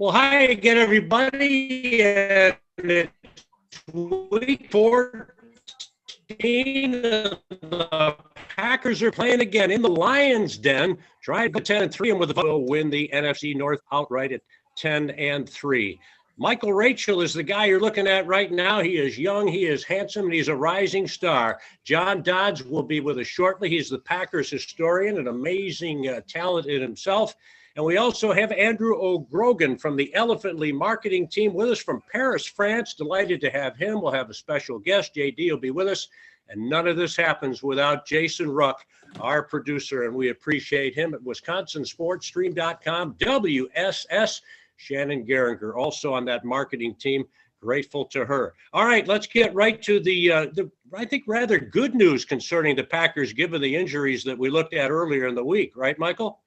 Well, hi again, everybody. It's week 14. The Packers are playing again in the Lions' Den. Try to go 10-3, and with the will win the NFC North outright at 10-3. Michael Rachel is the guy you're looking at right now. He is young, he is handsome, and he's a rising star. John Dodds will be with us shortly. He's the Packers historian, an amazing talent in himself. And we also have Andrew O'Grogan from the Elephantly marketing team with us from Paris, France. Delighted to have him. We'll have a special guest. JD will be with us. And none of this happens without Jason Ruck, our producer, and we appreciate him at WisconsinSportsStream.com, WSS. Shannon Geringer, also on that marketing team. Grateful to her. All right, let's get right to the I think, rather good news concerning the Packers, given the injuries that we looked at earlier in the week. Right, Michael?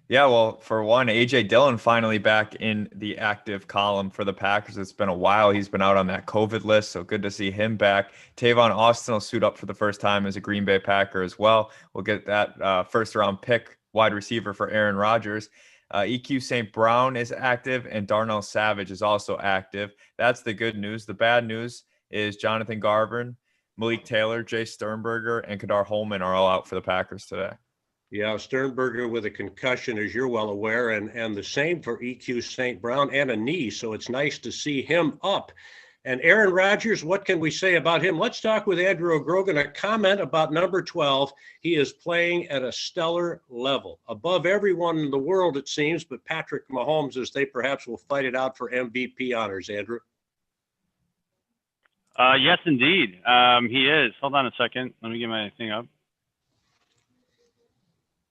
Yeah, well, for one, A.J. Dillon finally back in the active column for the Packers. It's been a while. He's been out on that COVID list, so good to see him back. Tavon Austin will suit up for the first time as a Green Bay Packer as well. We'll get that first-round pick wide receiver for Aaron Rodgers. EQ St. Brown is active, and Darnell Savage is also active. That's the good news. The bad news is Jonathan Garvin, Malik Taylor, Jay Sternberger, and Kadar Holman are all out for the Packers today. Yeah, Sternberger with a concussion, as you're well aware, and the same for EQ St. Brown and a knee, so it's nice to see him up. And Aaron Rodgers, what can we say about him? Let's talk with Andrew O'Grogan. A comment about number 12. He is playing at a stellar level, above everyone in the world, it seems, but Patrick Mahomes, as they perhaps will fight it out for MVP honors, Andrew. Yes, indeed. He is. Hold on a second. Let me get my thing up.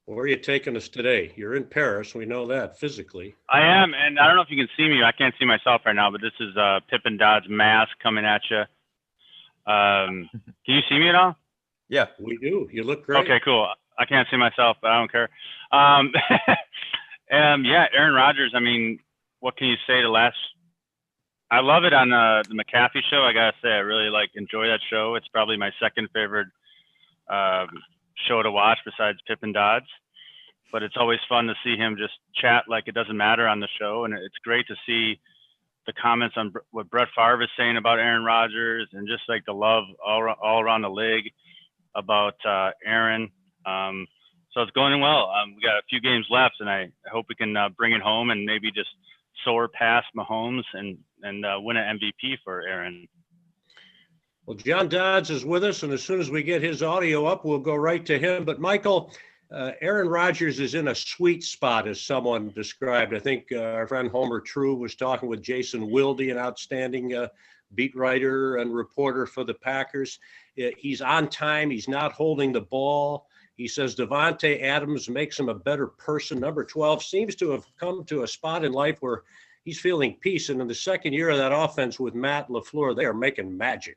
Where are you taking us today? You're in Paris. We know that physically. I am, and I don't know if you can see me. I can't see myself right now, but this is Pippin Dodd's mask coming at you. Can you see me at all? Yeah, we do. You look great. Okay, cool. I can't see myself, but I don't care. Yeah, Aaron Rodgers, I mean, what can you say I love it on the McAfee show. I got to say, I really enjoy that show. It's probably my second favorite show to watch besides Pippin Dodds, but it's always fun to see him just chat like it doesn't matter on the show, and it's great to see the comments on what Brett Favre is saying about Aaron Rodgers and just the love all around the league about Aaron. So it's going well. We got a few games left, and I hope we can bring it home and maybe just soar past Mahomes and win an MVP for Aaron. Well, John Dodds is with us, and as soon as we get his audio up, we'll go right to him. But, Michael, Aaron Rodgers is in a sweet spot, as someone described. I think our friend Homer True was talking with Jason Wilde, an outstanding beat writer and reporter for the Packers. He's on time. He's not holding the ball. He says Devontae Adams makes him a better person. Number 12 seems to have come to a spot in life where he's feeling peace. And in the second year of that offense with Matt LaFleur, they are making magic.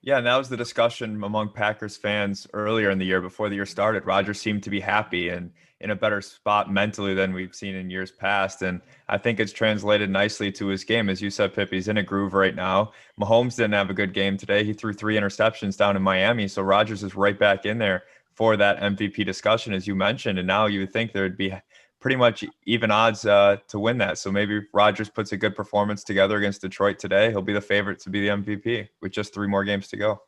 Yeah, and that was the discussion among Packers fans earlier in the year before the year started. Rodgers seemed to be happy and in a better spot mentally than we've seen in years past. And I think it's translated nicely to his game. As you said, Pip, he's in a groove right now. Mahomes didn't have a good game today. He threw 3 interceptions down in Miami. So Rodgers is right back in there for that MVP discussion, as you mentioned. And now you would think there'd be pretty much even odds to win that. So maybe Rodgers puts a good performance together against Detroit today. He'll be the favorite to be the MVP with just 3 more games to go.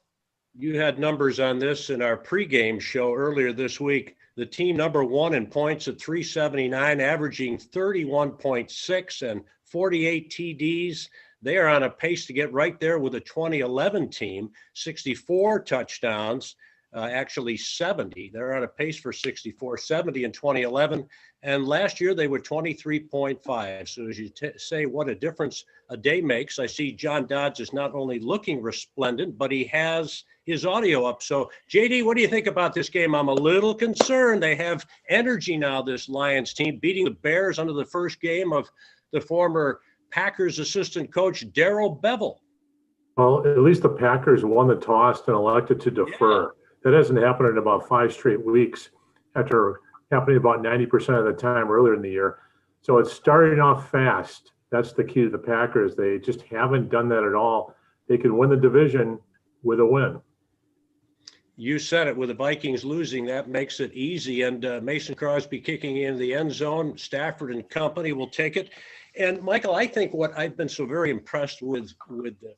You had numbers on this in our pregame show earlier this week. The team number 1 in points at 379, averaging 31.6 and 48 TDs. They are on a pace to get right there with the 2011 team, 64 touchdowns. Actually 70. They're on a pace for 64, 70 in 2011. And last year they were 23.5. So as you say, what a difference a day makes. I see John Dodds is not only looking resplendent, but he has his audio up. So JD, what do you think about this game? I'm a little concerned. They have energy now, this Lions team, beating the Bears under the first game of the former Packers assistant coach, Darrell Bevell. Well, at least the Packers won the toss and elected to defer. Yeah. That hasn't happened in about 5 straight weeks after happening about 90% of the time earlier in the year. So it's starting off fast. That's the key to the Packers. They just haven't done that at all. They can win the division with a win. You said it, with the Vikings losing, that makes it easy. And Mason Crosby kicking in the end zone. Stafford and company will take it. And Michael, I think what I've been so very impressed with the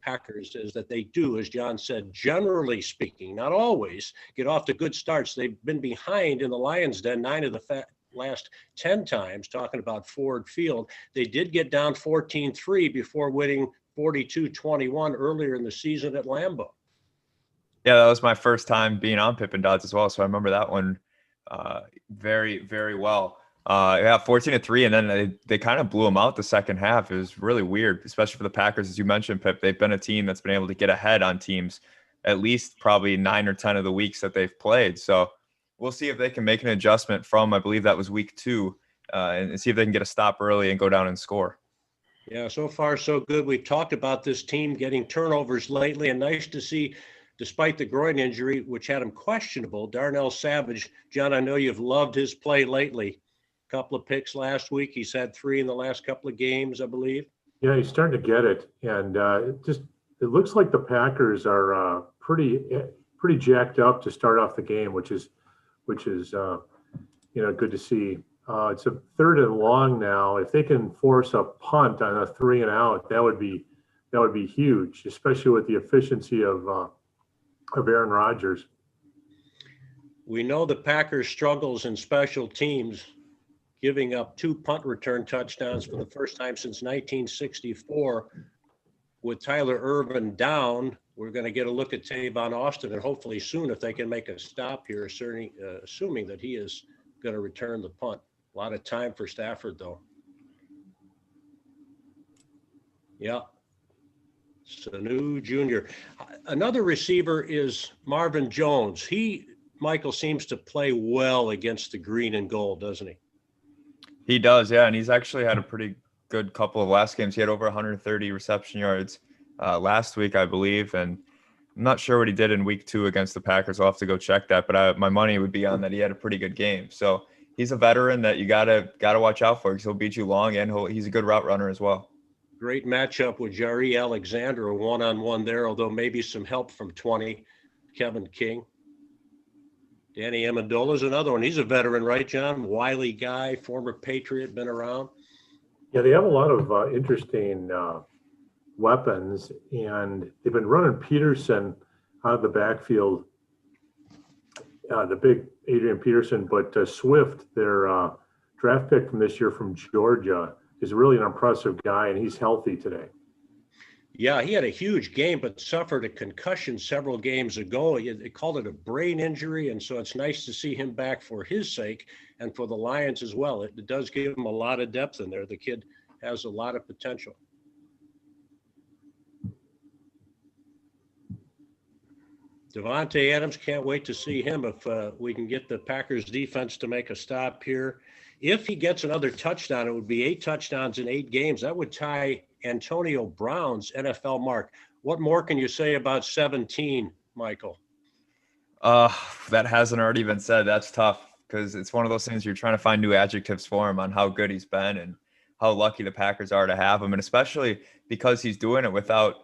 Packers is that they do, as John said, generally speaking, not always, get off to good starts. They've been behind in the Lions' Den 9 of the last 10 times, talking about Ford Field. They did get down 14-3 before winning 42-21 earlier in the season at Lambeau. Yeah, that was my first time being on Pippin Dots as well, so I remember that one very, very well. Yeah, 14-3, and then they kind of blew them out the second half. It was really weird, especially for the Packers. As you mentioned, Pip, they've been a team that's been able to get ahead on teams at least probably 9 or 10 of the weeks that they've played. So we'll see if they can make an adjustment from, I believe that was week 2, and see if they can get a stop early and go down and score. Yeah, so far so good. We've talked about this team getting turnovers lately, and nice to see, despite the groin injury, which had him questionable, Darnell Savage. John, I know you've loved his play lately. Couple of picks last week. He's had 3 in the last couple of games, I believe. Yeah, he's starting to get it, and it looks like the Packers are pretty jacked up to start off the game, which is good to see. It's a 3rd and long now. If they can force a punt on a 3 and out, that would be huge, especially with the efficiency of Aaron Rodgers. We know the Packers' struggles in special teams, giving up 2 punt return touchdowns for the first time since 1964. With Tyler Ervin down, we're going to get a look at Tavon Austin, and hopefully soon, if they can make a stop here, assuming that he is going to return the punt. A lot of time for Stafford, though. Yeah. Sanu Jr. Another receiver is Marvin Jones. He, Michael, seems to play well against the green and gold, doesn't he? He does, yeah, and he's actually had a pretty good couple of last games. He had over 130 reception yards last week, I believe, and I'm not sure what he did in week 2 against the Packers. I'll have to go check that, but my money would be on that he had a pretty good game. So he's a veteran that you gotta watch out for because he'll beat you long, and he's a good route runner as well. Great matchup with Jari Alexander, a one-on-one there, although maybe some help from 20, Kevin King. Danny Amendola is another one. He's a veteran, right, John? Wily guy, former Patriot, been around. Yeah, they have a lot of interesting weapons, and they've been running Peterson out of the backfield, the big Adrian Peterson, but Swift, their draft pick from this year from Georgia, is really an impressive guy, and he's healthy today. Yeah, he had a huge game, but suffered a concussion several games ago. They called it a brain injury, and so it's nice to see him back for his sake and for the Lions as well. It does give him a lot of depth in there. The kid has a lot of potential. Devontae Adams, can't wait to see him if we can get the Packers defense to make a stop here. If he gets another touchdown, it would be 8 touchdowns in 8 games. That would tie Antonio Brown's NFL mark. What more can you say about 17, Michael? That hasn't already been said. That's tough because it's one of those things you're trying to find new adjectives for him on how good he's been and how lucky the Packers are to have him. And especially because he's doing it without,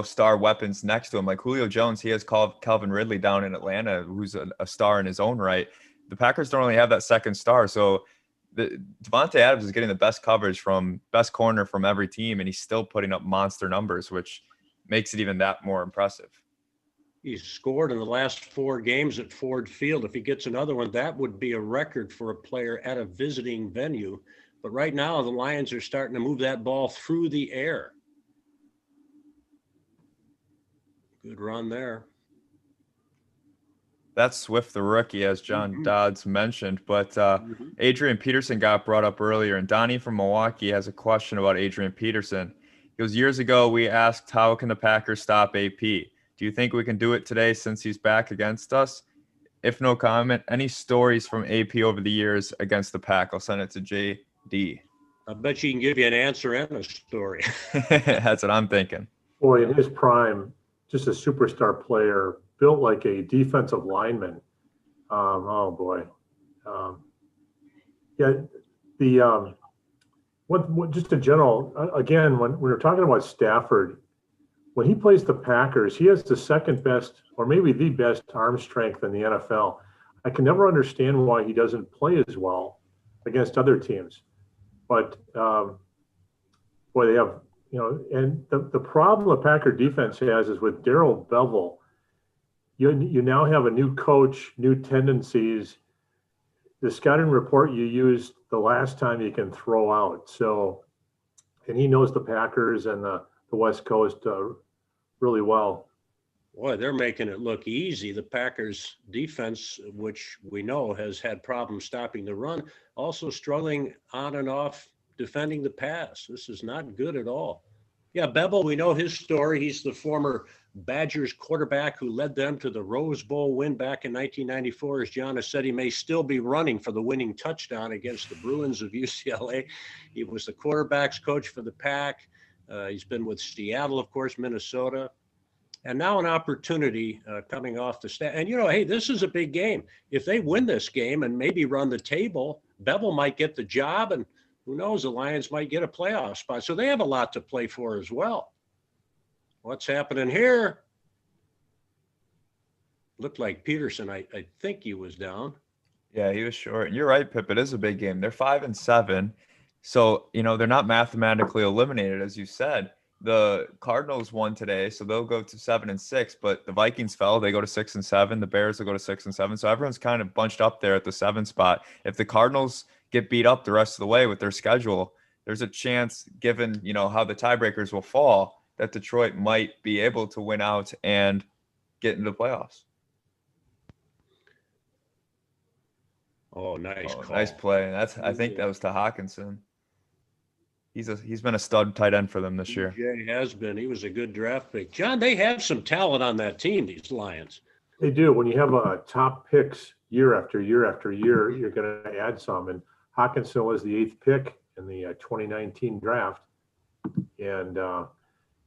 star weapons next to him. Like Julio Jones, he has called Calvin Ridley down in Atlanta, who's a star in his own right. The Packers don't really have that second star. So Devontae Adams is getting the best coverage from best corner from every team, and he's still putting up monster numbers, which makes it even that more impressive. He's scored in the last 4 games at Ford Field. If he gets another one, that would be a record for a player at a visiting venue. But right now, the Lions are starting to move that ball through the air. Good run there. That's Swift, the rookie, as John Dodds mentioned. But Adrian Peterson got brought up earlier, and Donnie from Milwaukee has a question about Adrian Peterson. He goes, years ago, we asked, how can the Packers stop AP? Do you think we can do it today since he's back against us? If no comment, any stories from AP over the years against the Pack? I'll send it to JD. I bet you can give you an answer and a story. That's what I'm thinking. Boy, in his prime, just a superstar player, built like a defensive lineman. Just in general, again, when we're talking about Stafford, when he plays the Packers, he has the second best, or maybe the best arm strength in the NFL. I can never understand why he doesn't play as well against other teams. but boy, they have, and the problem the Packer defense has is with Darrell Bevel, you now have a new coach, new tendencies. The scouting report you used the last time you can throw out. So, and he knows the Packers and the West Coast really well. Boy, they're making it look easy. The Packers defense, which we know has had problems stopping the run, also struggling on and off defending the pass. This is not good at all. Yeah, Bevel, we know his story. He's the former Badgers quarterback who led them to the Rose Bowl win back in 1994. As John has said, he may still be running for the winning touchdown against the Bruins of UCLA. He was the quarterback's coach for the Pack. He's been with Seattle, of course, Minnesota. And now an opportunity coming off the staff. And, hey, this is a big game. If they win this game and maybe run the table, Bevel might get the job, and who knows, the Lions might get a playoff spot. So they have a lot to play for as well. What's happening here? Looked like Peterson. I think he was down. Yeah, he was short. You're right, Pip. It is a big game. They're 5-7. So, they're not mathematically eliminated, as you said. The Cardinals won today, so they'll go to 7-6, but the Vikings fell. They go to 6-7. The Bears will go to 6-7. So everyone's kind of bunched up there at the 7 spot. If the Cardinals get beat up the rest of the way with their schedule, there's a chance, given, how the tiebreakers will fall, that Detroit might be able to win out and get into the playoffs. Oh, nice call. Nice play. I think that was to Hawkinson. He's been a stud tight end for them this year. Jay has been. He was a good draft pick. John, they have some talent on that team, these Lions. They do. When you have top picks year after year after year, you're going to add some. And Hawkinson was the 8th pick in the 2019 draft. And,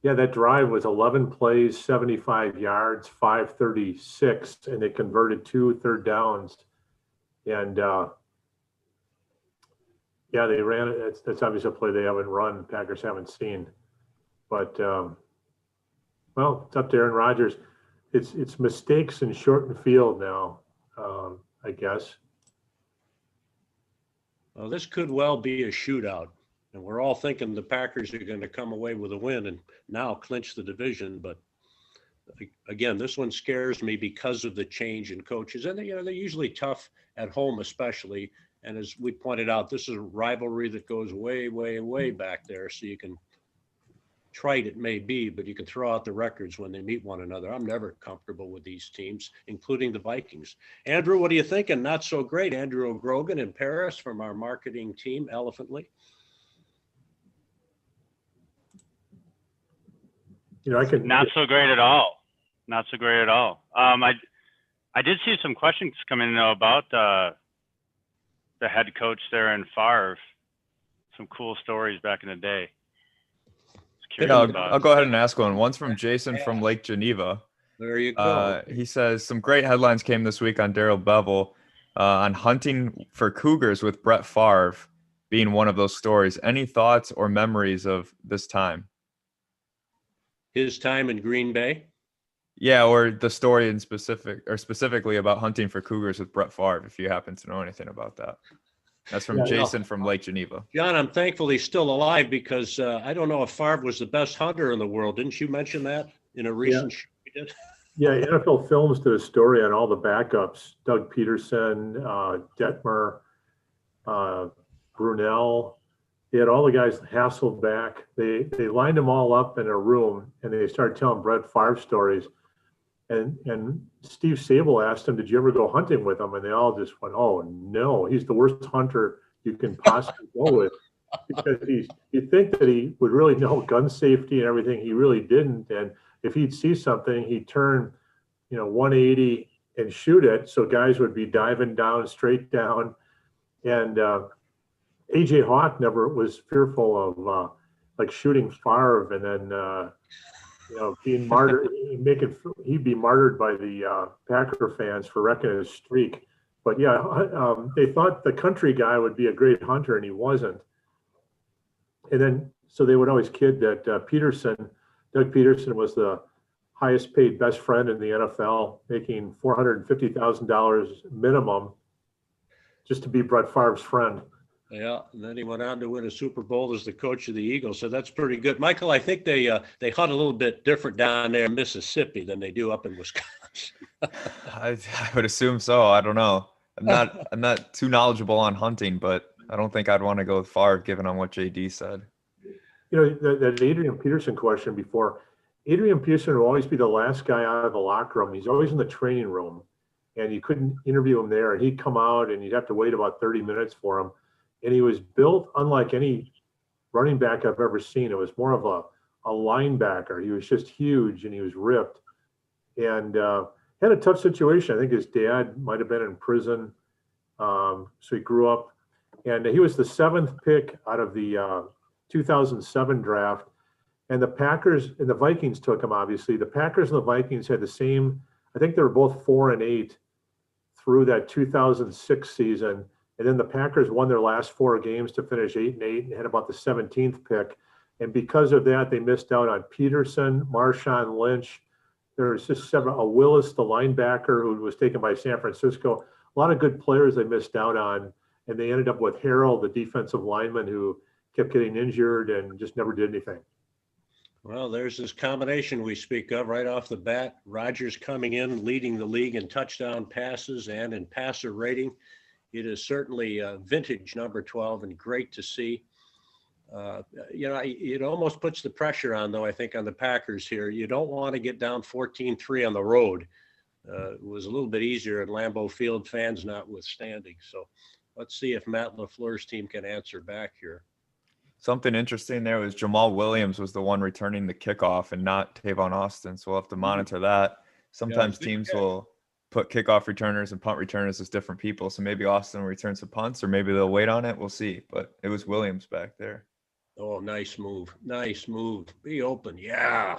that drive was 11 plays, 75 yards, 536, and they converted 2 third downs. And, they ran it. That's obviously a play they haven't run, Packers haven't seen. But, it's up to Aaron Rodgers. It's mistakes in shortened field now, I guess. Well, this could well be a shootout. And we're all thinking the Packers are going to come away with a win and now clinch the division. But, again, this one scares me because of the change in coaches. And, they're usually tough at home especially. And as we pointed out, this is a rivalry that goes way, way, way back there. So you can trite it may be, but you can throw out the records when they meet one another. I'm never comfortable with these teams, including the Vikings. Andrew, what are you thinking? Not so great. Andrew O'Grogan in Paris from our marketing team, Elephantly. I could not so great at all. Not so great at all. I did see some questions come in though about the head coach there in Favre. Some cool stories back in the day. I'll go ahead and ask one. One's from Jason from Lake Geneva. There you go. He says some great headlines came this week on Darrell Bevel on hunting for cougars with Brett Favre being one of those stories. Any thoughts or memories of this time? His time in Green Bay? Yeah, or the story in specifically about hunting for cougars with Brett Favre, if you happen to know anything about that. That's from Jason from Lake Geneva. John, I'm thankful he's still alive because I don't know if Favre was the best hunter in the world. Didn't you mention that in a recent show we did? Yeah, NFL Films did a story on all the backups. Doug Peterson, Detmer, Brunell. They had all the guys Hasselbeck. They lined them all up in a room and they started telling Brett Favre stories. And Steve Sable asked him, "Did you ever go hunting with him?" And they all just went, "Oh no, he's the worst hunter you can possibly go with." Because you'd think that he would really know gun safety and everything. He really didn't. And if he'd see something, he'd turn, 180 and shoot it. So guys would be diving down, straight down. And AJ Hawk never was fearful of shooting Favre and then being martyred. He'd be martyred by the Packer fans for wrecking his streak. But they thought the country guy would be a great hunter, and he wasn't. And then so they would always kid that Doug Peterson was the highest paid best friend in the NFL, making $450,000 minimum just to be Brett Favre's friend. Yeah, and then he went on to win a Super Bowl as the coach of the Eagles. So that's pretty good. Michael, I think they hunt a little bit different down there in Mississippi than they do up in Wisconsin. I would assume so. I don't know. I'm not too knowledgeable on hunting, but I don't think I'd want to go far given on what JD said. You know, that Adrian Peterson question before, Adrian Peterson will always be the last guy out of the locker room. He's always in the training room, and you couldn't interview him there. And he'd come out, and you'd have to wait about 30 minutes for him. And he was built unlike any running back I've ever seen. It was more of a linebacker. He was just huge, and he was ripped. And had a tough situation. I think his dad might have been in prison. So he grew up. And he was the 7th pick out of the 2007 draft. And the Packers and the Vikings took him, obviously. The Packers and the Vikings had the same, I think they were both 4-8 through that 2006 season. And then the Packers won their last 4 games to finish 8-8 and had about the 17th pick. And because of that, they missed out on Peterson, Marshawn Lynch. There was just a Willis, the linebacker, who was taken by San Francisco. A lot of good players they missed out on. And they ended up with Harrell, the defensive lineman, who kept getting injured and just never did anything. Well, there's this combination we speak of right off the bat. Rodgers coming in, leading the league in touchdown passes and in passer rating. It is certainly vintage number 12 and great to see. It almost puts the pressure on, though, I think, on the Packers here. You don't want to get down 14-3 on the road. It was a little bit easier at Lambeau Field, fans notwithstanding. So let's see if Matt LaFleur's team can answer back here. Something interesting there was Jamal Williams was the one returning the kickoff and not Tavon Austin. So we'll have to monitor that. Sometimes teams will put kickoff returners and punt returners as different people. So maybe Austin will return some punts, or maybe they'll wait on it. We'll see. But it was Williams back there. Oh, nice move. Nice move. Be open. Yeah.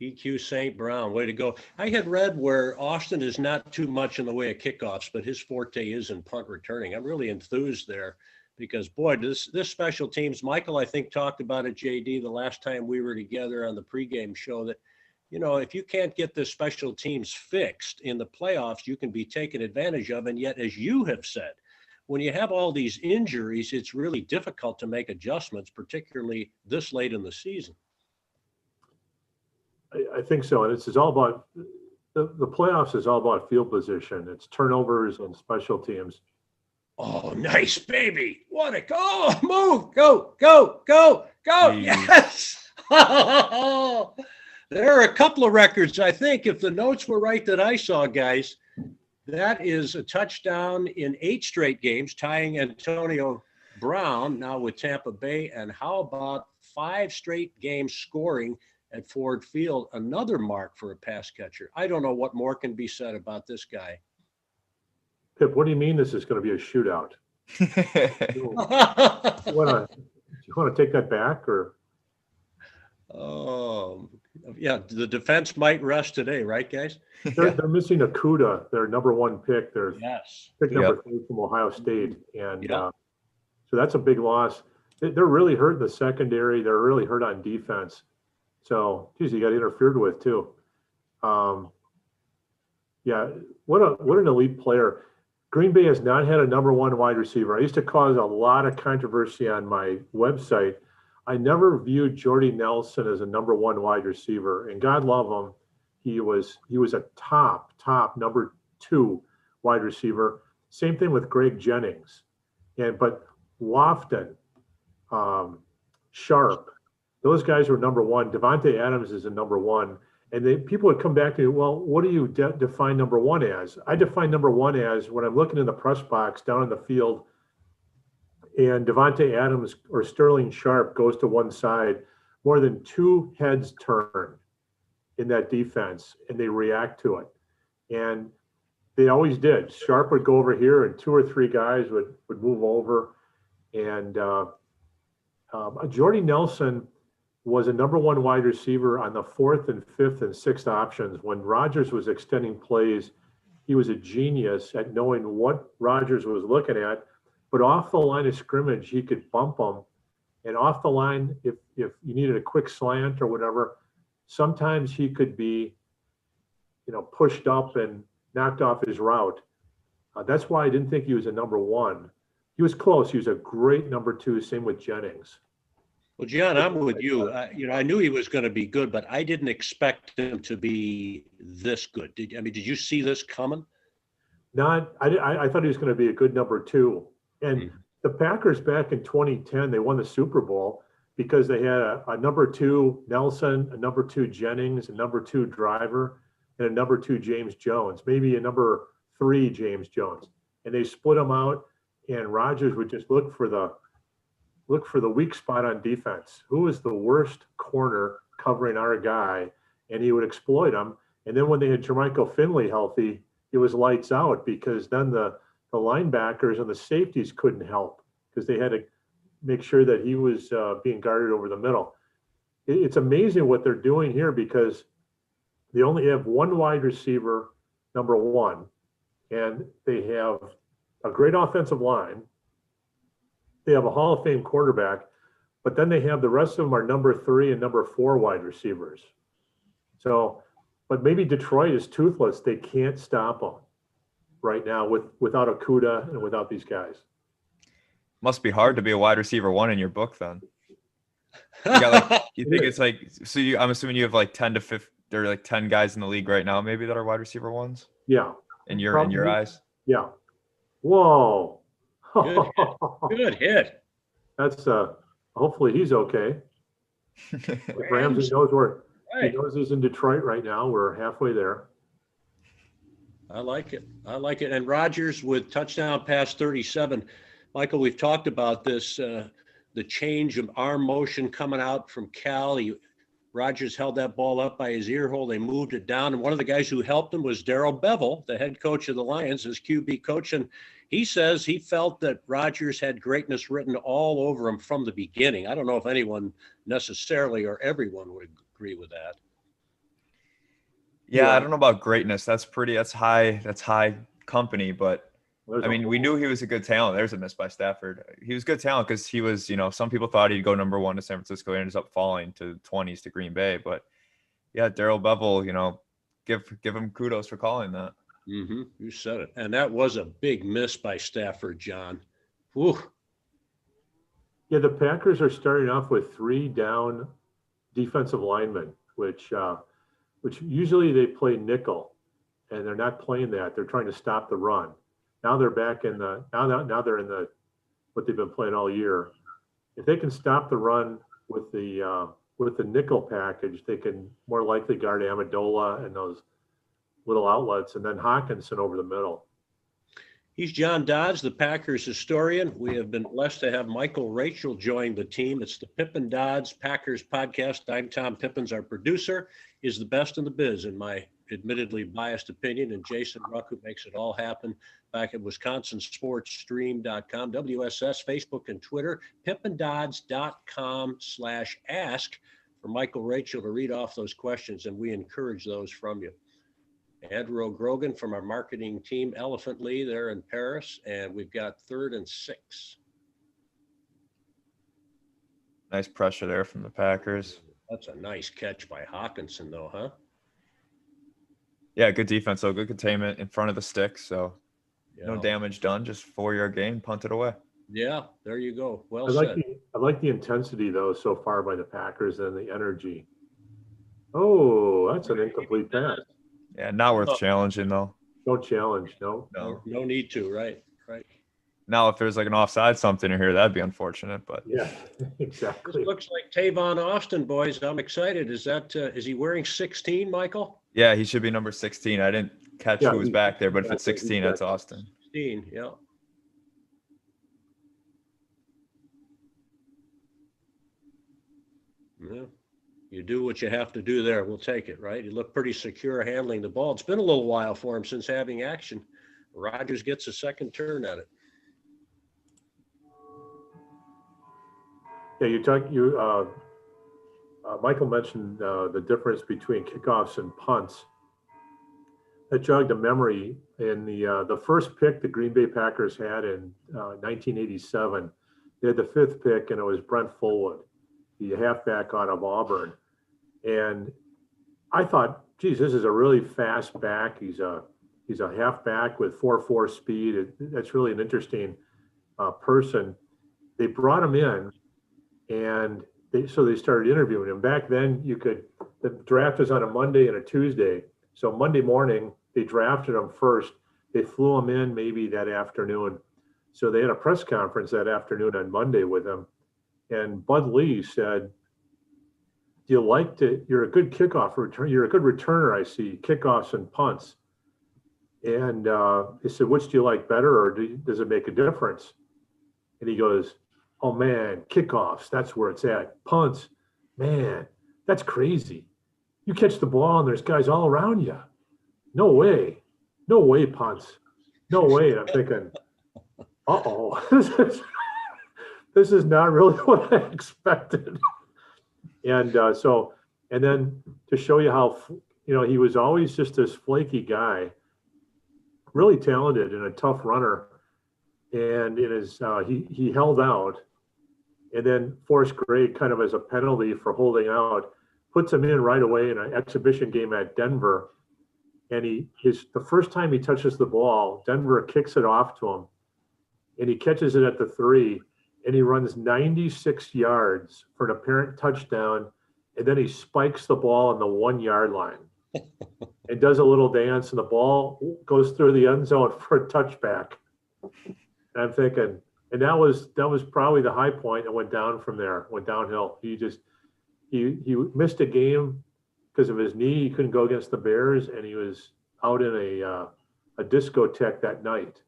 EQ St. Brown, way to go. I had read where Austin is not too much in the way of kickoffs, but his forte is in punt returning. I'm really enthused there because, boy, this special teams, Michael, I think, talked about it, JD, the last time we were together on the pregame show that, if you can't get the special teams fixed in the playoffs, you can be taken advantage of. And yet, as you have said, when you have all these injuries, it's really difficult to make adjustments, particularly this late in the season. I think so. And it's all about the playoffs is all about field position. It's turnovers and special teams. Oh, nice, baby. What a go. Move. Go, go, go, go. Yes. There are a couple of records, I think, if the notes were right that I saw, guys. That is a touchdown in 8 straight games, tying Antonio Brown now with Tampa Bay. And how about 5 straight games scoring at Ford Field, another mark for a pass catcher. I don't know what more can be said about this guy. Pip, what do you mean this is going to be a shootout? you want to take that back, or? Oh, yeah. The defense might rest today, right, guys? They're missing Akuda, their number 1 pick. They're pick number 3 from Ohio State, and so that's a big loss. They're really hurt in the secondary. They're really hurt on defense. So, geez, you got interfered with too. What an elite player. Green Bay has not had a number 1 wide receiver. I used to cause a lot of controversy on my website. I never viewed Jordy Nelson as a number 1 wide receiver, and God love him, he was a top number 2 wide receiver. Same thing with Greg Jennings, but Lofton, Sharp. Those guys were number 1. Devontae Adams is a number 1. And people would come back to me, well, what do you define number 1 as? I define number 1 as when I'm looking in the press box down in the field and Devontae Adams or Sterling Sharp goes to one side, more than 2 heads turn in that defense and they react to it. And they always did. Sharp would go over here and 2 or 3 guys would move over. And Jordy Nelson was a number 1 wide receiver on the 4th and 5th and 6th options. When Rodgers was extending plays, he was a genius at knowing what Rodgers was looking at. But off the line of scrimmage, he could bump them. And off the line, if you needed a quick slant or whatever, sometimes he could be, pushed up and knocked off his route. That's why I didn't think he was a number 1. He was close. He was a great number 2. Same with Jennings. Well, John, I'm with you. I knew he was going to be good, but I didn't expect him to be this good. Did you see this coming? I thought he was going to be a good number 2. And the Packers back in 2010, they won the Super Bowl because they had a number 2 Nelson, a number 2 Jennings, a number 2 Driver, and a number 2 James Jones, maybe a number 3 James Jones. And they split them out, and Rodgers would just look for the weak spot on defense. Who is the worst corner covering our guy? And he would exploit them. And then when they had Jermichael Finley healthy, it was lights out, because then the linebackers and the safeties couldn't help because they had to make sure that he was being guarded over the middle. It's amazing what they're doing here, because they only have one wide receiver, number 1, and they have a great offensive line. They have a Hall of Fame quarterback, but then they have the rest of them are number 3 and number 4 wide receivers. So, but maybe Detroit is toothless. They can't stop them right now without Okudah and without these guys. Must be hard to be a wide receiver 1 in your book then. You think it's like, so I'm assuming you have like 10 to 15, there are like 10 guys in the league right now, maybe, that are wide receiver 1s? Yeah. In your eyes? Yeah. Whoa. Good hit. That's hopefully he's okay. Ramsey knows where he knows he's in Detroit right now. We're halfway there. I like it. And Rodgers with touchdown pass 37. Michael, we've talked about this, the change of arm motion coming out from Cal. Rodgers held that ball up by his ear hole. They moved it down. And one of the guys who helped him was Darrell Bevell, the head coach of the Lions, his QB coach. And he says he felt that Rodgers had greatness written all over him from the beginning. I don't know if anyone necessarily or everyone would agree with that. Yeah, I don't know about greatness. That's high company, but I mean, we knew he was a good talent. There's a miss by Stafford. He was good talent because he was, some people thought he'd go number 1 to San Francisco. He ended up falling to 20s to Green Bay. But yeah, Darrell Bevell, give him kudos for calling that. Mm-hmm. You said it. And that was a big miss by Stafford, John. Whew. Yeah, the Packers are starting off with 3 down defensive linemen, which usually they play nickel, and they're not playing that. They're trying to stop the run. Now they're back in now they're in what they've been playing all year. If they can stop the run with the nickel package, they can more likely guard Amendola and those little outlets, and then Hawkinson over the middle. He's John Dodds, the Packers historian. We have been blessed to have Michael Rachel join the team. It's the Pippen Dodds Packers podcast. I'm Tom Pippins. Our producer is the best in the biz, in my admittedly biased opinion, and Jason Ruck, who makes it all happen back at WisconsinSportsStream.com, WSS, Facebook, and Twitter, pippendodds.com/ask for Michael Rachel to read off those questions, and we encourage those from you. Andrew Grogan from our marketing team, Elephant Lee, there in Paris, and we've got 3rd and 6. Nice pressure there from the Packers. That's a nice catch by Hawkinson, though, huh? Yeah, good defense, though. Good containment in front of the sticks, so no Yeah. damage done. Just 4-yard gain, punted away. Yeah, there you go. Well I said. like the intensity, though, so far by the Packers, and the energy. Oh, that's an incomplete pass. Yeah, not worth challenging, though. No challenge, no. No need to, right. Now, if there's like an offside something in here, that'd be unfortunate. But Yeah, exactly. This looks like Tavon Austin, boys. I'm excited. Is he wearing 16, Michael? yeah, he should be number 16. I didn't catch Yeah, who was back there, but if it's he's 16, back. that's Austin. 16, yeah. Yeah. You do what you have to do there. We'll take it, right? He looked pretty secure handling the ball. It's been a little while for him since having action. Rodgers gets a second turn at it. Yeah, Michael mentioned the difference between kickoffs and punts. That jogged a memory in the first pick the Green Bay Packers had in 1987. They had the 5th pick, and it was Brent Fullwood, the halfback out of Auburn. And I thought, geez, this is a really fast back. He's a halfback with 4.4 speed. That's really an interesting person. They brought him in, and they started interviewing him. Back then, the draft was on a Monday and a Tuesday. So Monday morning, they drafted him first. They flew him in maybe that afternoon. So they had a press conference that afternoon on Monday with him. And Bud Lee said, you're a good kickoff return. You're a good returner, I see, kickoffs and punts. And he said, which do you like better, or does it make a difference? And he goes, oh man, kickoffs, that's where it's at. Punts, man, that's crazy. You catch the ball and there's guys all around you. No way punts. No way. And I'm thinking, this is not really what I expected. And and then to show you how, he was always just this flaky guy, really talented and a tough runner. And he held out, and then Forrest Gray, kind of as a penalty for holding out, puts him in right away in an exhibition game at Denver. And the first time he touches the ball, Denver kicks it off to him, and he catches it at the 3, and he runs 96 yards for an apparent touchdown, and then he spikes the ball on the 1-yard line and does a little dance, and the ball goes through the end zone for a touchback. And I'm thinking, and that was probably the high point, and went down from there, went downhill. He missed a game because of his knee. He couldn't go against the Bears, and he was out in a discotheque that night.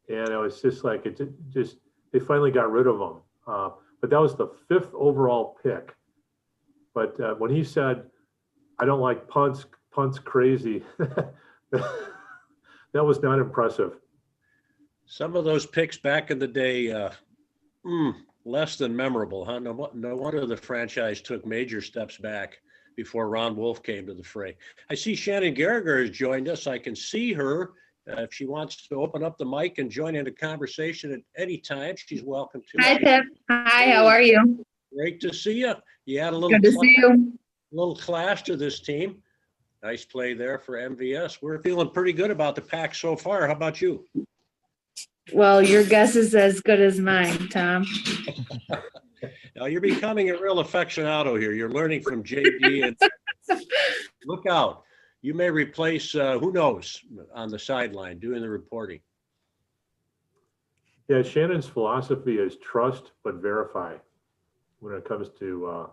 And it was just like, they finally got rid of him. But that was the 5th overall pick. But when he said, I don't like punts crazy, that was not impressive. Some of those picks back in the day, less than memorable, huh? No wonder the franchise took major steps back before Ron Wolf came to the fray. I see Shannon Gallagher has joined us. I can see her. If she wants to open up the mic and join in the conversation at any time, she's welcome to. Hi, Pip. Hi, how are you? Great to see you. You had a little clash to this team. Nice play there for MVS. We're feeling pretty good about the pack so far. How about you? Well, your guess is as good as mine, Tom. Now you're becoming a real aficionado here. You're learning from JD, and look out. You may replace, who knows, on the sideline doing the reporting. Yeah, Shannon's philosophy is trust but verify when it comes to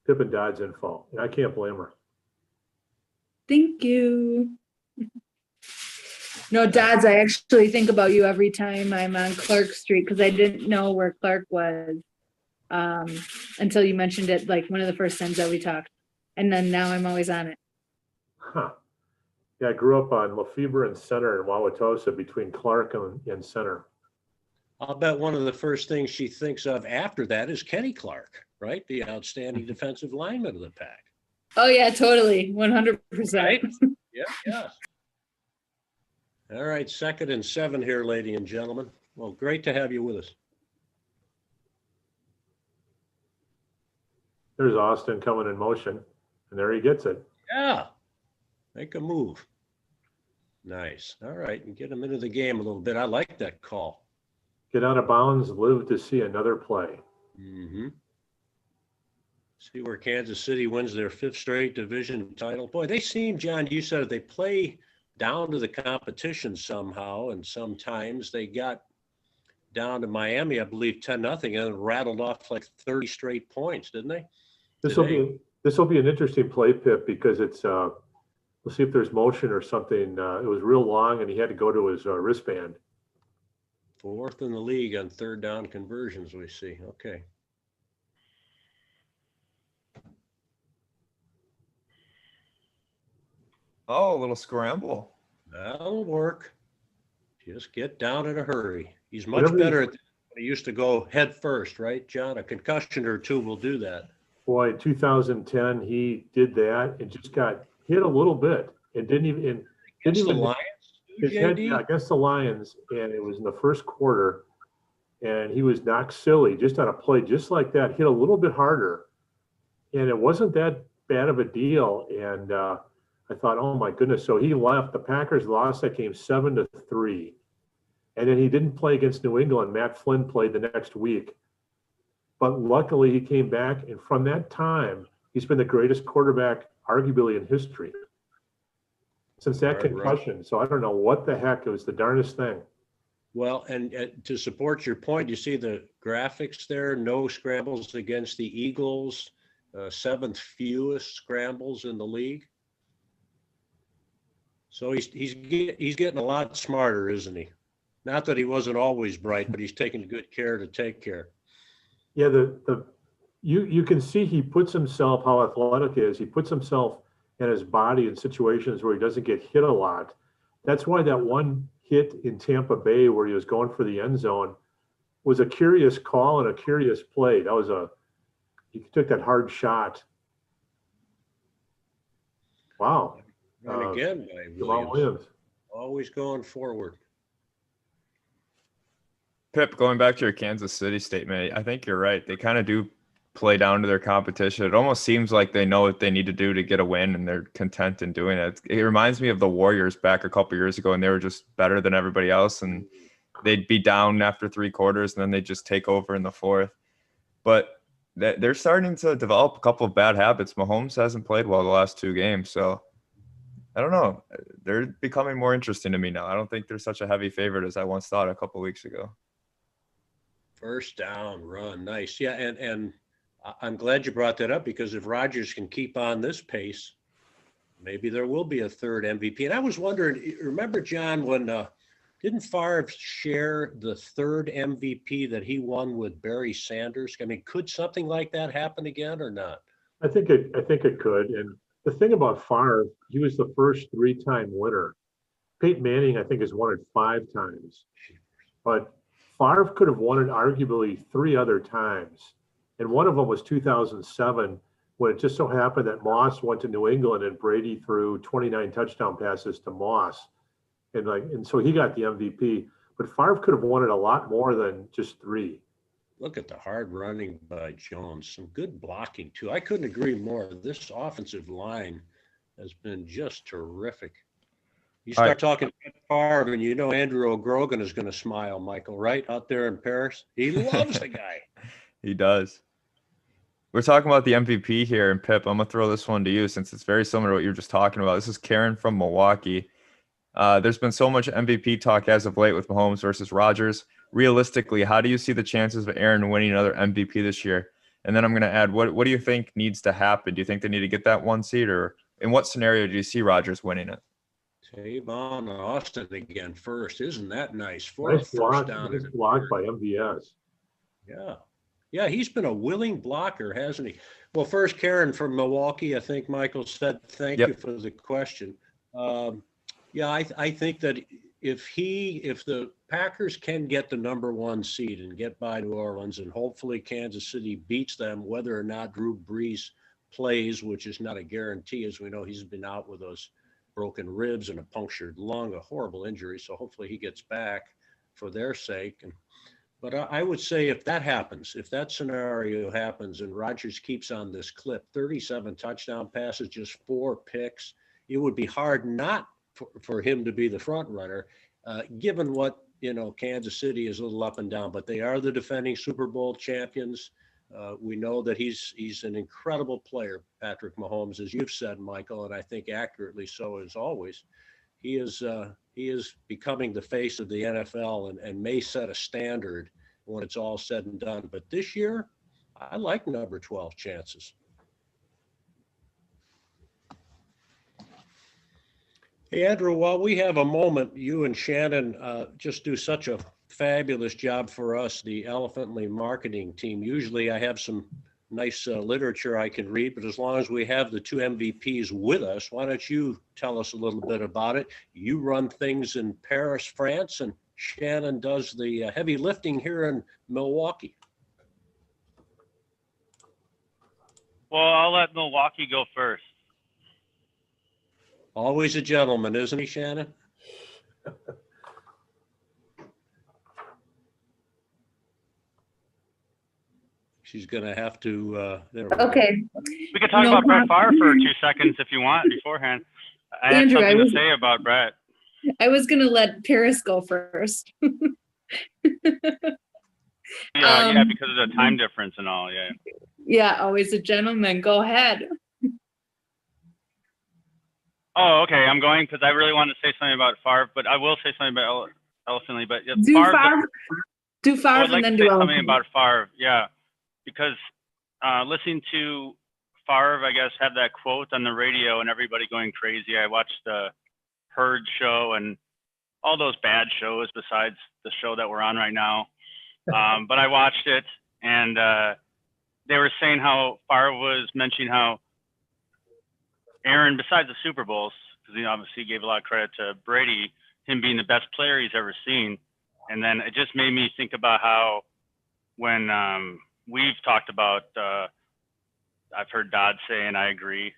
Pip and Dodd's info. And I can't blame her. Thank you. No, Dodd's, I actually think about you every time I'm on Clark Street, because I didn't know where Clark was until you mentioned it, like one of the first times that we talked. And then now I'm always on it. Huh. Yeah, I grew up on Lefebvre and Center in Wauwatosa, between Clark and Center. I'll bet one of the first things she thinks of after that is Kenny Clark, right? The outstanding defensive lineman of the pack. Oh, yeah, totally. 100%. Right? Yeah. All right, 2nd and 7 here, ladies and gentlemen. Well, great to have you with us. There's Austin coming in motion, and there he gets it. Yeah, make a move. Nice. All right, and get him into the game a little bit. I like that call. Get out of bounds, live to see another play. Mm-hmm. See where Kansas City wins their 5th straight division title. Boy, they seem, John, you said it, they play down to the competition somehow, and sometimes they got down to Miami, I believe 10-0, and rattled off like 30 straight points, didn't they? This will be an interesting play, Pip, because it's we'll see if there's motion or something. It was real long, and he had to go to his wristband. 4th in the league on 3rd down conversions, we see. Okay. Oh, a little scramble. That'll work. Just get down in a hurry. He's much better at that than he used to go head first, right, John? A concussion or two will do that. Boy, in 2010, he did that and just got hit a little bit and didn't even Against the Lions, against the Lions, and it was in the first quarter, and he was knocked silly just on a play just like that, hit a little bit harder, and it wasn't that bad of a deal. And I thought, oh my goodness. So he left. The Packers lost that game 7-3. And then he didn't play against New England. Matt Flynn played the next week. But luckily he came back, and from that time, he's been the greatest quarterback arguably in history since that concussion. Right. So I don't know what the heck. It was the darndest thing. Well, and to support your point, you see the graphics there, no scrambles against the Eagles, 7th fewest scrambles in the league. So he's getting a lot smarter, isn't he? Not that he wasn't always bright, but he's taking good care to take care. Yeah, you can see he puts himself, how athletic he is, he puts himself and his body in situations where he doesn't get hit a lot. That's why that one hit in Tampa Bay where he was going for the end zone was a curious call and a curious play. That was he took that hard shot. Wow. And again, by Williams. Always going forward. Pip, going back to your Kansas City statement, I think you're right. They kind of do play down to their competition. It almost seems like they know what they need to do to get a win, and they're content in doing it. It reminds me of the Warriors back a couple years ago, and they were just better than everybody else, and they'd be down after 3 quarters, and then they'd just take over in the 4th. But they're starting to develop a couple of bad habits. Mahomes hasn't played well the last 2 games, so I don't know. They're becoming more interesting to me now. I don't think they're such a heavy favorite as I once thought a couple of weeks ago. First down run. Nice. Yeah. And I'm glad you brought that up, because if Rodgers can keep on this pace, maybe there will be a 3rd MVP. And I was wondering, remember, John, when didn't Favre share the 3rd MVP that he won with Barry Sanders? I mean, could something like that happen again or not? I think it could. And the thing about Favre, he was the first 3-time winner. Peyton Manning, I think, has won it 5 times. But Favre could have won it arguably 3 other times. And one of them was 2007, when it just so happened that Moss went to New England and Brady threw 29 touchdown passes to Moss. And so he got the MVP. But Favre could have won it a lot more than just 3. Look at the hard running by Jones. Some good blocking, too. I couldn't agree more. This offensive line has been just terrific. You start talking about Favre, and you know Andrew O'Grogan is going to smile, Michael, right? Out there in Paris. He loves the guy. He does. We're talking about the MVP here, and Pip, I'm going to throw this one to you since it's very similar to what you were just talking about. This is Karen from Milwaukee. There's been so much MVP talk as of late with Mahomes versus Rodgers. Realistically, how do you see the chances of Aaron winning another MVP this year? And then I'm going to add, what do you think needs to happen? Do you think they need to get that 1 seed, or in what scenario do you see Rodgers winning it? Tavon Austin again first. Isn't that nice? Nice block by MVS. Yeah. Yeah, he's been a willing blocker, hasn't he? Well, first, Karen from Milwaukee, I think Michael said, thank you for the question. Yeah, I think that if the Packers can get the number 1 seed and get by New Orleans, and hopefully Kansas City beats them, whether or not Drew Brees plays, which is not a guarantee, as we know he's been out with those broken ribs and a punctured lung, a horrible injury. So hopefully he gets back for their sake. But I would say if that happens, if that scenario happens and Rodgers keeps on this clip, 37 touchdown passes, just 4 picks, it would be hard not for him to be the front runner, given what, Kansas City is a little up and down, but they are the defending Super Bowl champions. We know that he's an incredible player, Patrick Mahomes, as you've said, Michael, and I think accurately so as always. He is becoming the face of the NFL and may set a standard when it's all said and done. But this year, I like number 12 chances. Hey, Andrew, while we have a moment, you and Shannon just do such a fabulous job for us, the Elephantly marketing team. Usually I have some nice literature I can read, but as long as we have the 2 MVPs with us, why don't you tell us a little bit about it? You run things in Paris, France, and Shannon does the heavy lifting here in Milwaukee. Well, I'll let Milwaukee go first. Always a gentleman, isn't he, Shannon? She's going to have to. Okay. We could talk about Brett Favre for 2 seconds if you want beforehand. I have something to say about Brett. I was gonna let Paris go first. Yeah, because of the time difference and all. Yeah. Yeah, always a gentleman. Go ahead. Oh, okay. I'm going because I really want to say something about Favre, but I will say something about Elephantly. But yeah, Do Favre, Favre, do I Favre, would like and then to do say something Elephant. about Favre. Yeah, because listening to Favre, I guess, have that quote on the radio and everybody going crazy. I watched the Herd show and all those bad shows besides the show that we're on right now. But I watched it, and they were saying how Favre was mentioning how Aaron, besides the Super Bowls, because he obviously gave a lot of credit to Brady, him being the best player he's ever seen. And then it just made me think about how when we've talked about, I've heard Dodd say, and I agree,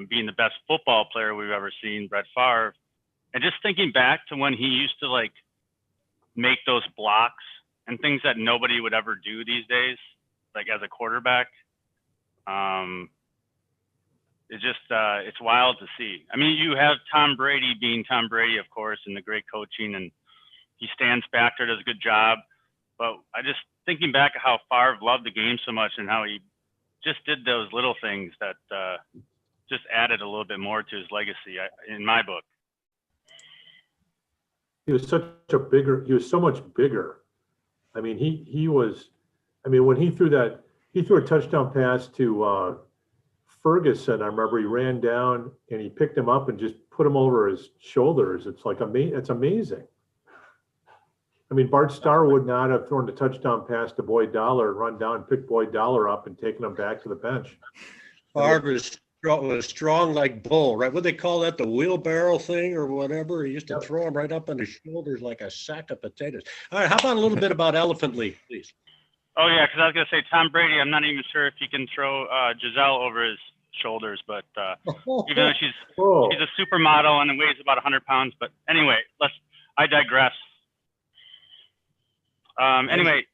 being the best football player we've ever seen, Brett Favre. And just thinking back to when he used to like make those blocks and things that nobody would ever do these days, like as a quarterback. It's just, it's wild to see. I mean, you have Tom Brady being Tom Brady, of course, and the great coaching, and he stands back there, does a good job. But I just thinking back at how Favre loved the game so much and how he just did those little things that just added a little bit more to his legacy, in my book. He was so much bigger. I mean, he was, I mean, when he threw a touchdown pass to Ferguson, I remember he ran down and he picked him up and just put him over his shoulders. It's like, it's amazing. I mean, Bart Starr would not have thrown the touchdown pass to Boyd Dollar and run down and pick Boyd Dollar up and taken him back to the bench. Favre was strong like bull, right? What they call that, the wheelbarrow thing or whatever? He used to throw him right up on his shoulders like a sack of potatoes. All right, how about a little bit about Elephant League, please? Oh, yeah, because I was going to say Tom Brady, I'm not even sure if he can throw Giselle over his shoulders, but even though she's a supermodel and weighs about 100 pounds. But anyway, I digress. Anyway,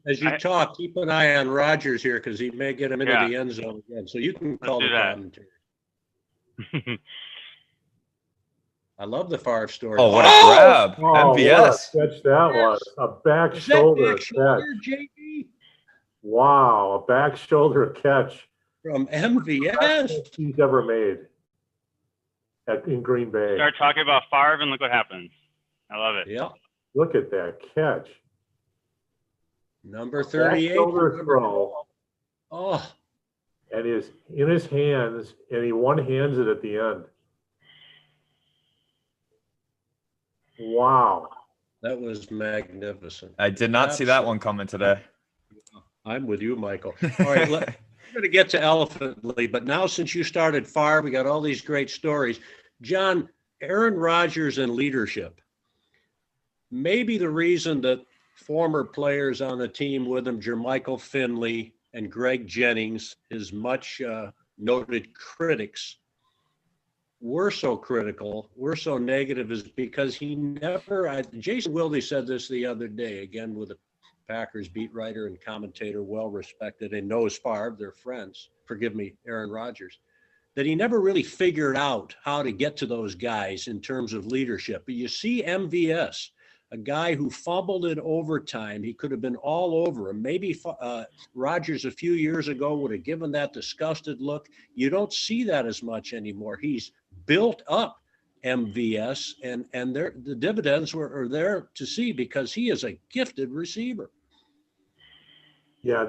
as you talk, keep an eye on Rodgers here because he may get him into the end zone again. So you can call the commentary. I love the Favre story. Oh, what a grab! MVS. What a catch that was. A back shoulder catch. JB? Wow, a back shoulder catch From MVS. He's ever made in Green Bay. Start talking about Favre and look what happens. I love it. Yeah. Look at that catch. Number 38. Shoulder throw. Oh. And is in his hands, and he one-hands it at the end. Wow. That was magnificent. I did not see that one coming today. I'm with you, Michael. All right, we're going to get to Elephant League, but now since you started Favre, we got all these great stories. John, Aaron Rodgers and leadership. Maybe the reason that former players on the team with him, Jermichael Finley and Greg Jennings, his much noted critics, were so critical, were so negative, is because he never, Jason Wilde said this the other day, again with a Packers beat writer and commentator, well respected, and knows Favre, they're friends, forgive me, Aaron Rodgers, that he never really figured out how to get to those guys in terms of leadership. But you see MVS, a guy who fumbled in overtime. He could have been all over him. Maybe Rodgers a few years ago would have given that disgusted look. You don't see that as much anymore. He's built up MVS, and the dividends are there to see because he is a gifted receiver. Yeah,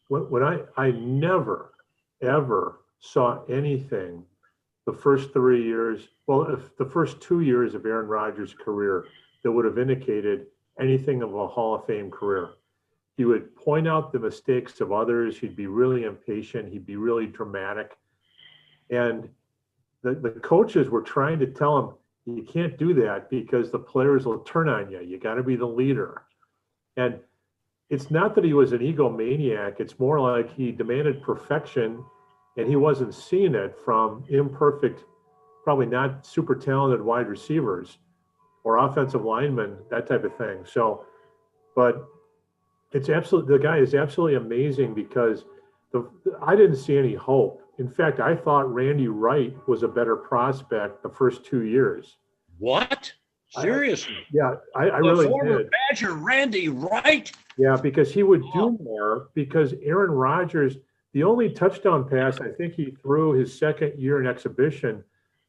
when I never, ever saw anything the first 3 years, well, if the first 2 years of Aaron Rodgers' career that would have indicated anything of a Hall of Fame career. He would point out the mistakes of others. He'd be really impatient. He'd be really dramatic. And the coaches were trying to tell him, you can't do that because the players will turn on you. You got to be the leader. And it's not that he was an egomaniac. It's more like he demanded perfection and he wasn't seeing it from imperfect, probably not super talented wide receivers or offensive linemen, that type of thing. So, but it's absolutely, the guy is absolutely amazing because I didn't see any hope. In fact, I thought Randy Wright was a better prospect the first 2 years. What? Seriously? I The really former did. Badger Randy Wright? Yeah, because he would do more because Aaron Rodgers, the only touchdown pass I think he threw his second year in exhibition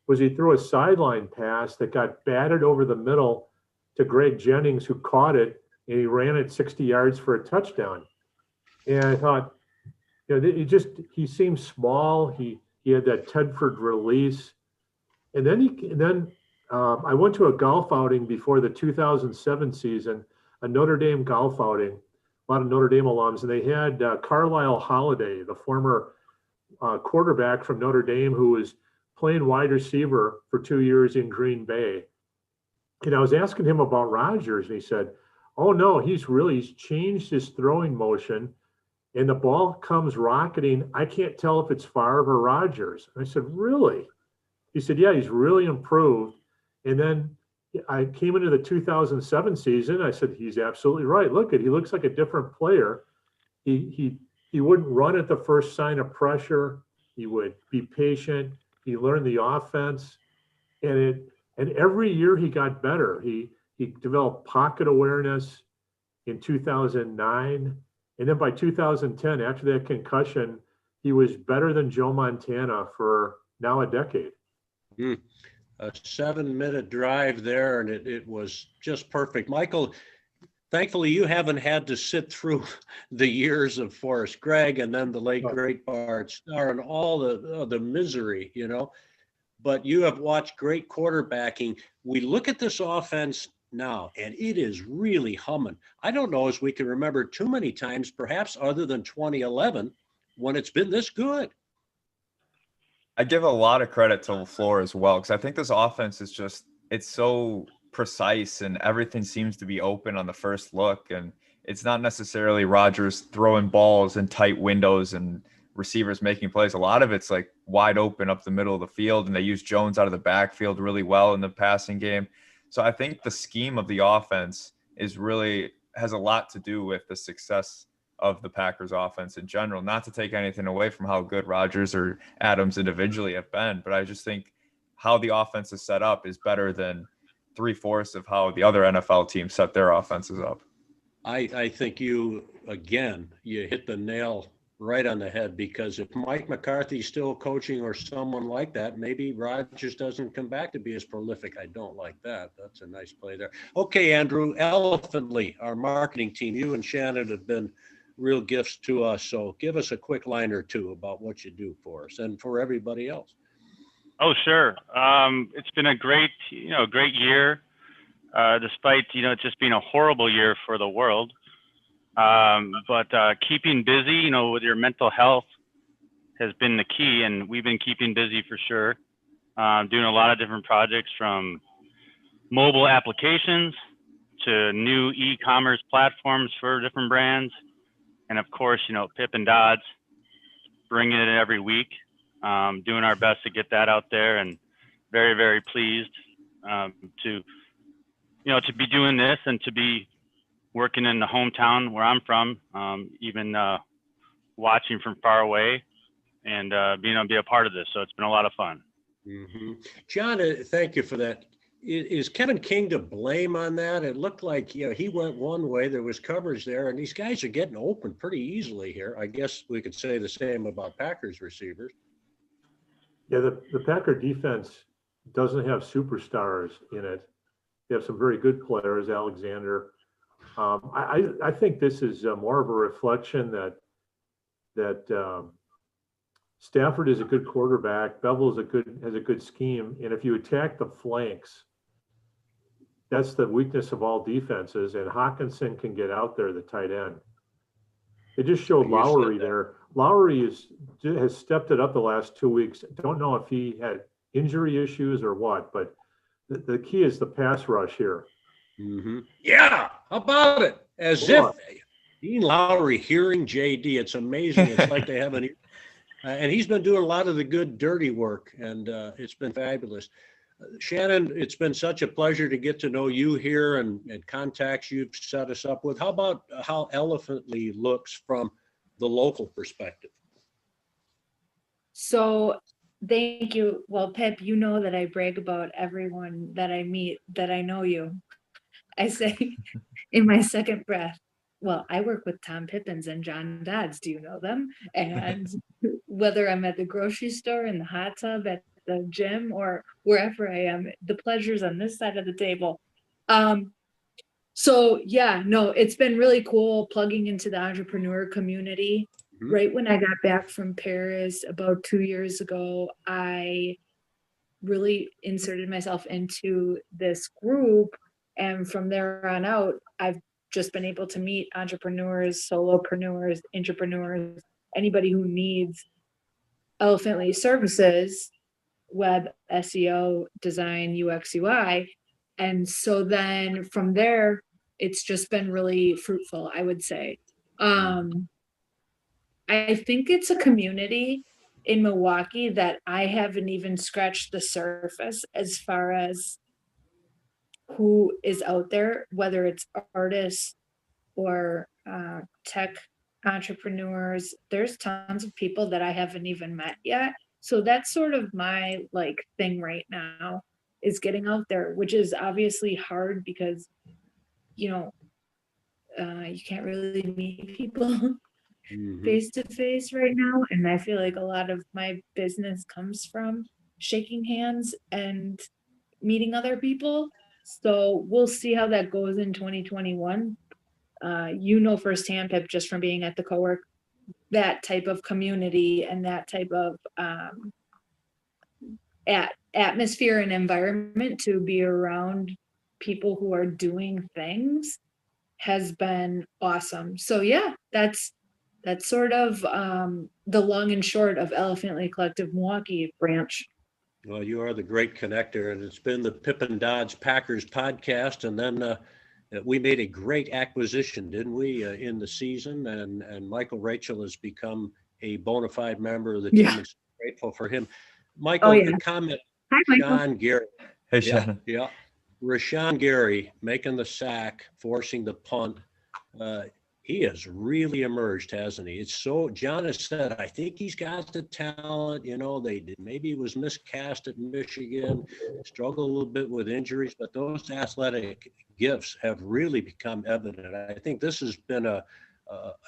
was he threw a sideline pass that got batted over the middle to Greg Jennings, who caught it, and he ran it 60 yards for a touchdown. And I thought, he seemed small. He had that Tedford release, and then I went to a golf outing before the 2007 season, a Notre Dame golf outing, a lot of Notre Dame alums, and they had Carlisle Holiday, the former quarterback from Notre Dame, who was playing wide receiver for 2 years in Green Bay. And I was asking him about Rodgers, and he said, "Oh no, he's changed his throwing motion, and the ball comes rocketing. I can't tell if it's Favre or Rodgers." And I said, "Really?" He said, "Yeah, he's really improved." And then I came into the 2007 season. I said, "He's absolutely right. He looks like a different player. He wouldn't run at the first sign of pressure. He would be patient. He learned the offense, and every year he got better. He developed pocket awareness in 2009, and then by 2010, after that concussion, he was better than Joe Montana for now a decade." A 7-minute drive there, and it was just perfect. Michael, thankfully you haven't had to sit through the years of Forrest Gregg and then the late great Bart Starr and all the misery, but you have watched great quarterbacking. We look at this offense now, and it is really humming. I don't know as we can remember too many times, perhaps other than 2011, when it's been this good. I give a lot of credit to LaFleur as well, because I think this offense is it's so precise and everything seems to be open on the first look. And it's not necessarily Rodgers throwing balls in tight windows and receivers making plays. A lot of it's like wide open up the middle of the field, and they use Jones out of the backfield really well in the passing game. So I think the scheme of the offense has a lot to do with the success of the Packers offense in general, not to take anything away from how good Rodgers or Adams individually have been, but I just think how the offense is set up is better than 3/4 of how the other NFL teams set their offenses up. I think you hit the nail right on the head, because if Mike McCarthy's still coaching or someone like that, maybe Rodgers doesn't come back to be as prolific. I don't like that. That's a nice play there. Okay, Andrew, Elephantly, our marketing team, you and Shannon have been real gifts to us. So give us a quick line or two about what you do for us and for everybody else. Oh, sure. It's been a great year, despite, it just being a horrible year for the world. But keeping busy, with your mental health has been the key. And we've been keeping busy for sure. Doing a lot of different projects, from mobile applications to new e-commerce platforms for different brands. And of course, Pip and Dodds, bringing it every week, doing our best to get that out there, and very, very pleased to be doing this and to be working in the hometown where I'm from, even watching from far away, and being able to be a part of this. So it's been a lot of fun. Mm-hmm. John, thank you for that. Is Kevin King to blame on that? It looked like, he went one way, there was coverage there, and these guys are getting open pretty easily here. I guess we could say the same about Packers receivers. Yeah, the Packer defense doesn't have superstars in it. They have some very good players, Alexander. I think this is more of a reflection that Stafford is a good quarterback. Bevel has a good scheme, and if you attack the flanks, that's the weakness of all defenses. And Hawkinson can get out there, the tight end. They just showed Lowry there. Lowry has stepped it up the last 2 weeks. Don't know if he had injury issues or what, but the key is the pass rush here. Mm-hmm. Yeah, how about it? As if Dean Lowry hearing JD, it's amazing. It's like they have an and he's been doing a lot of the good dirty work, and it's been fabulous. Shannon, it's been such a pleasure to get to know you here and contacts you've set us up with. How about how Elephantly looks from the local perspective? So Thank you. Well, Pip, you know that I brag about everyone that I meet that I know you. I say in my second breath, well, I work with Tom Pippins and John Dodds. Do you know them? And whether I'm at the grocery store, in the hot tub, at the gym, or wherever I am, the pleasure's on this side of the table. So yeah, no, it's been really cool plugging into the entrepreneur community. Mhm. Right when I got back from Paris about 2 years ago, I really inserted myself into this group. And from there on out, I've just been able to meet entrepreneurs, solopreneurs, entrepreneurs, anybody who needs Elephantly services, web, SEO, design, UX, UI. And so then from there, it's just been really fruitful, I would say. I think it's a community in Milwaukee that I haven't even scratched the surface as far as who is out there, whether it's artists or tech entrepreneurs. There's tons of people that I haven't even met yet. So that's sort of my like thing right now, is getting out there, which is obviously hard because, you know, you can't really meet people Mhm. face to face right now. And I feel like a lot of my business comes from shaking hands and meeting other people. So we'll see how that goes in 2021. You know firsthand, Pip, just from being at the co-work, that type of community and that type of atmosphere and environment to be around people who are doing things has been awesome. So yeah, that's sort of the long and short of Elephantly Collective Milwaukee branch. Well, you are the great connector, and it's been the Pippin Dodds Packers podcast. And then we made a great acquisition, didn't we, in the season? And Michael Rachel has become a bona fide member of the team. Yeah. And so grateful for him. Oh Michael, yeah. the comment, Hi, Michael. Sean Gary. Hey, Yeah, Shannon. yeah. Rashawn Gary making the sack, forcing the punt. He has really emerged, hasn't he? It's so, John has said, I think he's got the talent. You know, maybe he was miscast at Michigan, struggled a little bit with injuries, but those athletic gifts have really become evident. I think this has been a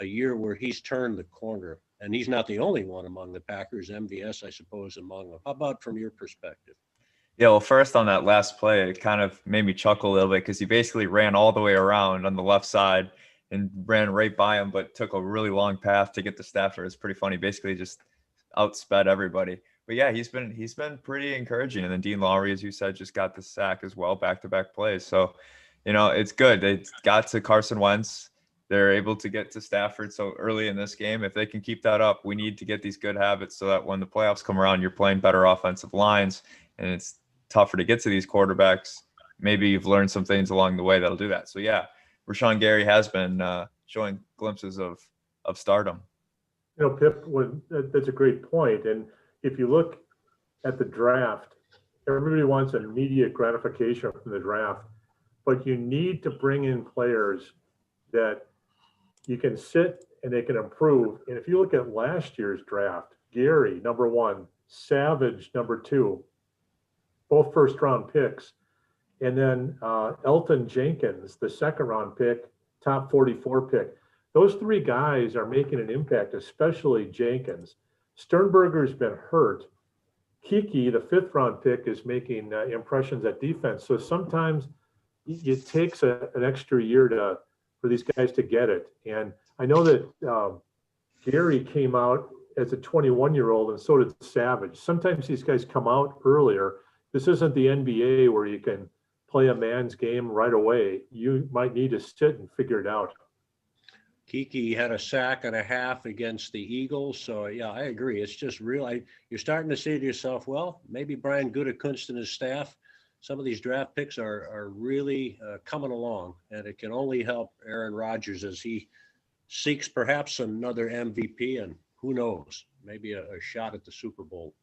year where he's turned the corner, and he's not the only one among the Packers. MVS, I suppose, among them. How about from your perspective? Yeah, well, first on that last play, it kind of made me chuckle a little bit because he basically ran all the way around on the left side and ran right by him, but took a really long path to get to Stafford. It's pretty funny. Basically, just outsped everybody. But yeah, he's been pretty encouraging. And then Dean Lowry, as you said, just got the sack as well, back-to-back plays. So, it's good. They got to Carson Wentz. They're able to get to Stafford so early in this game. If they can keep that up, we need to get these good habits so that when the playoffs come around, you're playing better offensive lines, and it's tougher to get to these quarterbacks. Maybe you've learned some things along the way that'll do that. So yeah, Rashawn Gary has been showing glimpses of stardom. Pip, that's a great point. And if you look at the draft, everybody wants immediate gratification from the draft, but you need to bring in players that you can sit and they can improve. And if you look at last year's draft, Gary, number 1, Savage, number 2, both first round picks. And then Elton Jenkins, the second round pick, top 44 pick. Those 3 guys are making an impact, especially Jenkins. Sternberger's been hurt. Kiki, the 5th round pick, is making impressions at defense. So sometimes it takes an extra year for these guys to get it. And I know that Gary came out as a 21-year-old, and so did Savage. Sometimes these guys come out earlier. This isn't the NBA where you can play a man's game right away. You might need to sit and figure it out. Kiki had a sack and a half against the Eagles. So, yeah, I agree. It's just real. You're starting to say to yourself, well, maybe Brian Gutekunst and his staff, some of these draft picks are really coming along, and it can only help Aaron Rodgers as he seeks perhaps another MVP, and who knows, maybe a shot at the Super Bowl.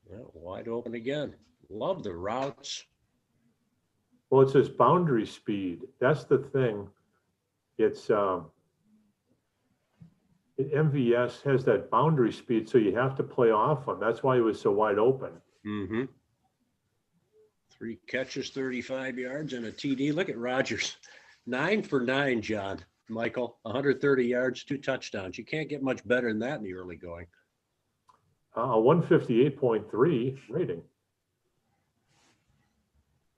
Well, wide open again. Love the routes. Well, it's his boundary speed. That's the thing. It's MVS has that boundary speed, so you have to play off him. That's why he was so wide open. Mm-hmm. 3 catches, 35 yards, and a TD. Look at Rodgers. 9 for 9, John. Michael, 130 yards, 2 touchdowns. You can't get much better than that in the early going. 158.3 rating.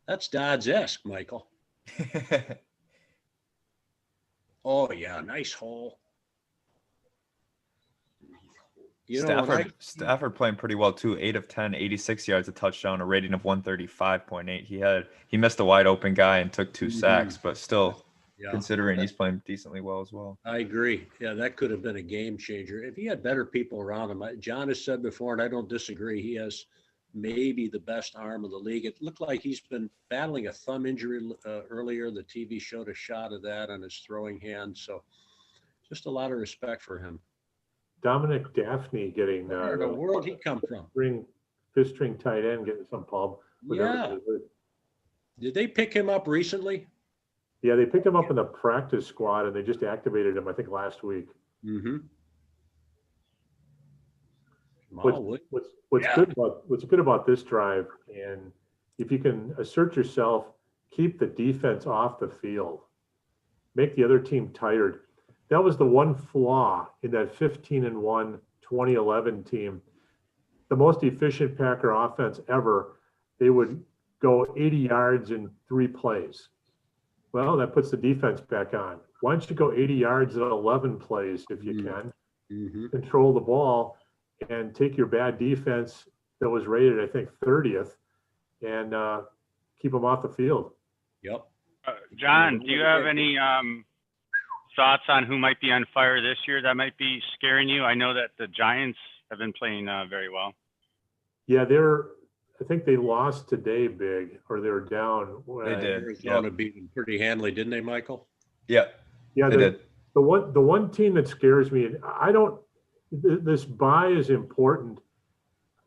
That's Dodds-esque, Michael. Oh, yeah, nice hole. You know, Stafford playing pretty well too. 8 of 10, 86 yards, a touchdown, a rating of 135.8. He missed a wide open guy and took 2 sacks, but still, considering he's playing decently well as well. I agree. Yeah, that could have been a game changer if he had better people around him. John has said before, and I don't disagree, he has maybe the best arm of the league. It looked like he's been battling a thumb injury earlier. The TV showed a shot of that on his throwing hand. So just a lot of respect for him. Dominic Daphne getting where in the world he come from? Fifth string tight end getting some pub. Yeah. Did they pick him up recently? Yeah, they picked him up in the practice squad and they just activated him, I think, last week. Mm-hmm. What's good about this drive, and if you can assert yourself, keep the defense off the field, make the other team tired. That was the one flaw in that 15-1 2011 team. The most efficient Packer offense ever. They would go 80 yards in 3 plays. Well, that puts the defense back on. Why don't you go 80 yards in 11 plays if you can? Mm-hmm. Control the ball and take your bad defense that was rated, I think, 30th, and keep them off the field. Yep. John, do you have any thoughts on who might be on fire this year that might be scaring you? I know that the Giants have been playing very well. Yeah, I think they lost today big, or they were down. They did. Arizona beat them pretty handily, didn't they, Michael? Yeah. Yeah, they did. The one team that scares me, this bye is important.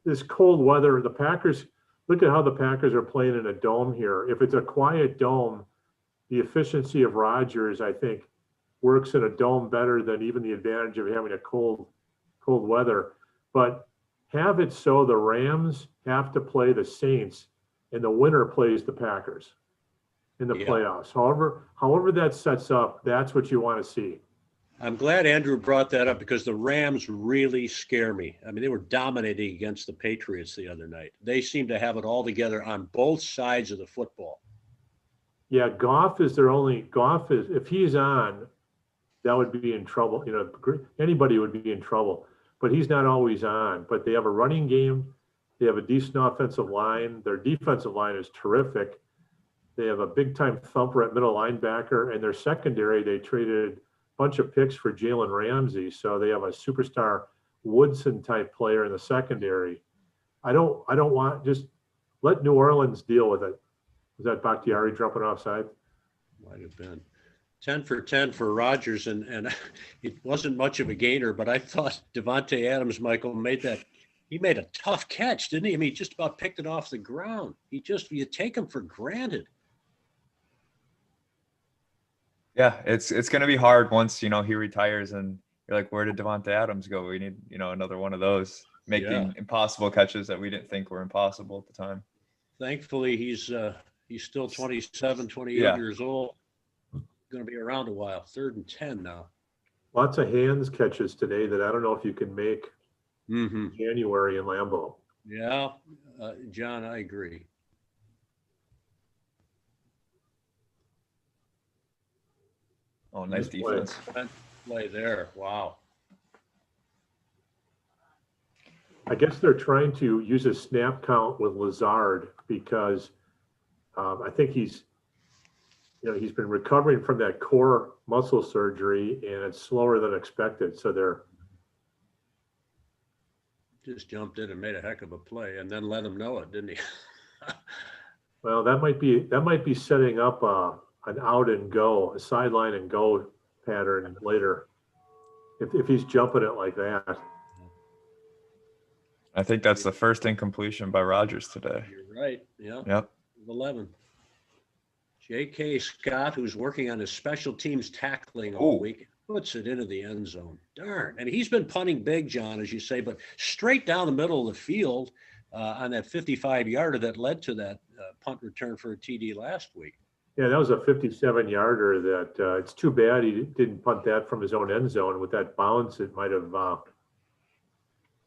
This cold weather, the Packers, look at how the Packers are playing in a dome here. If it's a quiet dome, the efficiency of Rodgers, I think, works in a dome better than even the advantage of having a cold weather. But have it so the Rams have to play the Saints and the winner plays the Packers in the playoffs. However that sets up, that's what you want to see. I'm glad Andrew brought that up because the Rams really scare me. I mean, they were dominating against the Patriots the other night. They seem to have it all together on both sides of the football. Yeah, Goff is if he's on, that would be in trouble. You know, anybody would be in trouble, but he's not always on. But they have a running game. They have a decent offensive line. Their defensive line is terrific. They have a big-time thumper at middle linebacker, and their secondary, they traded a bunch of picks for Jalen Ramsey. So they have a superstar Woodson-type player in the secondary. I don't want, just let New Orleans deal with it. Was that Bakhtiari jumping offside? Might have been. 10 for 10 for Rodgers, and it wasn't much of a gainer, but I thought Devontae Adams, Michael, made a tough catch, didn't he? I mean, he just about picked it off the ground. You take him for granted. Yeah, it's going to be hard once, he retires and you're like, where did Devontae Adams go? We need, another one of those making impossible catches that we didn't think were impossible at the time. Thankfully, he's still 27, 28 years old. Going to be around a while. 3rd and 10 now. Lots of hands catches today that I don't know if you can make in January in Lambeau. Yeah, John, I agree. Oh, nice defense. Play there. Wow. I guess they're trying to use a snap count with Lazard because I think he's been recovering from that core muscle surgery and it's slower than expected. So they're just jumped in and made a heck of a play and then let him know it, didn't he? Well, that might be setting up an out and go, a sideline and go pattern later. If he's jumping it like that. I think that's the first incompletion by Rodgers today. You're right. Yeah. Yep. 11. J.K. Scott, who's working on his special teams tackling all week. puts it into the end zone. Darn. And he's been punting big, John, as you say, but straight down the middle of the field on that 55-yarder that led to that punt return for a TD last week. Yeah, that was a 57-yarder that it's too bad he didn't punt that from his own end zone. With that bounce, it might have, I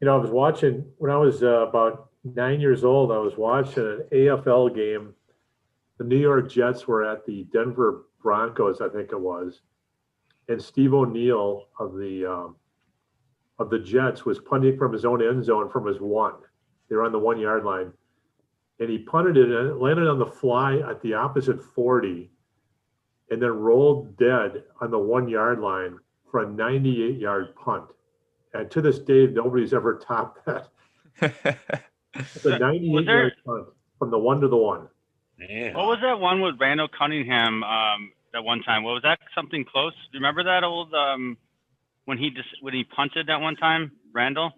was watching, when I was about 9 years old, I was watching an AFL game. The New York Jets were at the Denver Broncos, I think it was. And Steve O'Neill of the Jets was punting from his own end zone from his one. They were on the 1 yard line. And he punted it and it landed on the fly at the opposite 40 and then rolled dead on the 1 yard line for a 98-yard punt. And to this day, nobody's ever topped that. It's a 98-yard punt from the 1 to the 1. Man. What was that one with Randall Cunningham that one time? What was that? Something close? Do you remember that old when he punted that one time, Randall?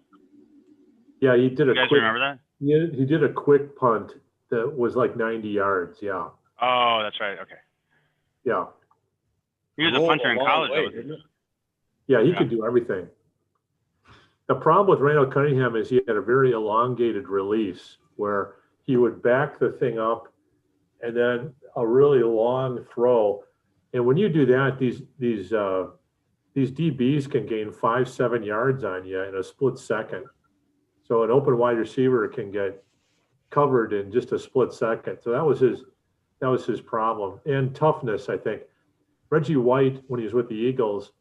Yeah, he did You guys remember that? He did a quick punt that was like 90 yards. Yeah. Oh, that's right. Okay. Yeah. He was a punter in college. Yeah, he could do everything. The problem with Randall Cunningham is he had a very elongated release where he would back the thing up and then a really long throw. And when you do that, these DBs can gain 5-7 yards on you in a split second. So an open wide receiver can get covered in just a split second. So that was his problem. And toughness, I think. Reggie White, when he was with the Eagles,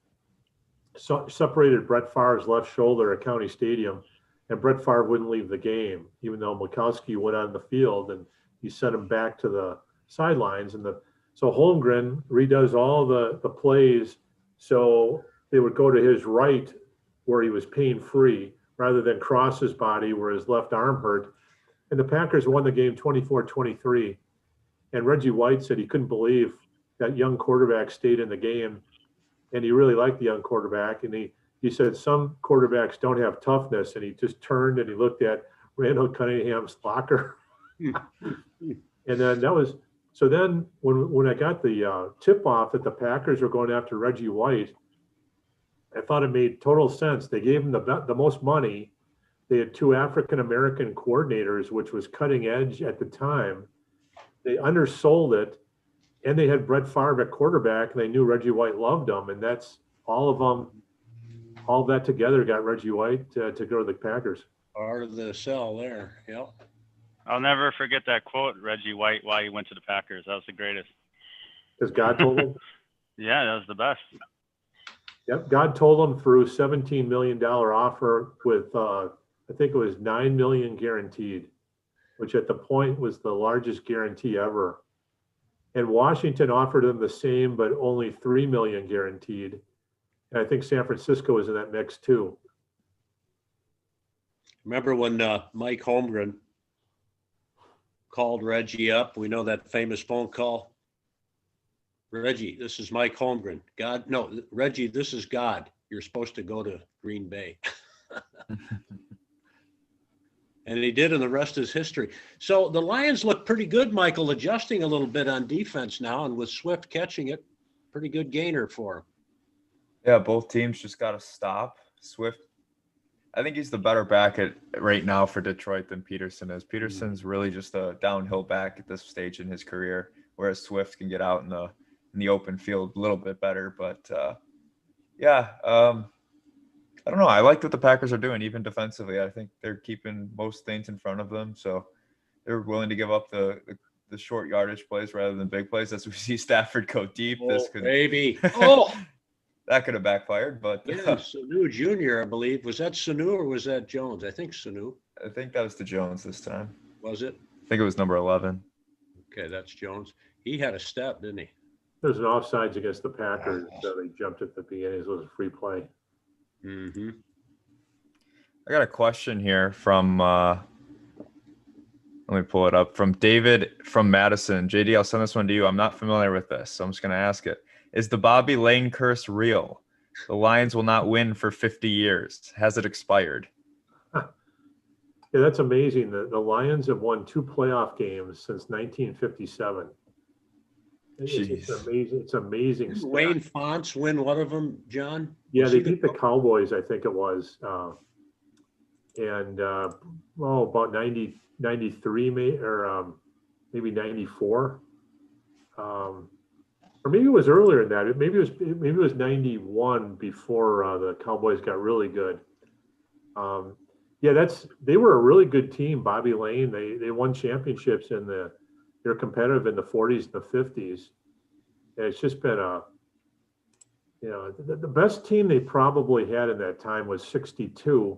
separated Brett Favre's left shoulder at County Stadium, and Brett Favre wouldn't leave the game, even though Mikowski went on the field and he sent him back to the sidelines. So Holmgren redoes all the plays so they would go to his right where he was pain-free rather than cross his body where his left arm hurt. And the Packers won the game 24-23. And Reggie White said he couldn't believe that young quarterback stayed in the game. And he really liked the young quarterback. And he said some quarterbacks don't have toughness. And he just turned and he looked at Randall Cunningham's locker. And then so then when I got the tip off that the Packers were going after Reggie White, I thought it made total sense. They gave him the most money. They had 2 African-American coordinators, which was cutting edge at the time. They undersold it, and they had Brett Favre at quarterback, and they knew Reggie White loved him, and that's all of them. All that together got Reggie White to go to the Packers. Part of the sell there, yeah. I'll never forget that quote, Reggie White, why he went to the Packers. That was the greatest. Because God told him? Yeah, that was the best. Yep, God told him through $17 million offer with, I think it was $9 million guaranteed, which at the point was the largest guarantee ever. And Washington offered him the same, but only $3 million guaranteed. And I think San Francisco was in that mix too. Remember when Mike Holmgren called Reggie up? We know that famous phone call. Reggie, this is Mike Holmgren. Reggie, this is God. You're supposed to go to Green Bay. And he did, and the rest is history. So the Lions look pretty good, Michael, adjusting a little bit on defense now, and with Swift catching it, pretty good gainer for him. Yeah, both teams just got to stop. Swift, I think he's the better back right now for Detroit than Peterson is. Peterson's really just a downhill back at this stage in his career, whereas Swift can get out in the open field a little bit better. But, I don't know. I like what the Packers are doing, even defensively. I think they're keeping most things in front of them. So they're willing to give up the short yardage plays rather than big plays. As we see Stafford go deep. Baby. Oh! That could have backfired, but yeah, Sanu Jr., I believe. Was that Sanu or was that Jones? I think Sanu. I think that was the Jones this time. Was it? I think it was number 11. Okay, that's Jones. He had a step, didn't he? There's an offsides against the Packers, so they jumped at the beginning. It was a free play. Mm-hmm. I got a question here from let me pull it up, from David from Madison. JD, I'll send this one to you. I'm not familiar with this, so I'm just going to ask it. Is the Bobby Lane curse real? The Lions will not win for 50 years. Has it expired? Yeah, that's amazing. The Lions have won 2 playoff games since 1957. It's amazing. It's amazing. Didn't Stuff. Wayne Fonts win one of them, John? Yeah, Was they he beat the Cowboys, I think it was. About 93, maybe 94. Or maybe it was earlier than that. Maybe it was 91 before the Cowboys got really good. They were a really good team. Bobby Lane, they won championships they're competitive in the 40s and the 50s. And it's just been the best team they probably had in that time was 62.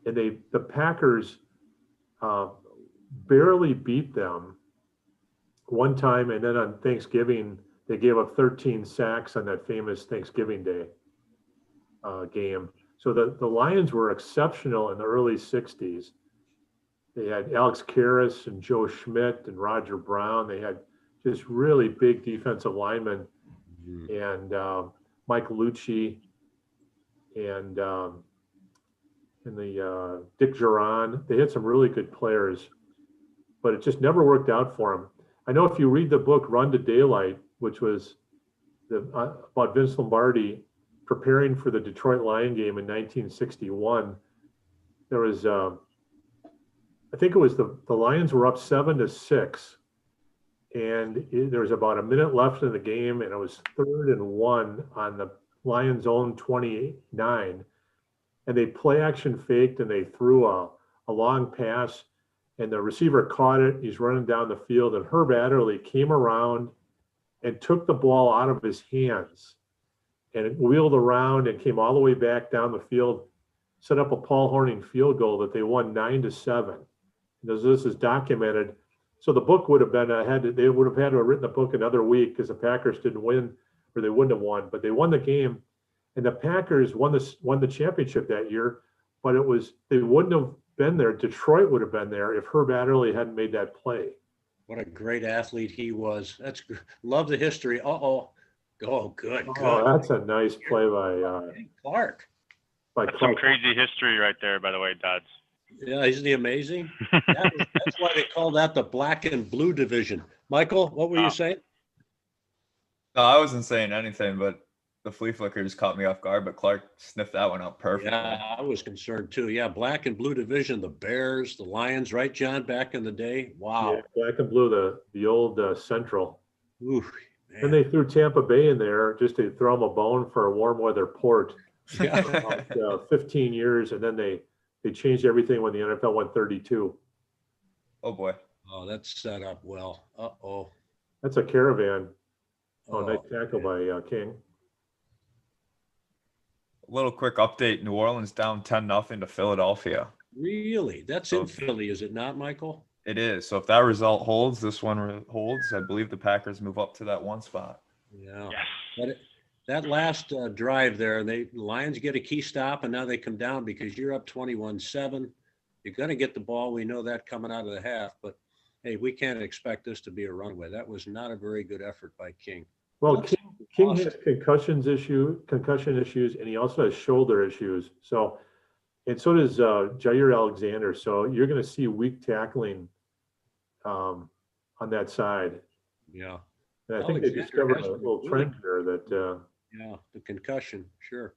And the Packers barely beat them one time. And then on Thanksgiving, they gave up 13 sacks on that famous Thanksgiving Day game. So the Lions were exceptional in the early 60s. They had Alex Karras and Joe Schmidt and Roger Brown. They had just really big defensive linemen, and Mike Lucci and Dick Geron. They had some really good players, but it just never worked out for them. I know if you read the book Run to Daylight, which was about Vince Lombardi preparing for the Detroit Lion game in 1961, there was I think it was the Lions were up 7-6, and there was about a minute left in the game, and it was 3rd and 1 on the Lions' own 29, and they play action faked, and they threw a long pass, and the receiver caught it. He's running down the field, and Herb Adderley came around and took the ball out of his hands, and it wheeled around and came all the way back down the field, set up a Paul Hornung field goal that they won 9-7. This is documented. So the book would have been they would have had to have written the book another week because the Packers didn't win, or they wouldn't have won. But they won the game, and the Packers won the championship that year. But they wouldn't have been there. Detroit would have been there if Herb Adderley hadn't made that play. What a great athlete he was. Love the history. Oh, good. That's a nice play by Clark. That's some crazy history right there, by the way, Dodds. Yeah, isn't he amazing? That's why they call that the black and blue division. Michael, what were you saying? No, I wasn't saying anything, but the flea flicker just caught me off guard, but Clark sniffed that one out perfectly. Yeah, I was concerned too. Yeah, black and blue division, the Bears, the Lions, right, John, back in the day? Wow. Yeah, black and blue, the old Central. Ooh, man. And they threw Tampa Bay in there just to throw them a bone for a warm weather port. Yeah. 15 years, and then they changed everything when the NFL went 32. Oh boy. Oh, that's set up well. Uh-oh. That's a Caravan. Nice tackle man. by King. A little quick update. New Orleans down 10-0 to Philadelphia. Really? That's in Philly, is it not, Michael? It is. So if that result holds, this one holds, I believe the Packers move up to that 1 spot. Yeah. Yes. That last drive there, the Lions get a key stop, and now they come down because you're up 21-7. You're going to get the ball. We know that coming out of the half, but hey, we can't expect this to be a runaway. That was not a very good effort by King. Well, King has concussion issues, and he also has shoulder issues. So, and so does Jair Alexander. So you're going to see weak tackling on that side. Yeah. And I think they discovered a little trend here that. Yeah, the concussion, sure.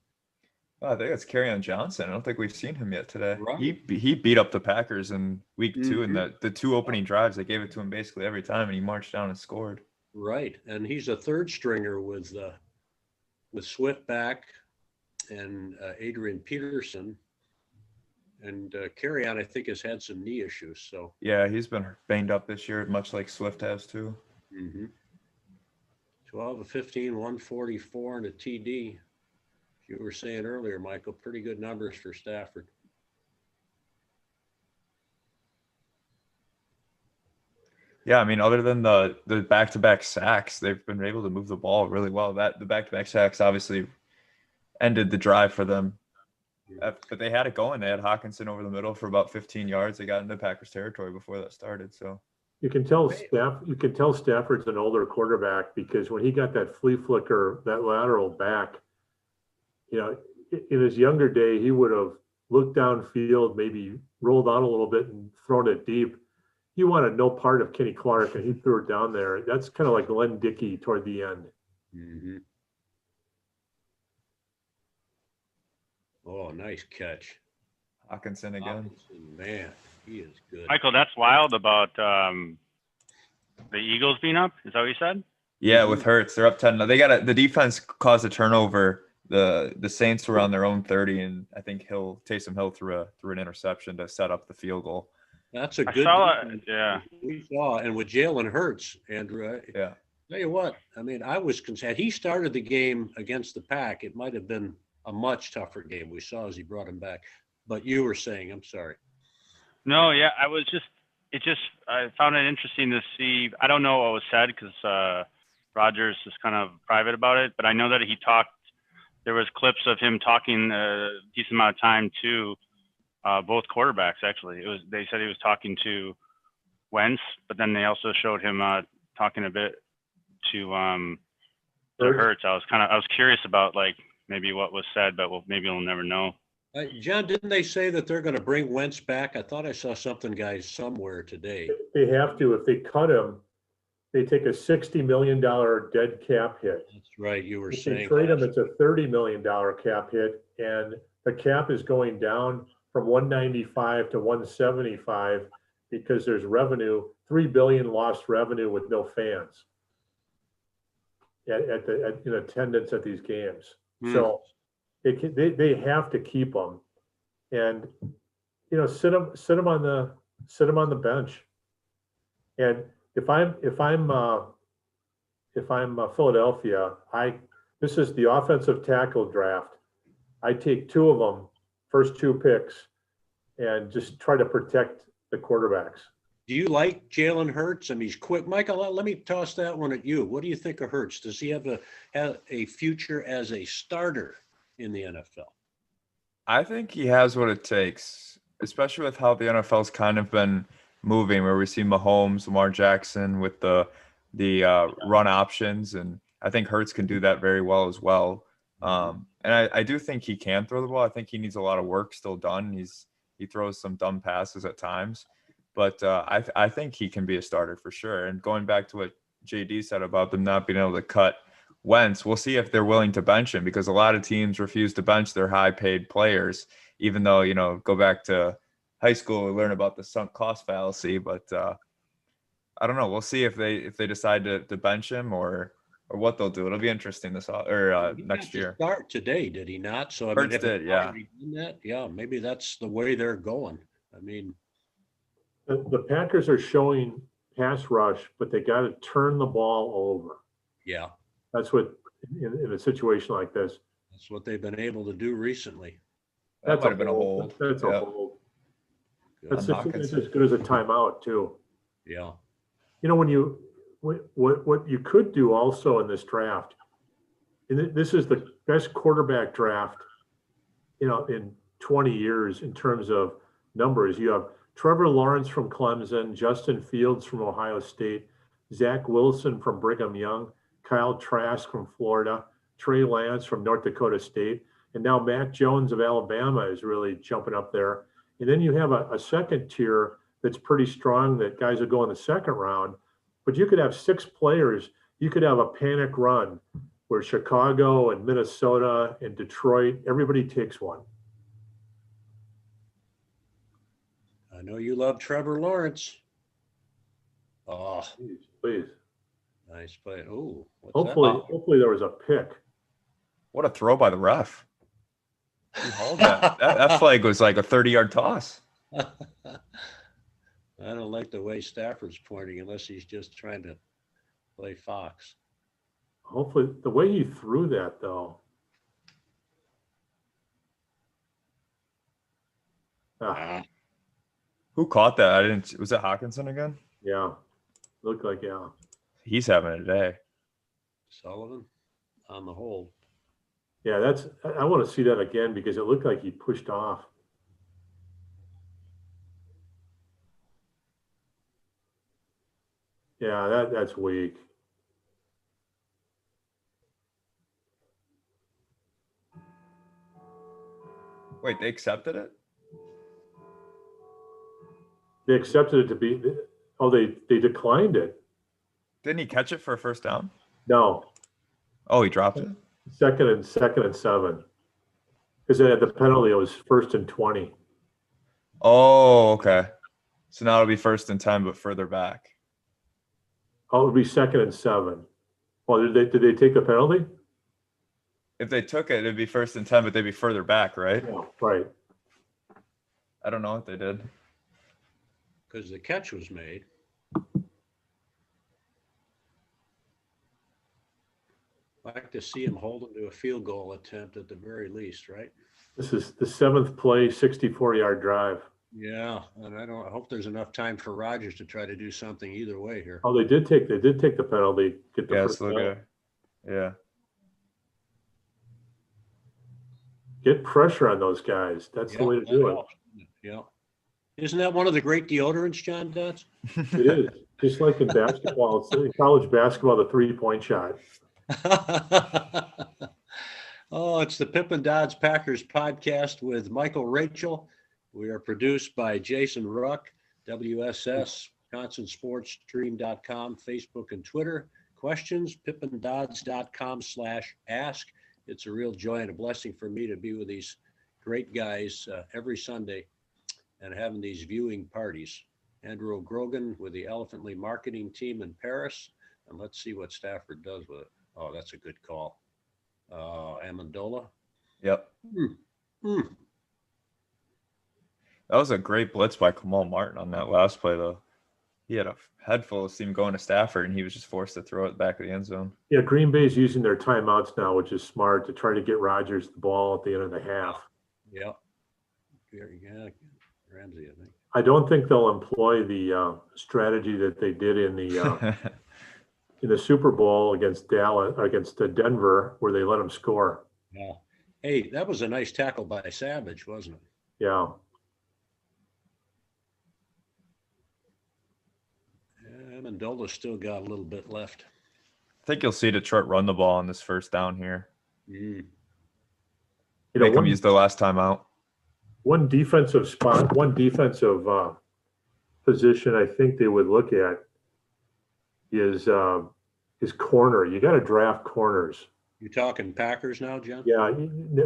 Oh, I think it's Kerryon Johnson. I don't think we've seen him yet today. Right. He beat up the Packers in week 2 in the 2 opening drives. They gave it to him basically every time, and he marched down and scored. Right, and he's a third stringer with Swift back and Adrian Peterson, and Kerryon, I think, has had some knee issues. So yeah, he's been banged up this year, much like Swift has too. 12 of 15, 144 and a TD. You were saying earlier, Michael, pretty good numbers for Stafford. Yeah, I mean, other than the back-to-back sacks, they've been able to move the ball really well. The back-to-back sacks obviously ended the drive for them, but they had it going. They had Hawkinson over the middle for about 15 yards. They got into Packers territory before that started. So you can tell Stafford's an older quarterback because when he got that flea flicker, that lateral back, in his younger day, he would have looked downfield, maybe rolled out a little bit and thrown it deep. he wanted no part of Kenny Clark, and he threw it down there. That's kind of like Len Dickey toward the end. Mm-hmm. Oh, nice catch. Hawkinson again. Hawkinson, man, he is good. Michael, that's wild about the Eagles being up. Is that what you said? Yeah, with Hurts, they're up 10. They got the defense caused a turnover. The Saints were on their own 30, and I think Taysom Hill threw an interception to set up the field goal. That's a good. Yeah. We saw, and with Jalen Hurts, Andrew. Yeah. Tell you what, I mean, I was concerned. He started the game against the Pack. It might have been a much tougher game. We saw as he brought him back. But you were saying, I'm sorry. No, yeah, I found it interesting to see. I don't know what was said because Rodgers is kind of private about it, but I know that he talked. There was clips of him talking a decent amount of time to both quarterbacks. Actually, they said he was talking to Wentz, but then they also showed him talking a bit to Hurts. I was curious about like maybe what was said, but maybe we'll never know. John, didn't they say that they're going to bring Wentz back? I thought I saw something, guys, somewhere today. They have to. If they cut him, they take a $60 million dead cap hit. That's right. You were if saying. They trade him, it's a $30 million cap hit, and the cap is going down from 195 to 175 because there's revenue, $3 billion lost revenue with no fans in attendance at these games. So they have to keep them, and sit them on the bench. And if I'm Philadelphia, this is the offensive tackle draft. I take two of them, first two picks, and just try to protect the quarterbacks. Do you like Jalen Hurts? I mean, he's quick. Michael, let me toss that one at you. What do you think of Hurts? Does he have a future as a starter in the NFL? I think he has what it takes, especially with how the NFL's kind of been moving, where we see Mahomes, Lamar Jackson with the run options, and I think Hurts can do that very well as well. And I do think he can throw the ball. I think he needs a lot of work still done. He throws some dumb passes at times, but I think he can be a starter for sure. And going back to what JD said about them not being able to cut Wentz, we'll see if they're willing to bench him, because a lot of teams refuse to bench their high-paid players, even though, go back to high school and learn about the sunk cost fallacy. But I don't know. We'll see if they decide to bench him or what they'll do. It'll be interesting next year. Start today, did he not? So Hurts did, yeah. Yeah, maybe that's the way they're going. I mean, the Packers are showing pass rush, but they got to turn the ball over. Yeah, that's what in a situation like this. That's what they've been able to do recently. That might have been a hold. That's a hold. It's as good as a timeout too. Yeah. What you could do also in this draft, and this is the best quarterback draft, in 20 years in terms of numbers. You have Trevor Lawrence from Clemson, Justin Fields from Ohio State, Zach Wilson from Brigham Young, Kyle Trask from Florida, Trey Lance from North Dakota State, and now Mac Jones of Alabama is really jumping up there. And then you have a second tier that's pretty strong that guys will go in the second round. But you could have 6 players. You could have a panic run where Chicago and Minnesota and Detroit, everybody takes one. I know you love Trevor Lawrence. Oh, please. Nice play. Oh, hopefully there was a pick. What a throw by the ref. He hauled that. That flag was like a 30-yard toss. I don't like the way Stafford's pointing unless he's just trying to play Fox. Hopefully, the way he threw that, though. Who caught that? Was it Hawkinson again? Yeah. Looked like, yeah. He's having a day. Sullivan on the hold. Yeah, I want to see that again because it looked like he pushed off. Yeah, that's weak. Wait, they accepted it? They accepted it to be. Oh, they declined it. Didn't he catch it for a first down? No, Oh, he dropped it. second and 7. Because they had the penalty, it was 1st and 20. Oh, okay. So now it'll be 1st and 10, but further back. Oh, it would be 2nd and 7. Well, did they take the penalty? If they took it, it'd be 1st and 10, but they'd be further back, right? Yeah, right. I don't know what they did. Because the catch was made. I'd like to see him hold him to a field goal attempt at the very least, right? This is the 7th play, 64-yard drive. Yeah, and I hope there's enough time for Rodgers to try to do something either way here. Oh, they did take the penalty. Get the first look down. at it. Yeah. Get pressure on those guys. That's the way to do it. Yeah. Isn't that one of the great deodorants, John Dutz? It is. Just like in basketball, it's in college basketball, the 3-point shot. Oh, it's the Pippin Dodds Packers podcast with Michael Rachel. We are produced by Jason Ruck, WSS, WisconsinSportsStream.com, Facebook and Twitter. Questions, pippindodds.com/ask. It's a real joy and a blessing for me to be with these great guys every Sunday and having these viewing parties. Andrew Grogan with the Elephantly marketing team in Paris. And let's see what Stafford does with it. Oh, that's a good call. Amendola. Yep. That was a great blitz by Kamal Martin on that last play, though. He had a head full of steam going to Stafford, and he was just forced to throw it back of the end zone. Yeah, Green Bay's using their timeouts now, which is smart, to try to get Rodgers the ball at the end of the half. Yeah. Yeah, Ramsey, I think. I don't think they'll employ the strategy that they did in the in the Super Bowl against Denver, where they let them score. Yeah. Hey, that was a nice tackle by Savage, wasn't it? Yeah. Amendola's still got a little bit left. I think you'll see Detroit run the ball on this first down here. Mm. Make them use the last time out. One defensive position I think they would look at is corner. You got to draft corners. You talking Packers now, John? Yeah,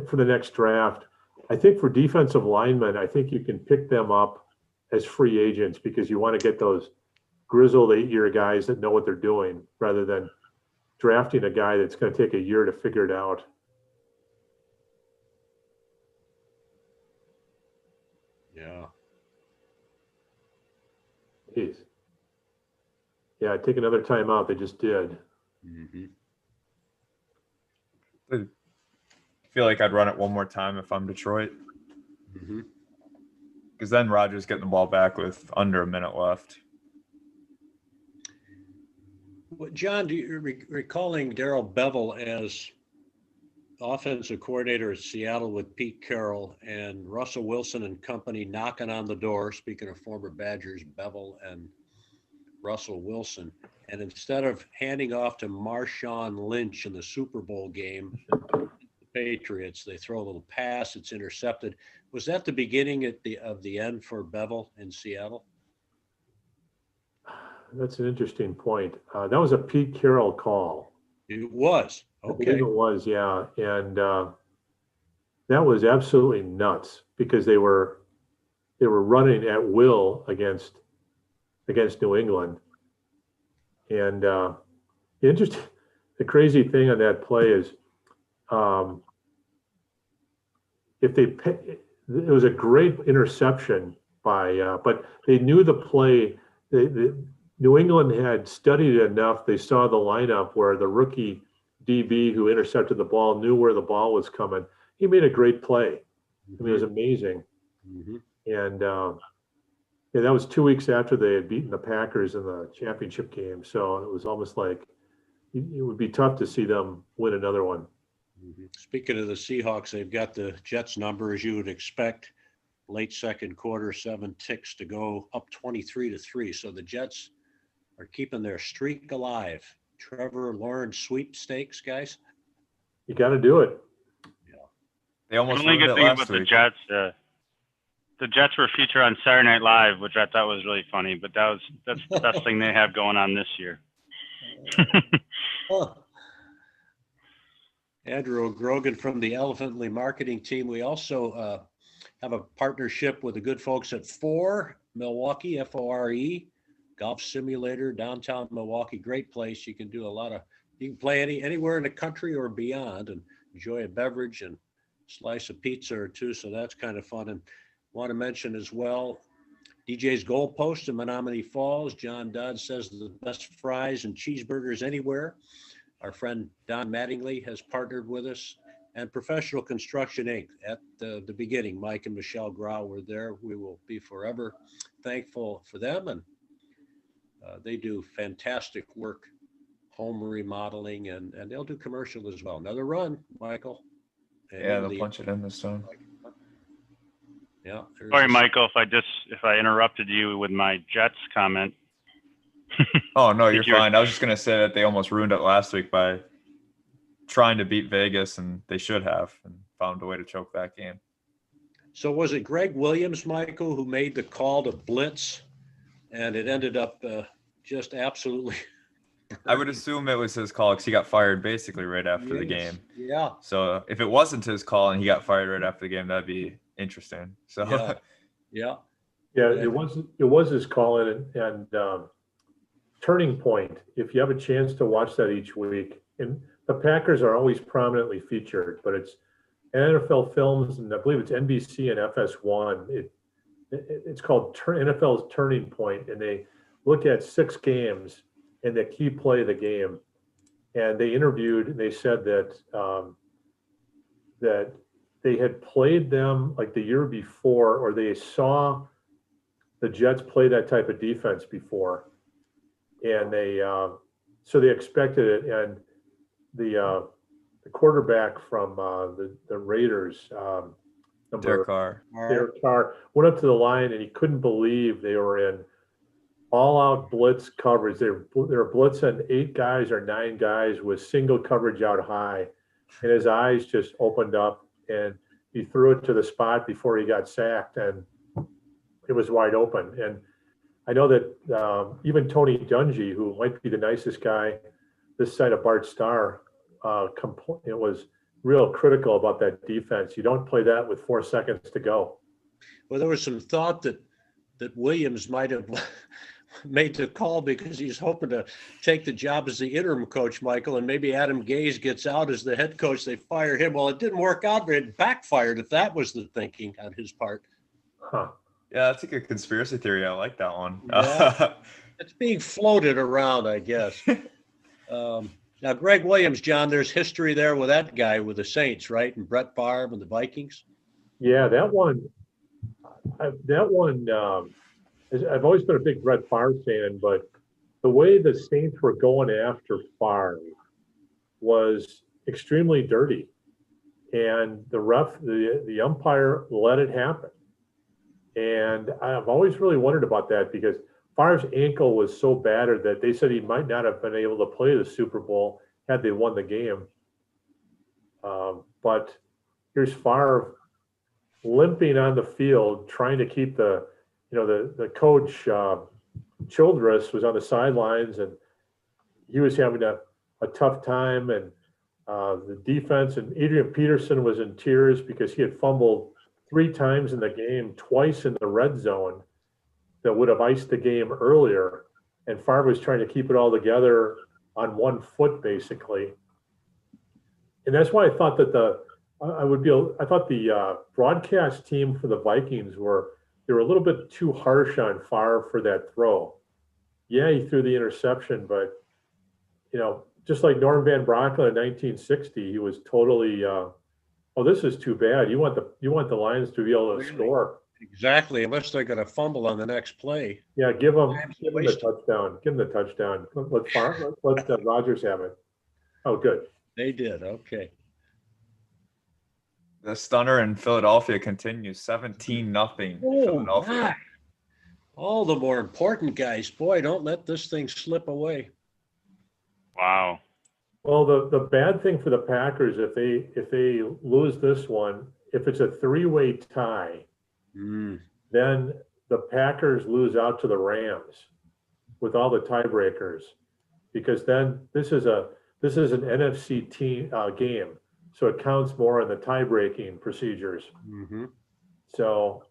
for the next draft. I think for defensive linemen, I think you can pick them up as free agents because you want to get those grizzled 8-year guys that know what they're doing rather than drafting a guy that's going to take a year to figure it out. Yeah. Jeez. Yeah, take another timeout. They just did. Mm-hmm. I feel like I'd run it one more time if I'm Detroit. Mm-hmm. Because then Rodgers getting the ball back with under a minute left. Well, John, do you recalling Darrell Bevel as offensive coordinator at Seattle with Pete Carroll and Russell Wilson and company knocking on the door, speaking of former Badgers, Bevel and Russell Wilson, and instead of handing off to Marshawn Lynch in the Super Bowl game, the Patriots, they throw a little pass, it's intercepted. Was that the beginning of the end for Bevel in Seattle? That's an interesting point. That was a Pete Carroll call. It was. I believe Okay. it was, yeah. And that was absolutely nuts because they were running at will against New England. And the crazy thing on that play is it was a great interception but they knew the play. New England had studied it enough. They saw the lineup where the rookie DB who intercepted the ball knew where the ball was coming. He made a great play. I mean, it was amazing. Mm-hmm. And yeah, that was 2 weeks after they had beaten the Packers in the championship game. So it was almost like it would be tough to see them win another one. Mm-hmm. Speaking of the Seahawks, they've got the Jets number as you would expect. Late second quarter, 7 ticks to go, up 23-3. So the Jets are keeping their streak alive. Trevor Lawrence sweepstakes, guys. You got to do it. They almost The only ruined good it thing last about week. the the Jets were featured on Saturday Night Live, which I thought was really funny. But that's the best thing they have going on this year. Oh. Andrew Grogan from the Elephantly marketing team. We also have a partnership with the good folks at Fore Milwaukee, Fore golf simulator, downtown Milwaukee. Great place. You can do you can play anywhere in the country or beyond and enjoy a beverage and slice of pizza or two. So that's kind of fun. And want to mention as well, DJ's Goalpost in Menominee Falls. John Dodd says the best fries and cheeseburgers anywhere. Our friend Don Mattingly has partnered with us, and Professional Construction Inc. At the beginning, Mike and Michelle Grau were there. We will be forever thankful for them, and they do fantastic work, home remodeling, and they'll do commercial as well. Another run, Michael. Yeah, they'll punch it in this time. Yeah. Sorry, Michael, if I interrupted you with my Jets comment. Oh, no, you're fine. I was just going to say that they almost ruined it last week by trying to beat Vegas, and they should have, and found a way to choke that game. So was it Greg Williams, Michael, who made the call to blitz, and it ended up just absolutely I would assume it was his call because he got fired basically right after the game. Yeah. So if it wasn't his call and he got fired right after the game, that'd be interesting. So Yeah. It was his call, and Turning Point. If you have a chance to watch that each week, and the Packers are always prominently featured, but it's NFL Films, and I believe it's NBC and FS1. It's called NFL's Turning Point, and they look at 6 games and the key play of the game. And they interviewed, and they said that that they had played them like the year before, or they saw the Jets play that type of defense before, and so they expected it. And the quarterback from the Raiders, Derek Carr. Derek Carr, went up to the line, and he couldn't believe they were in all-out blitz coverage. They were blitzing 8 guys or 9 guys with single coverage out high, and his eyes just opened up, and he threw it to the spot before he got sacked, and it was wide open. And I know that even Tony Dungy, who might be the nicest guy this side of Bart Starr, it was real critical about that defense. You don't play that with 4 seconds to go. Well, there was some thought that Williams might have made the call because he's hoping to take the job as the interim coach, Michael, and maybe Adam Gase gets out as the head coach. They fire him. Well, it didn't work out, but it backfired if that was the thinking on his part. Huh. Yeah, that's a good conspiracy theory. I like that one. Yeah. It's being floated around, I guess. Now, Greg Williams, John, there's history there with that guy with the Saints, right? And Brett Favre and the Vikings. Yeah, that one. I've always been a big Brett Favre fan, but the way the Saints were going after Favre was extremely dirty, and the umpire let it happen. And I've always really wondered about that because Favre's ankle was so battered that they said he might not have been able to play the Super Bowl had they won the game. But here's Favre limping on the field, trying to keep the coach, Childress, was on the sidelines, and he was having a tough time. And the defense, and Adrian Peterson was in tears because he had fumbled 3 times in the game, twice in the red zone, that would have iced the game earlier. And Favre was trying to keep it all together on 1 foot, basically. And that's why I thought that the broadcast team for the Vikings were a little bit too harsh on Favre for that throw. Yeah, he threw the interception, but just like Norm Van Brocklin in 1960, he was totally. This is too bad. You want the Lions to be able to score. Exactly, unless they're going to fumble on the next play. Yeah, give them the touchdown. Give them the touchdown. Let Rodgers have it. Oh, good. They did. Okay. The stunner in Philadelphia continues 17-0 Philadelphia. My. All the more important guys. Boy, don't let this thing slip away. Wow. Well, the bad thing for the Packers, if they lose this one, if it's a 3-way tie, Then the Packers lose out to the Rams with all the tiebreakers, because then this is an NFC team game, so it counts more in the tie-breaking procedures. Mm-hmm. So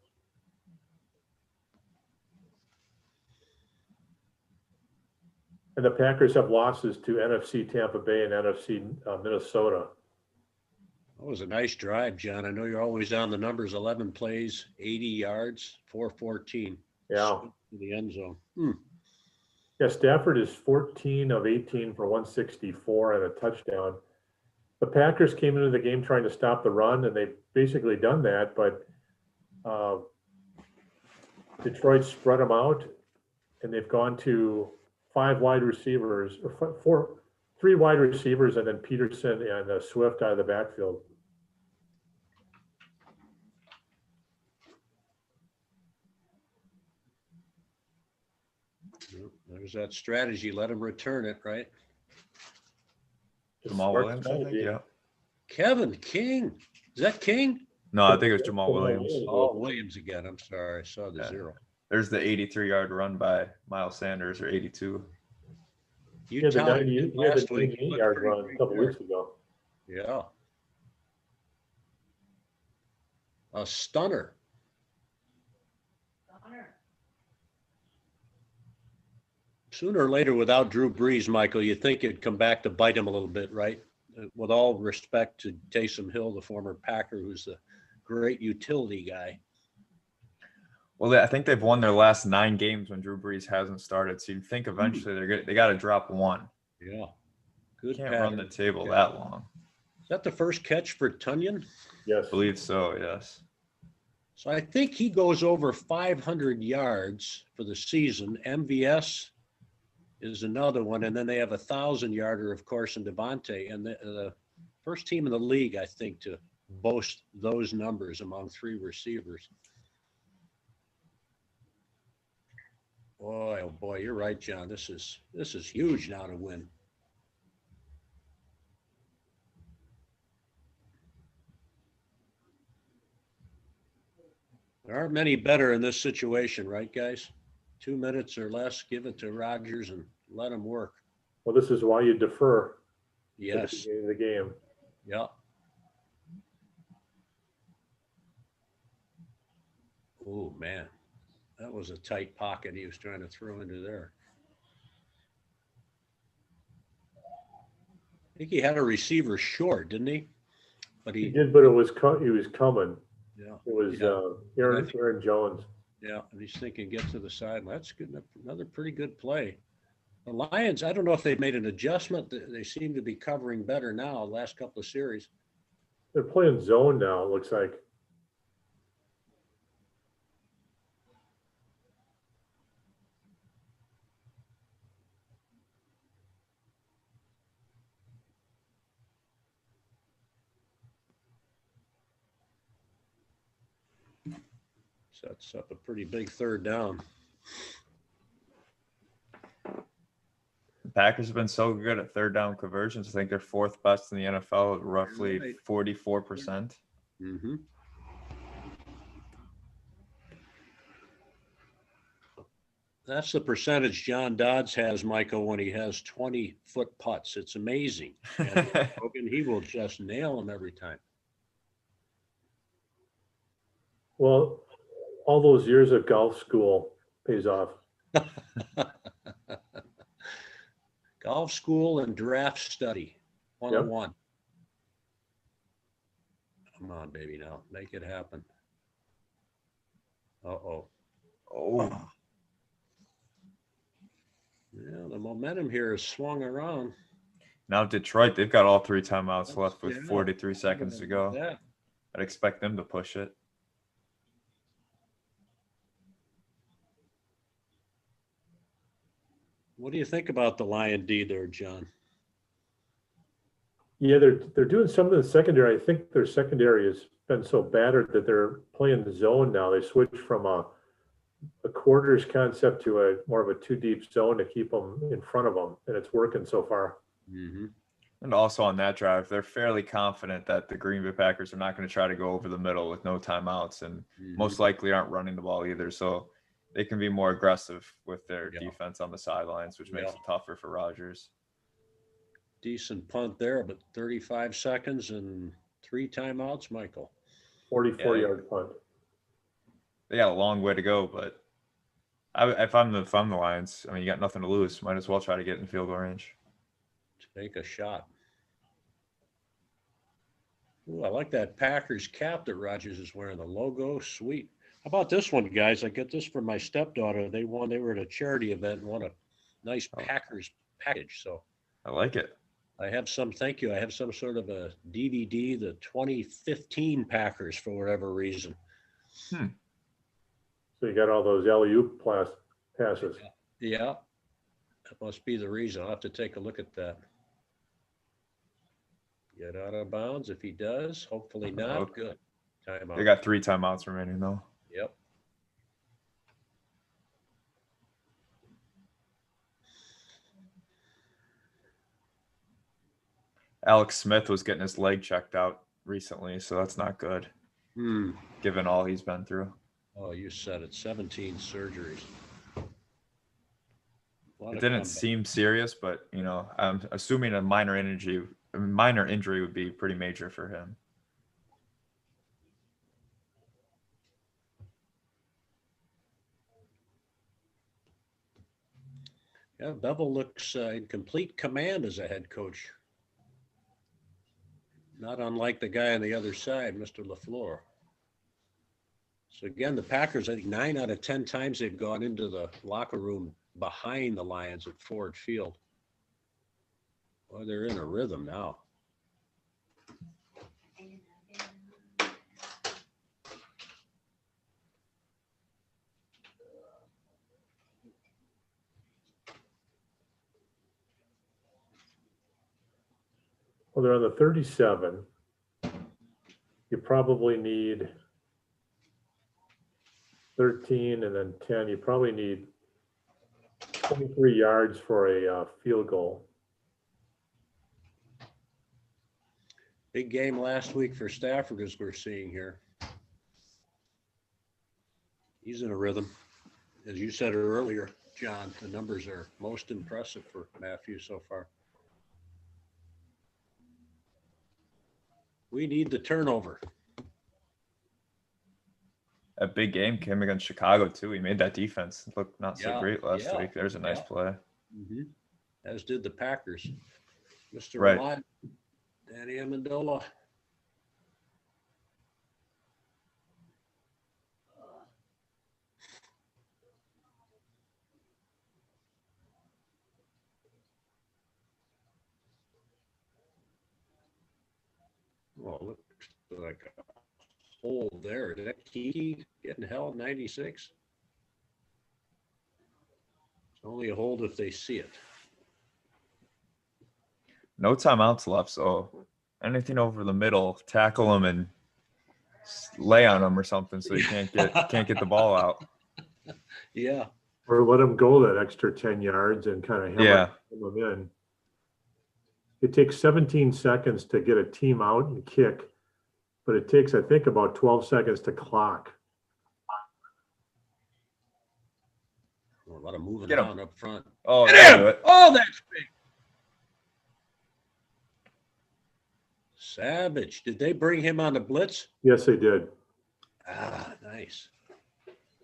and the Packers have losses to NFC Tampa Bay and NFC Minnesota. That was a nice drive, John. I know you're always on the numbers. 11 plays, 80 yards, 414. Yeah. To the end zone. Yeah, Stafford is 14 of 18 for 164 and a touchdown. The Packers came into the game trying to stop the run, and they've basically done that, but Detroit spread them out, and they've gone to 5 wide receivers, or 3 wide receivers, and then Peterson and Swift out of the backfield. There's that strategy. Let him return it, right? Jamal Williams, I think, yeah. Kevin King. Is that King? No, I think it was Jamal Williams. Oh, Williams again. I'm sorry. I saw the 0. There's the 83-yard run by Miles Sanders, or 82. You had the touted him 98 last week. He looked yard pretty run a couple good. weeks ago. Yeah. A stunner. Sooner or later, without Drew Brees, Michael, you think it'd come back to bite him a little bit, right? With all respect to Taysom Hill, the former Packer, who's a great utility guy. Well, I think they've won their last 9 games when Drew Brees hasn't started. So you'd think eventually they got to drop one. Yeah. Good. Can't pattern. run the table that long. Is that the first catch for Tunyon? Yes. I believe so, yes. So I think he goes over 500 yards for the season. MVS is another one. And then they have a 1,000-yarder, of course, in Devontae. And the first team in the league, I think, to boast those numbers among 3 receivers. Boy, oh boy, you're right, John. This is huge now to win. There aren't many better in this situation, right, guys? 2 minutes or less, give it to Rodgers and let him work. Well, this is why you defer. Yes. At the beginning of the game. Yeah. Oh, man. That was a tight pocket he was trying to throw into there. I think he had a receiver short, didn't he? But he did, but he was coming. Yeah. It was Aaron Jones. Yeah, and he's thinking, get to the side. That's good. Another pretty good play. The Lions, I don't know if they've made an adjustment. They seem to be covering better now, the last couple of series. They're playing zone now, it looks like. Sets up a pretty big 3rd down. The Packers have been so good at 3rd down conversions. I think they're 4th best in the NFL at roughly 44%. Mm-hmm. That's the percentage John Dodds has, Michael, when he has 20-foot putts. It's amazing. And he will just nail them every time. Well, all those years of golf school pays off. Golf school and draft study, 101. Yep. Come on, baby, now make it happen. Oh. Yeah, the momentum here is swung around. Now Detroit, they've got all 3 timeouts left with 43 seconds to go. Yeah. I'd expect them to push it. What do you think about the Lion D there, John? Yeah, they're doing something in the secondary. I think their secondary has been so battered that they're playing the zone now. They switched from a quarters concept to more of a 2 deep zone to keep them in front of them, and it's working so far. Mm-hmm. And also on that drive, they're fairly confident that the Green Bay Packers are not going to try to go over the middle with no timeouts, and most likely aren't running the ball either. So they can be more aggressive with their defense on the sidelines, which makes it tougher for Rodgers. Decent punt there, but 35 seconds and 3 timeouts, Michael. 44-yard punt. They got a long way to go, but if I'm the Lions, I mean, you got nothing to lose. Might as well try to get in field goal range. Take a shot. Ooh, I like that Packers cap that Rodgers is wearing. The logo, sweet. How about this one, guys? I get this from my stepdaughter. They were at a charity event and won a nice Packers package. So I like it. I have some, thank you. I have some sort of a DVD, the 2015 Packers for whatever reason. So you got all those alley-oop passes. Yeah. That must be the reason. I'll have to take a look at that. Get out of bounds. If he does, hopefully not. Good. Timeout. They got 3 timeouts remaining, though. Yep. Alex Smith was getting his leg checked out recently, so that's not good, given all he's been through. Oh, you said it. 17 surgeries. It didn't seem serious, but, I'm assuming a minor injury would be pretty major for him. Yeah, Bevel looks in complete command as a head coach. Not unlike the guy on the other side, Mr. LaFleur. So again, the Packers, I think 9 out of 10 times they've gone into the locker room behind the Lions at Ford Field. Well, they're in a rhythm now. Well, they're on the 37. You probably need 13 and then 10. You probably need 23 yards for a field goal. Big game last week for Stafford, as we're seeing here. He's in a rhythm. As you said earlier, John, the numbers are most impressive for Matthew so far. We need the turnover. A big game came against Chicago, too. He made that defense look not so great last week. There's a nice play. As did the Packers. Mr. Right. Reliant, Danny Amendola. Well, looks like a hole there. Is that Kiki getting held 96? It's only a hold if they see it. No timeouts left, so anything over the middle, tackle him and lay on him or something so he can't get the ball out. Yeah. Or let him go that extra 10 yards and kind of hammer him in. It takes 17 seconds to get a team out and kick, but it takes, I think, about 12 seconds to clock. A lot of moving around up front. Oh, That's big. Savage. Did they bring him on the blitz? Yes, they did. Ah, nice.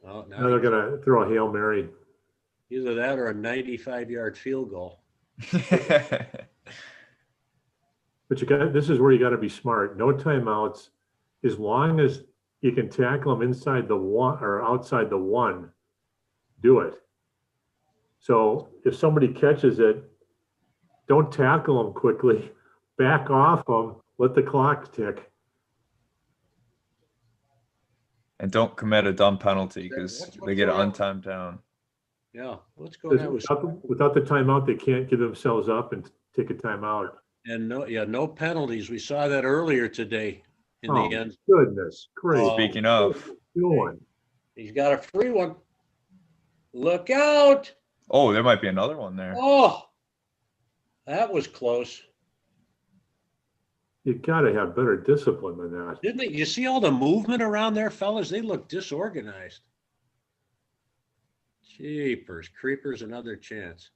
Well, Now they're going to throw a Hail Mary. Either that or a 95-yard field goal. But this is where you got to be smart. No timeouts. As long as you can tackle them inside the one or outside the one, do it. So if somebody catches it, don't tackle them quickly. Back off them. Let the clock tick. And don't commit a dumb penalty because they get an untimed down. Yeah, what's going on without the timeout? They can't give themselves up and take a timeout. And no penalties. We saw that earlier today in the end. Goodness, great. Speaking of, He's got a free one. Look out! Oh, there might be another one there. Oh, that was close. You got to have better discipline than that. Didn't they? You see all the movement around there, fellas? They look disorganized. Jeepers, creepers, another chance.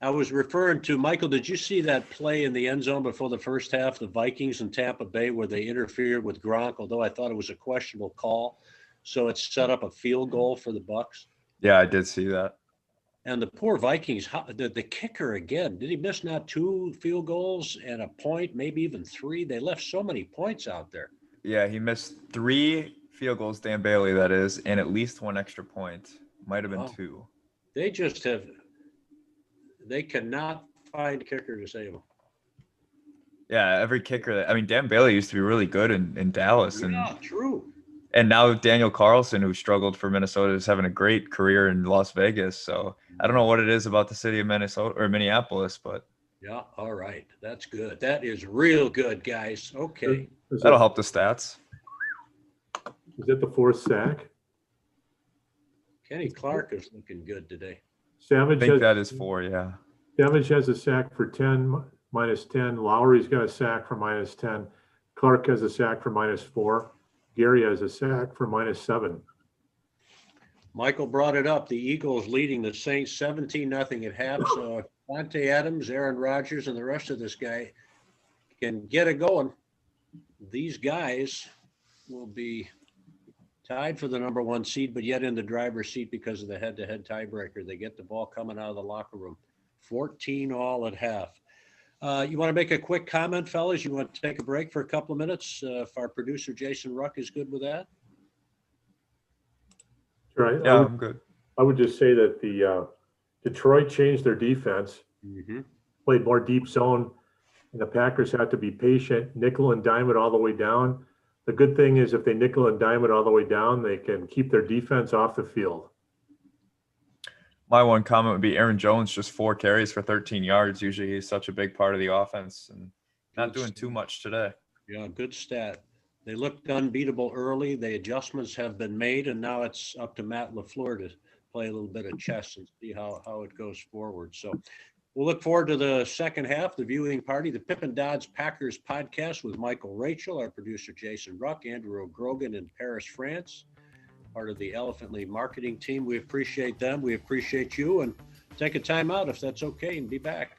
I was referring to, Michael, did you see that play in the end zone before the first half, the Vikings in Tampa Bay, where they interfered with Gronk, although I thought it was a questionable call. So it set up a field goal for the Bucs. Yeah, I did see that. And the poor Vikings, the kicker again, did he miss not 2 field goals and a point, maybe even 3? They left so many points out there. Yeah, he missed 3 field goals, Dan Bailey, that is, and at least 1 extra point. Might have been 2. They just have – they cannot find a kicker to save them. Yeah, every kicker – I mean, Dan Bailey used to be really good in Dallas. Yeah, true. And now Daniel Carlson, who struggled for Minnesota, is having a great career in Las Vegas. So I don't know what it is about the city of Minnesota or Minneapolis, but yeah, all right, that's good. That is real good, guys. Okay, that'll help the stats. Is that the 4th sack? Kenny Clark is looking good today. I think that is 4. Yeah. Savage has a sack for 10, -10. Lowry's got a sack for -10. Clark has a sack for -4. Gary has a sack for -7. Michael brought it up. The Eagles leading the Saints 17-0 at half. So if Monte Adams, Aaron Rodgers, and the rest of this guy can get it going, these guys will be tied for the number 1 seed, but yet in the driver's seat because of the head-to-head tiebreaker. They get the ball coming out of the locker room. 14 all at half. You want to make a quick comment, fellas? You want to take a break for a couple of minutes? If our producer, Jason Ruck, is good with that? Right. Yeah, I'm good. I would just say that the Detroit changed their defense, played more deep zone, and the Packers had to be patient, nickel and dime it all the way down. The good thing is if they nickel and dime it all the way down, they can keep their defense off the field. My one comment would be Aaron Jones, just 4 carries for 13 yards. Usually he's such a big part of the offense and not doing too much today. Yeah, good stat. They looked unbeatable early. The adjustments have been made, and now it's up to Matt LaFleur to play a little bit of chess and see how it goes forward. So we'll look forward to the second half, the viewing party, the Pippin Dodds Packers podcast with Michael Rachel, our producer Jason Ruck, Andrew O'Grogan in Paris, France, part of the Elephant League marketing team. We appreciate them. We appreciate you. And take a time out if that's okay and be back.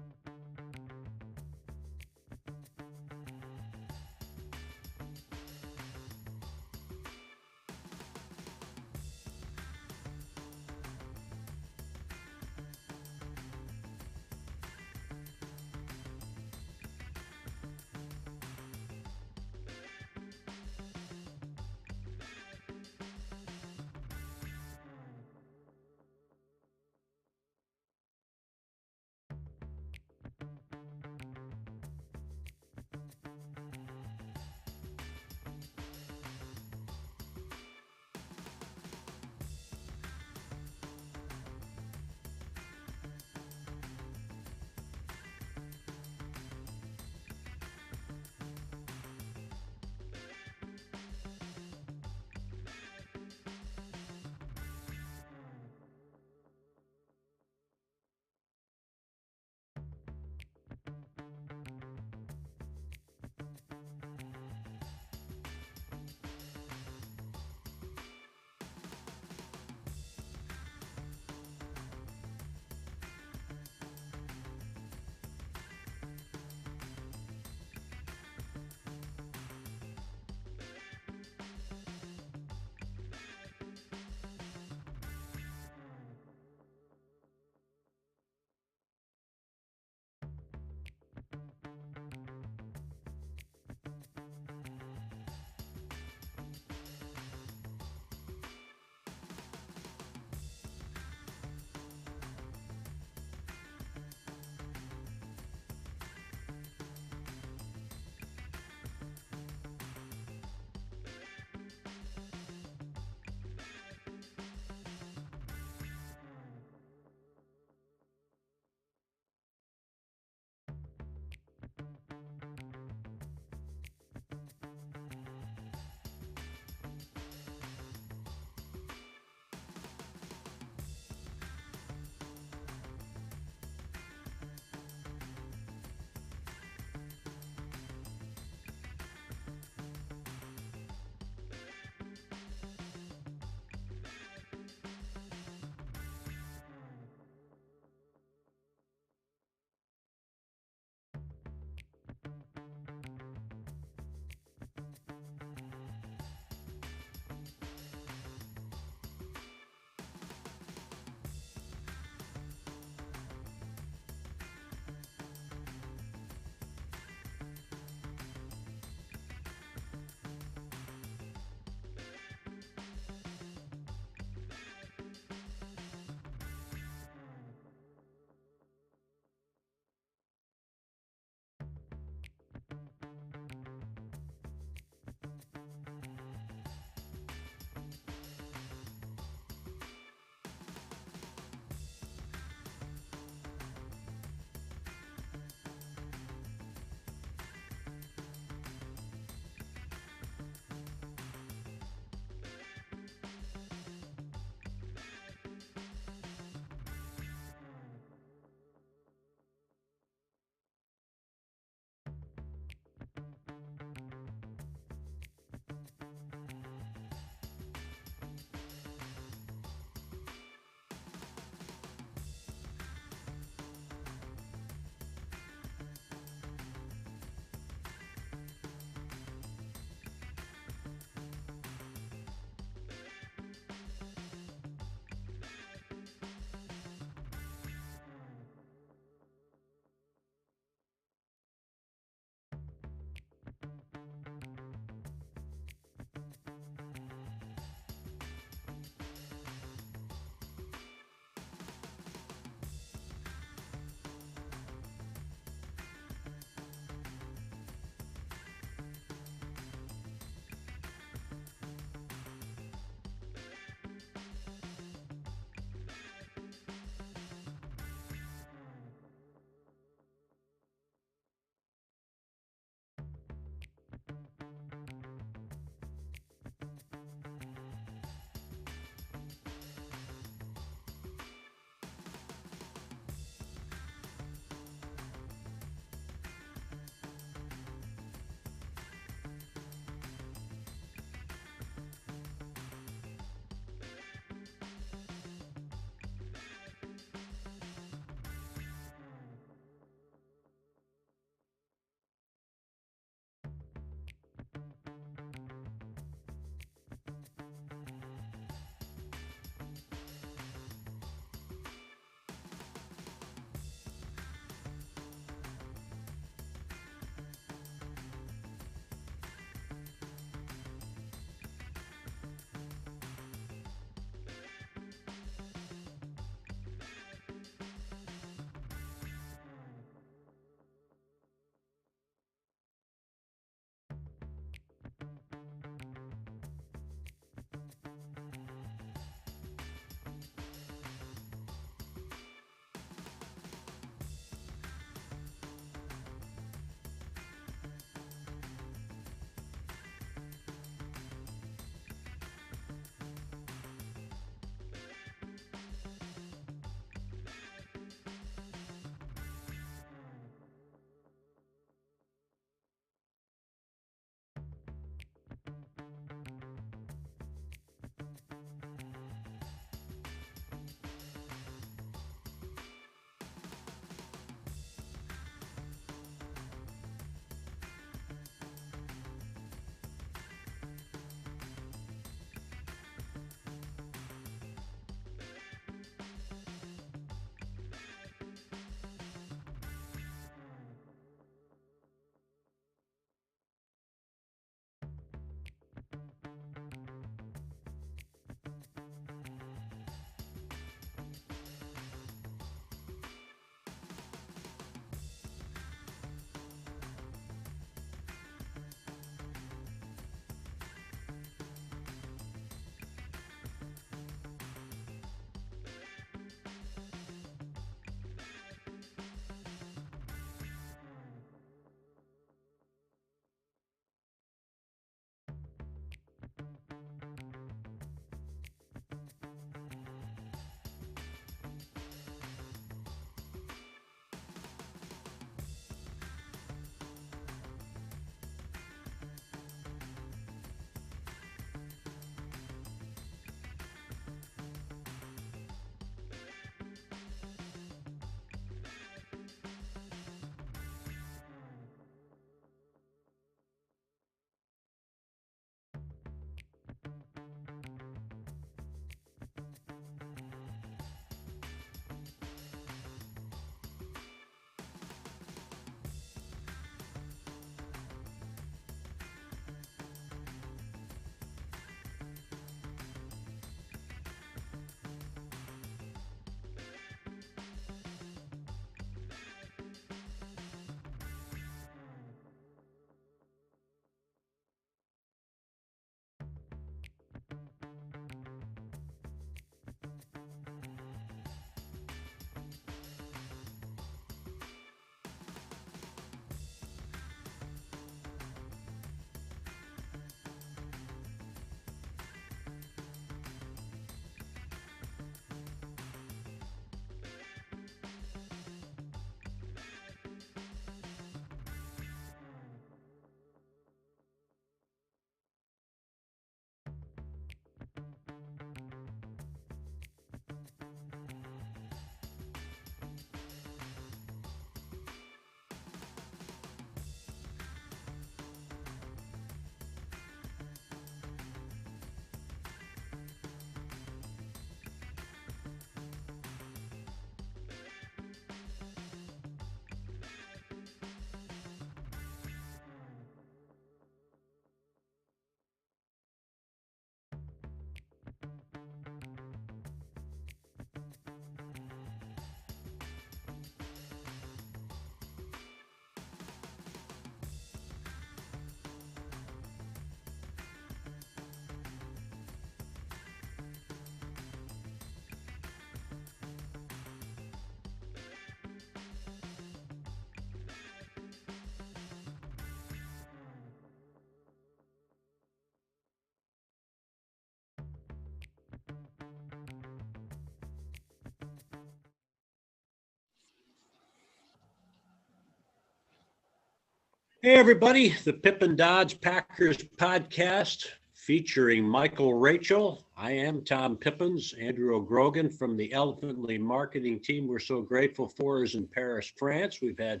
Hey, everybody, the Pippin Dodge Packers podcast featuring Michael Rachel. I am Tom Pippins. Andrew O'Grogan from the Elephantly marketing team we're so grateful for is in Paris, France. We've had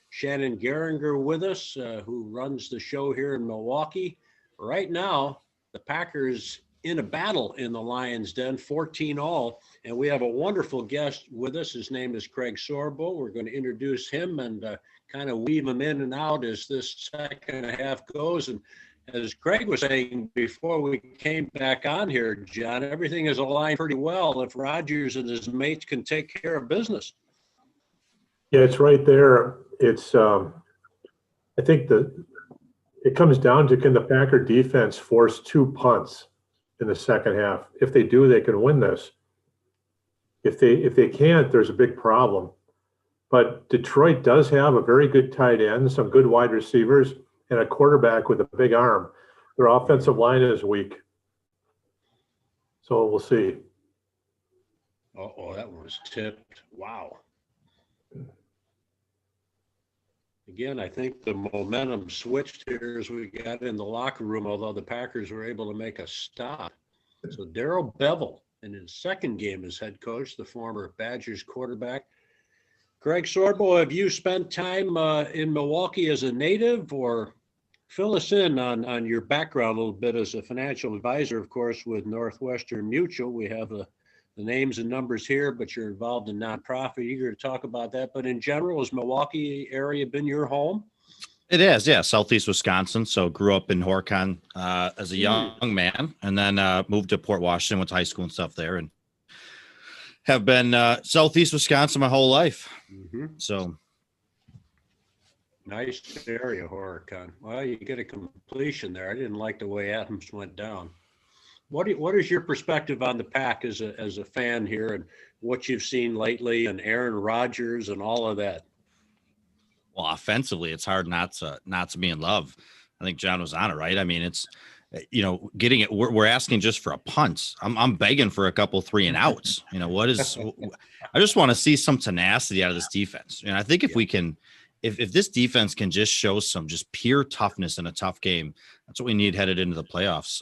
Shannon Geringer with us, who runs the show here in Milwaukee. Right now, the Packers in a battle in the Lions Den, 14-all, and we have a wonderful guest with us. His name is Craig Sorbo. We're going to introduce him and kind of weave him in and out as this second half goes. And as Craig was saying before we came back on here, John, everything is aligned pretty well if Rodgers and his mates can take care of business. Yeah, it's right there. It's I think it comes down to, can the Packer defense force 2 punts in the second half? If they do, they can win this. If they can't, there's a big problem. But Detroit does have a very good tight end, some good wide receivers, and a quarterback with a big arm. Their offensive line is weak. So we'll see. Oh, that one was tipped. Wow. Again, I think the momentum switched here as we got in the locker room, although the Packers were able to make a stop. So Darrell Bevel, in his second game as head coach, the former Badgers quarterback. Craig Sorbo, have you spent time in Milwaukee as a native, or fill us in on your background a little bit as a financial advisor, of course, with Northwestern Mutual. We have the names and numbers here, but you're involved in nonprofit. Eager to talk about that. But in general, has Milwaukee area been your home? It is, yeah. Southeast Wisconsin. So grew up in Horicon as a young man, and then moved to Port Washington, went to high school and stuff there, and have been Southeast Wisconsin my whole life. Mm-hmm. So nice area, Horicon. Well, you get a completion there. I didn't like the way Adams went down. What is your perspective on the Pack as a fan here, and what you've seen lately, and Aaron Rodgers and all of that? Well, offensively, it's hard not to be in love. I think John was on it, right? I mean, it's, getting it. We're asking just for a punt. I'm begging for a couple 3 and outs. I just want to see some tenacity out of this defense. And I think if we can, if this defense can just show some just pure toughness in a tough game, that's what we need headed into the playoffs.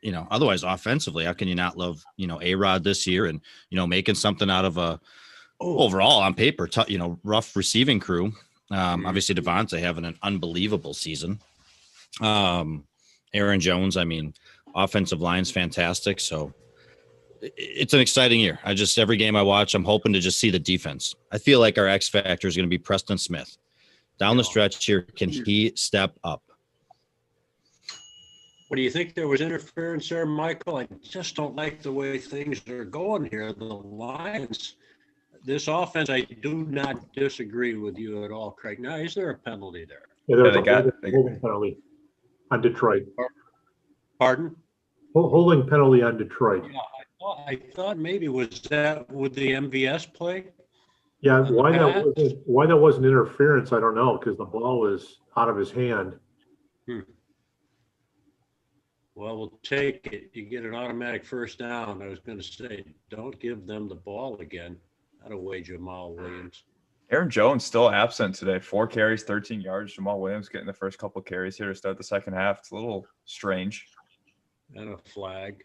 Otherwise, offensively, how can you not love, A-Rod this year and, making something out of a overall on paper, rough receiving crew. Obviously, Devontae having an unbelievable season. Aaron Jones, I mean, offensive line's fantastic. So it's an exciting year. Every game I watch, I'm hoping to just see the defense. I feel like our X factor is going to be Preston Smith. Down the stretch here, can he step up? What do you think? There was interference there, Michael? I just don't like the way things are going here. The Lions, this offense, I do not disagree with you at all, Craig. Now, is there a penalty there? Yeah, there was a holding penalty on Detroit. Pardon? Holding penalty on Detroit. Yeah, I thought maybe was that with the MVS play? Yeah, why that wasn't interference, I don't know, because the ball was out of his hand. Well, we'll take it. You get an automatic first down. I was going to say, don't give them the ball again. That'll weigh Jamal Williams. Aaron Jones still absent today. 4 carries, 13 yards. Jamal Williams getting the first couple of carries here to start the second half. It's a little strange. And a flag.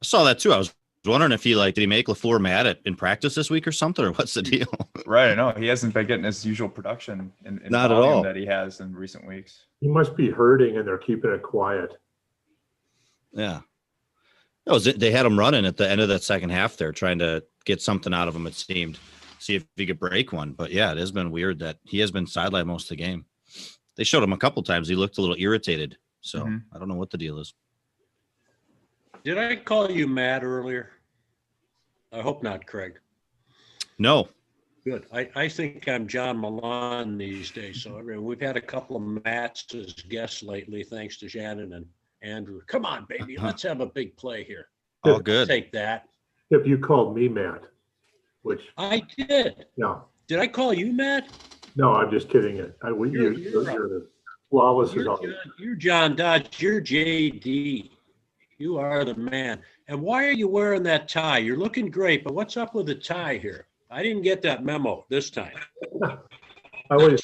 I saw that too. I was wondering if did he make LaFleur mad in practice this week or something, or what's the deal? Right. I know he hasn't been getting his usual production in not at all that he has in recent weeks. He must be hurting, and they're keeping it quiet. Yeah. They had him running at the end of that second half there, trying to get something out of him, it seemed. See if he could break one. But, yeah, it has been weird that he has been sidelined most of the game. They showed him a couple times. He looked a little irritated. So I don't know what the deal is. Did I call you Matt earlier? I hope not, Craig. No. Good. I think I'm John Milan these days. So we've had a couple of Matts as guests lately, thanks to Shannon and Andrew. Come on, baby. Let's have a big play here. Oh, good. I'll take that. If you called me Matt, which I did. No. Did I call you Matt? No, I'm just kidding. You're flawless as always. You're John Dodge. You're JD. You are the man. And why are you wearing that tie? You're looking great, but what's up with the tie here? I didn't get that memo this time. I always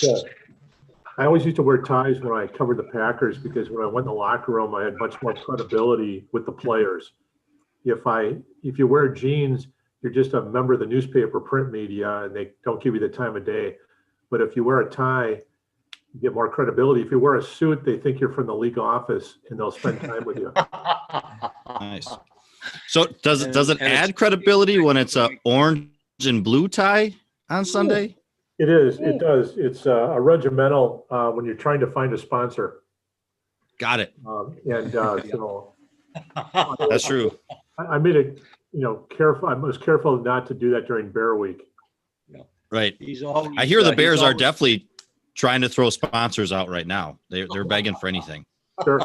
I always used to wear ties when I covered the Packers because when I went in the locker room, I had much more credibility with the players. If you wear jeans, you're just a member of the newspaper print media and they don't give you the time of day. But if you wear a tie, you get more credibility. If you wear a suit, they think you're from the league office and they'll spend time with you. Nice. So does it add credibility when it's a orange and blue tie on Sunday? It is. It does. It's a regimental when you're trying to find a sponsor. Got it. So That's true. I made it, careful. I was careful not to do that during Bear Week. Right. Always, I hear the Bears are definitely trying to throw sponsors out right now. They're begging for anything. Sure.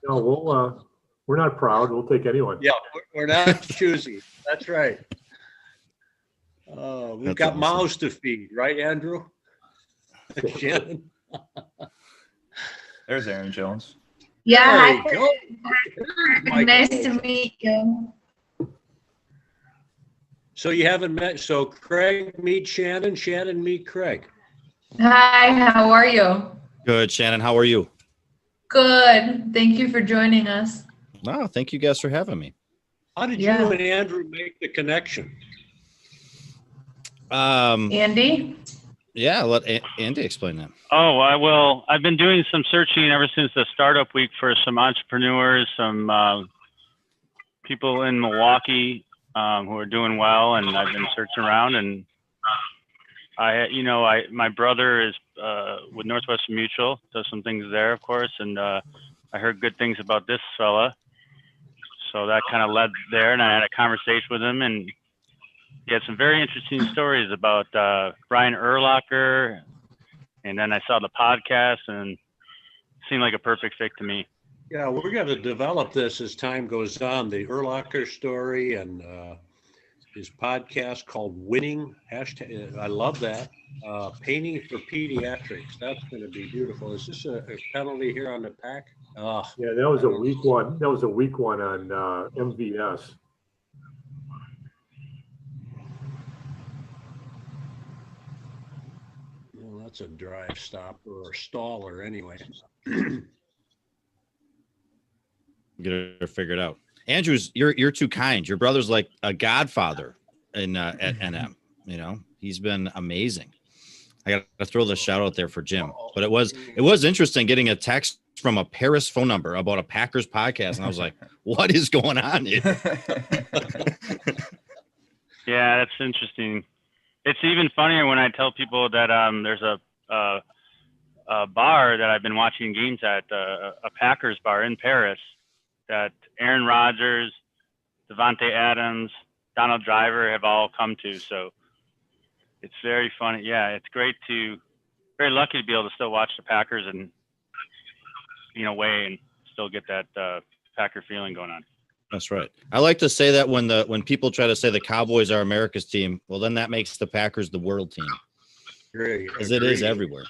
No, we're not proud. We'll take anyone. Yeah, we're not choosy. That's right. We've That's got awesome. mouths to feed, right, Andrew? Shannon? There's Aaron Jones. Yeah, There you hi, nice to meet you. So you haven't met, so Craig meet Shannon, Shannon meet Craig. Hi, how are you? Good, Shannon. How are you? Good. Thank you for joining us. Oh, thank you guys for having me. How did Yeah. you and Andrew make the connection? Andy? Yeah, let Andy explain that. Oh, I've been doing some searching ever since the startup week for some entrepreneurs, some people in Milwaukee who are doing well, and I've been searching around. And my brother is with Northwestern Mutual, does some things there, of course, and I heard good things about this fella, so that kind of led there. And I had a conversation with him, and he had some very interesting stories about Brian Urlacher, and then I saw the podcast and it seemed like a perfect fit to me. Yeah, we're going to develop this as time goes on, the Urlacher story and his podcast called Winning. I love that. Painting for Pediatrics. That's going to be beautiful. Is this a penalty here on the pack? Yeah, that was a week one. That was a week one on MVS. Well, that's a drive stopper or staller anyway. Get it figured out. Andrews, you're too kind. Your brother's like a godfather in at NM. He's been amazing. I got to throw the shout out there for Jim. But it was interesting getting a text from a Paris phone number about a Packers podcast, and I was like, "What is going on here?" Yeah, that's interesting. It's even funnier when I tell people that there's a bar that I've been watching games at, a Packers bar in Paris, that Aaron Rodgers, Devontae Adams, Donald Driver have all come to. So it's very funny. Yeah, it's very lucky to be able to still watch the Packers and, and still get that Packer feeling going on. That's right. I like to say that when people try to say the Cowboys are America's team, well, then that makes the Packers the world team. Because it is everywhere.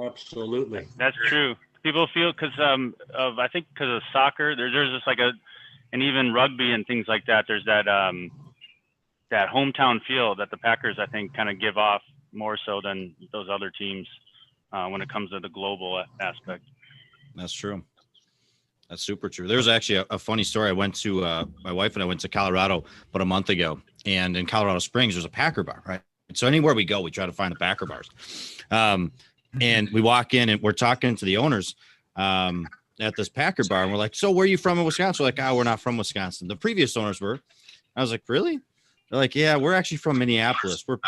Absolutely. That's true. People feel because of soccer, there's just like and even rugby and things like that. There's that that hometown feel that the Packers, I think, kind of give off more so than those other teams when it comes to the global aspect. That's true. That's super true. There's actually a funny story. I went to my wife and I went to Colorado about a month ago, and in Colorado Springs, there's a Packer bar, right? So anywhere we go, we try to find the Packer bars. And we walk in and we're talking to the owners at this Packer bar, and we're like, "So where are you from in Wisconsin?" We're like, "Oh, we're not from Wisconsin." The previous owners were. I was like, "Really?" They're like, "Yeah, we're actually from Minneapolis. We're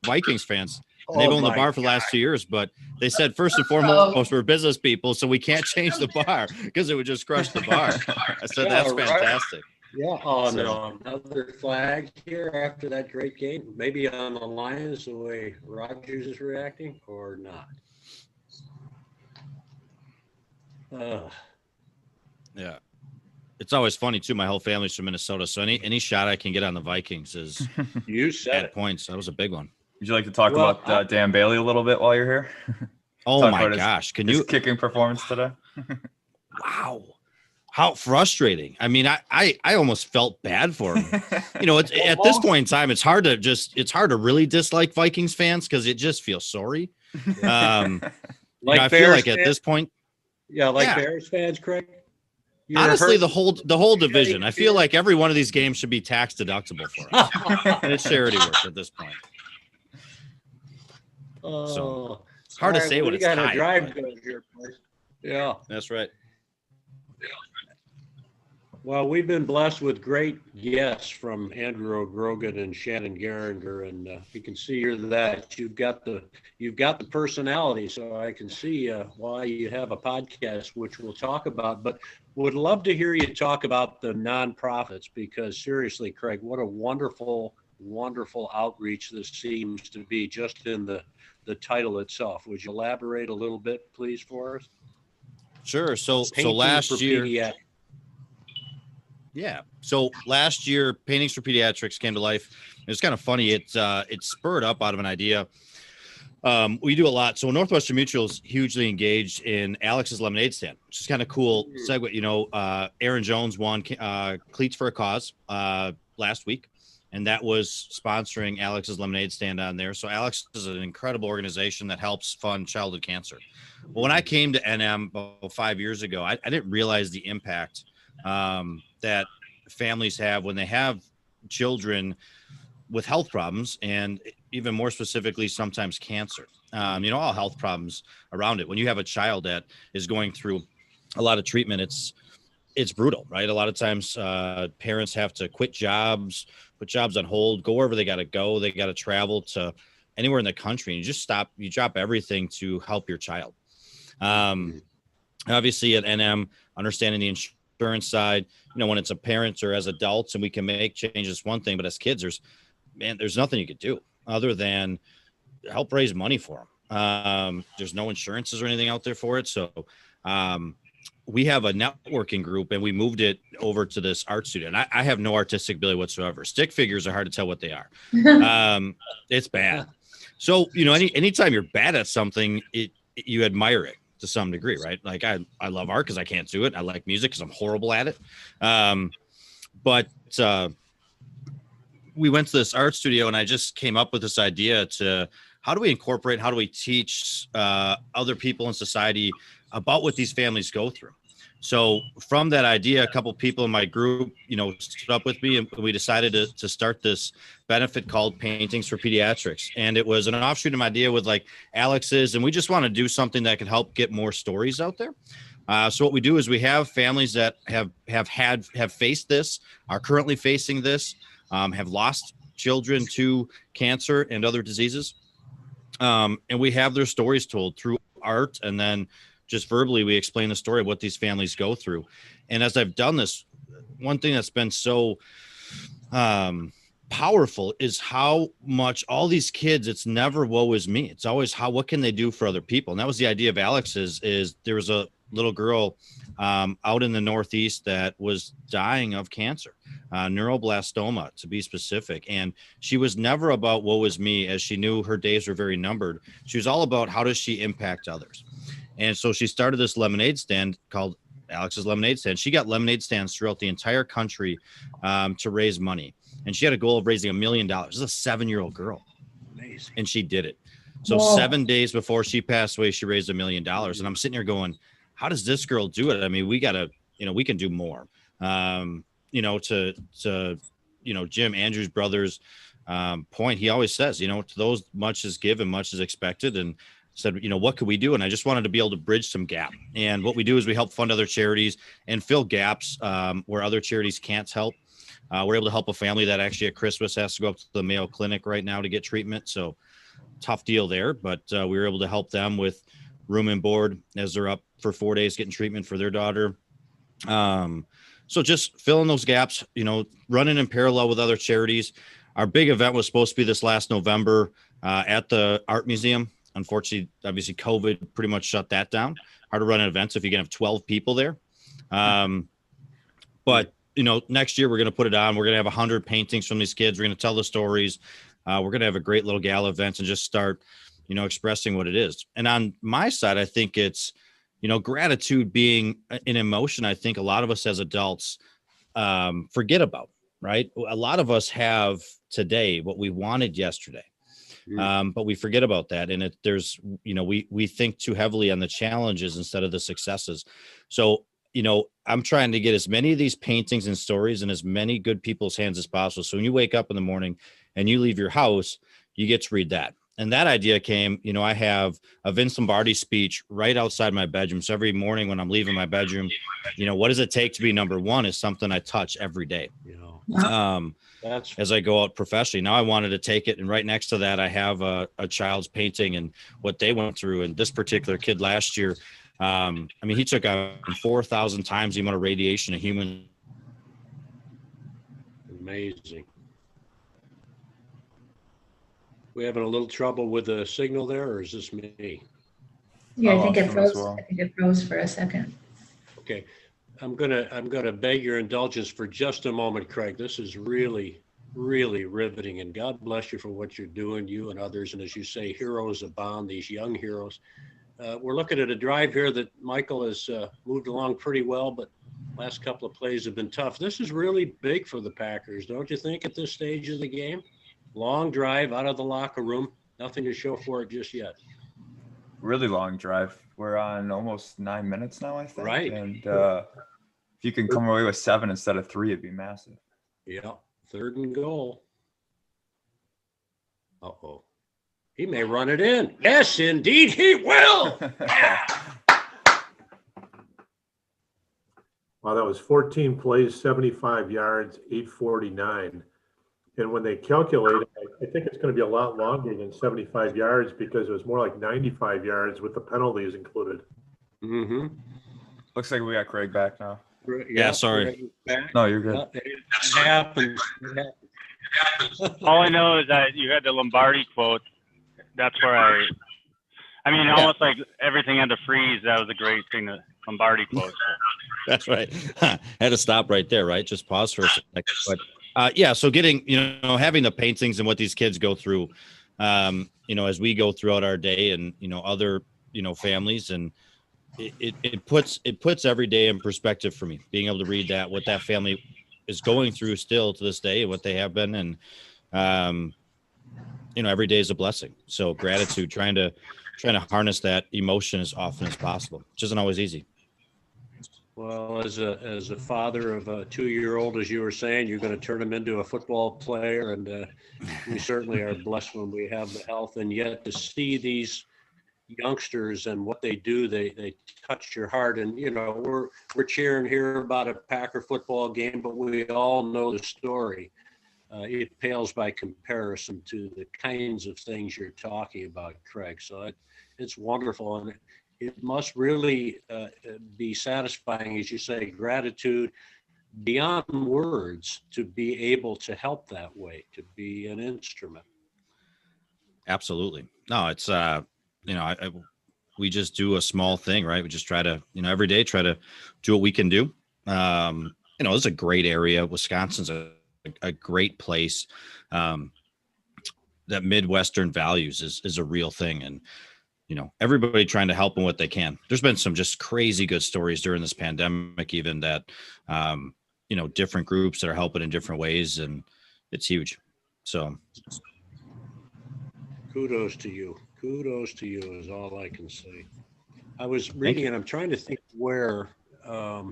Vikings fans." And they've owned the bar for the last 2 years, but they said first and foremost, we're business people, so we can't change the bar because it would just crush the bar. I said, that's fantastic. Yeah. Oh, no. Another flag here after that great game. Maybe on the Lions, the way Rodgers is reacting, or not. Yeah. It's always funny, too. My whole family's from Minnesota, so any shot I can get on the Vikings is you said at points. That was a big one. Would you like to talk about Dan Bailey a little bit while you're here? Oh my gosh. Can you kicking performance today? Wow. How frustrating. I mean, I almost felt bad for him. At this point in time, it's hard to really dislike Vikings fans because it just feels sorry. Like I feel Bears like at fans? this point, Yeah, like Yeah. Bears fans, Craig. You're honestly, hurt- the whole division, I feel like every one of these games should be tax deductible for us. And it's charity work at this point. Oh, It's hard to all right, say well, when we it's got to tied, drive but- to your place. Yeah. That's right. Well, we've been blessed with great guests from Andrew Grogan and Shannon Geringer, and you can see here that you've got the personality. So I can see why you have a podcast, which we'll talk about. But would love to hear you talk about the nonprofits, because seriously, Craig, what a wonderful outreach this seems to be just in the title itself. Would you elaborate a little bit, please, for us? Sure. So Painting last for year, Pediatrics. yeah. So last year, Paintings for Pediatrics came to life. It's kind of funny. It spurred up out of an idea. We do a lot. So Northwestern Mutual is hugely engaged in Alex's Lemonade Stand, which is kind of cool segue. You know, Aaron Jones won Cleats for a Cause last week, and that was sponsoring Alex's Lemonade Stand on there. So Alex is an incredible organization that helps fund childhood cancer. Well, when I came to NM about 5 years ago, I didn't realize the impact that families have when they have children with health problems, and even more specifically, sometimes cancer. You know, all health problems around it. When you have a child that is going through a lot of treatment, it's brutal, right? A lot of times parents have to quit jobs, put jobs on hold, go wherever they got to go. They got to travel to anywhere in the country, and you drop everything to help your child. Obviously at NM, understanding the insurance side, you know, when it's a parent or as adults and we can make changes, one thing, but as kids, there's nothing you could do other than help raise money for them. There's no insurances or anything out there for it. So we have a networking group, and we moved it over to this art studio. And I have no artistic ability whatsoever. Stick figures are hard to tell what they are. It's bad. So, you know, anytime you're bad at something, you admire it to some degree, right? Like I love art because I can't do it. I like music because I'm horrible at it. But we went to this art studio, and I just came up with this idea to how do we teach other people in society about what these families go through. So from that idea, a couple people in my group, you know, stood up with me, and we decided to start this benefit called Paintings for Pediatrics. And it was an offshoot of my idea with like Alex's, and we just want to do something that could help get more stories out there. So what we do is we have families that have faced this, are currently facing this, have lost children to cancer and other diseases. And we have their stories told through art, and then just verbally, we explain the story of what these families go through. And as I've done this, one thing that's been so powerful is how much all these kids, it's never woe is me. It's always what can they do for other people? And that was the idea of Alex's, is there was a little girl out in the Northeast that was dying of cancer, neuroblastoma to be specific. And she was never about woe is me, as she knew her days were very numbered. She was all about how does she impact others. And so she started this lemonade stand called Alex's Lemonade Stand. She got lemonade stands throughout the entire country to raise money. And she had a goal of raising $1 million. This is a 7-year-old girl. Amazing. And she did it. So 7 days before she passed away, she raised $1 million. And I'm sitting here going, how does this girl do it? I mean, we got to, you know, we can do more. You know, to you know, Jim Andrews Brothers point, he always says, you know, to those much is given, much is expected. And said, you know, what could we do? And I just wanted to be able to bridge some gap. And what we do is we help fund other charities and fill gaps where other charities can't help. We're able to help a family that actually at Christmas has to go up to the Mayo Clinic right now to get treatment. So tough deal there, but we were able to help them with room and board as they're up for 4 days getting treatment for their daughter. So just filling those gaps, you know, running in parallel with other charities. Our big event was supposed to be this last November at the Art Museum. Unfortunately, obviously, COVID pretty much shut that down. Hard to run an event if you can have 12 people there. But, you know, next year we're going to put it on. We're going to have 100 paintings from these kids. We're going to tell the stories. We're going to have a great little gala event and just start, you know, expressing what it is. And on my side, I think it's, you know, gratitude being an emotion I think a lot of us as adults forget about, right? A lot of us have today what we wanted yesterday. But we forget about that. And there's, we think too heavily on the challenges instead of the successes. So, I'm trying to get as many of these paintings and stories in as many good people's hands as possible. So when you wake up in the morning and you leave your house, you get to read that. And that idea came, I have a Vince Lombardi speech right outside my bedroom. So every morning when I'm leaving my bedroom, what does it take to be number one is something I touch every day. As I go out professionally. Now I wanted to take it, and right next to that, I have a child's painting and what they went through. And this particular kid last year, he took out 4,000 times the amount of radiation a human. Amazing. We having a little trouble with the signal there, or is this me? Yeah, I think it as froze. well. I think it froze for a second. Okay. I'm gonna beg your indulgence for just a moment, Craig. This is really, really riveting, and God bless you for what you're doing, you and others. And as you say, heroes abound, these young heroes. We're looking at a drive here that Michael has moved along pretty well, but last couple of plays have been tough. This is really big for the Packers, don't you think, at this stage of the game? Long drive out of the locker room, nothing to show for it just yet. Really long drive. We're on almost 9 minutes now, I think. Right. And if you can come away with 7 instead of 3, it'd be massive. Yeah, 3rd and goal. Uh-oh. He may run it in. Yes, indeed, he will. Wow, that was 14 plays, 75 yards, 849. And when they calculate it, I think it's going to be a lot longer than 75 yards because it was more like 95 yards with the penalties included. Mm-hmm. Looks like we got Craig back now. Yeah, sorry. No, you're good. It happens. All I know is that you had the Lombardi quote. That's where almost like everything had to freeze. That was a great thing, the Lombardi quote. That's right. Had to stop right there, right? Just pause for a second. But so getting, having the paintings and what these kids go through, as we go throughout our day and, other, families, and it puts every day in perspective for me, being able to read that, what that family is going through still to this day and what they have been. And, every day is a blessing. So gratitude, trying to harness that emotion as often as possible, which isn't always easy. Well, as a father of a 2-year-old, as you were saying, you're going to turn him into a football player, and we certainly are blessed when we have the health. And yet, to see these youngsters and what they do, they touch your heart. And we're cheering here about a Packer football game, but we all know the story. It pales by comparison to the kinds of things you're talking about, Craig. So it's wonderful, and it must really be satisfying, as you say, gratitude beyond words to be able to help that way, to be an instrument. Absolutely. No, it's, we just do a small thing, right? We just try to, every day, try to do what we can do. It's a great area. Wisconsin's a great place. That Midwestern values is a real thing. And, everybody trying to help in what they can. There's been some just crazy good stories during this pandemic, even that, different groups that are helping in different ways, and it's huge. So kudos to you. Kudos to you is all I can say. I was reading, and I'm trying to think where, I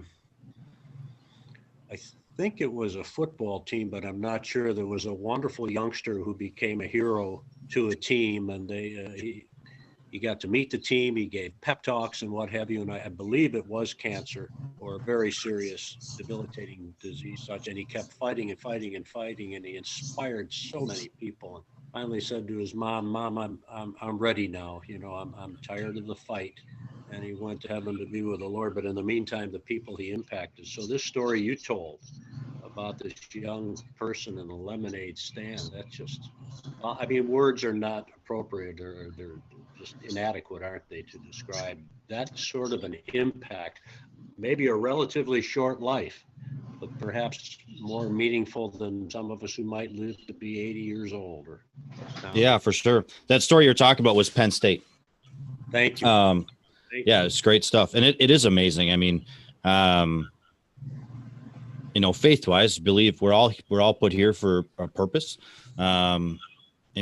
think it was a football team, but I'm not sure. There was a wonderful youngster who became a hero to a team, and he got to meet the team. He gave pep talks and what have you. And I believe it was cancer or a very serious, debilitating disease such. And he kept fighting and fighting and fighting. And he inspired so many people. And finally said to his mom, I'm ready now. I'm tired of the fight. And he went to heaven to be with the Lord. But in the meantime, the people he impacted. So this story you told about this young person in the lemonade stand, that's just, words are not appropriate, or they're just inadequate, aren't they, to describe that sort of an impact. Maybe a relatively short life, but perhaps more meaningful than some of us who might live to be 80 years old. Yeah, for sure. That story you're talking about was Penn State. Thank you. Yeah, it's great stuff. And it is amazing. Faith-wise, believe we're all put here for a purpose.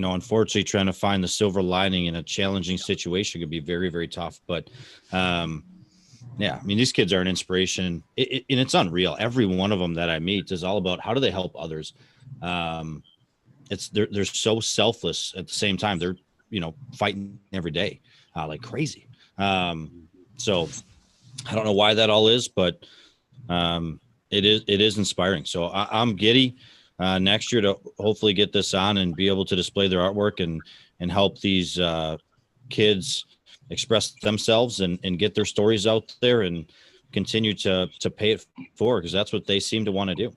unfortunately trying to find the silver lining in a challenging situation could be very, very tough. But yeah, I mean, these kids are an inspiration, and it's unreal. Every one of them that I meet is all about how do they help others. They're so selfless at the same time. They're, fighting every day, like crazy. So I don't know why that all is, but it is inspiring. So I'm giddy next year to hopefully get this on and be able to display their artwork and help these kids express themselves and get their stories out there and continue to pay it forward, because that's what they seem to want to do.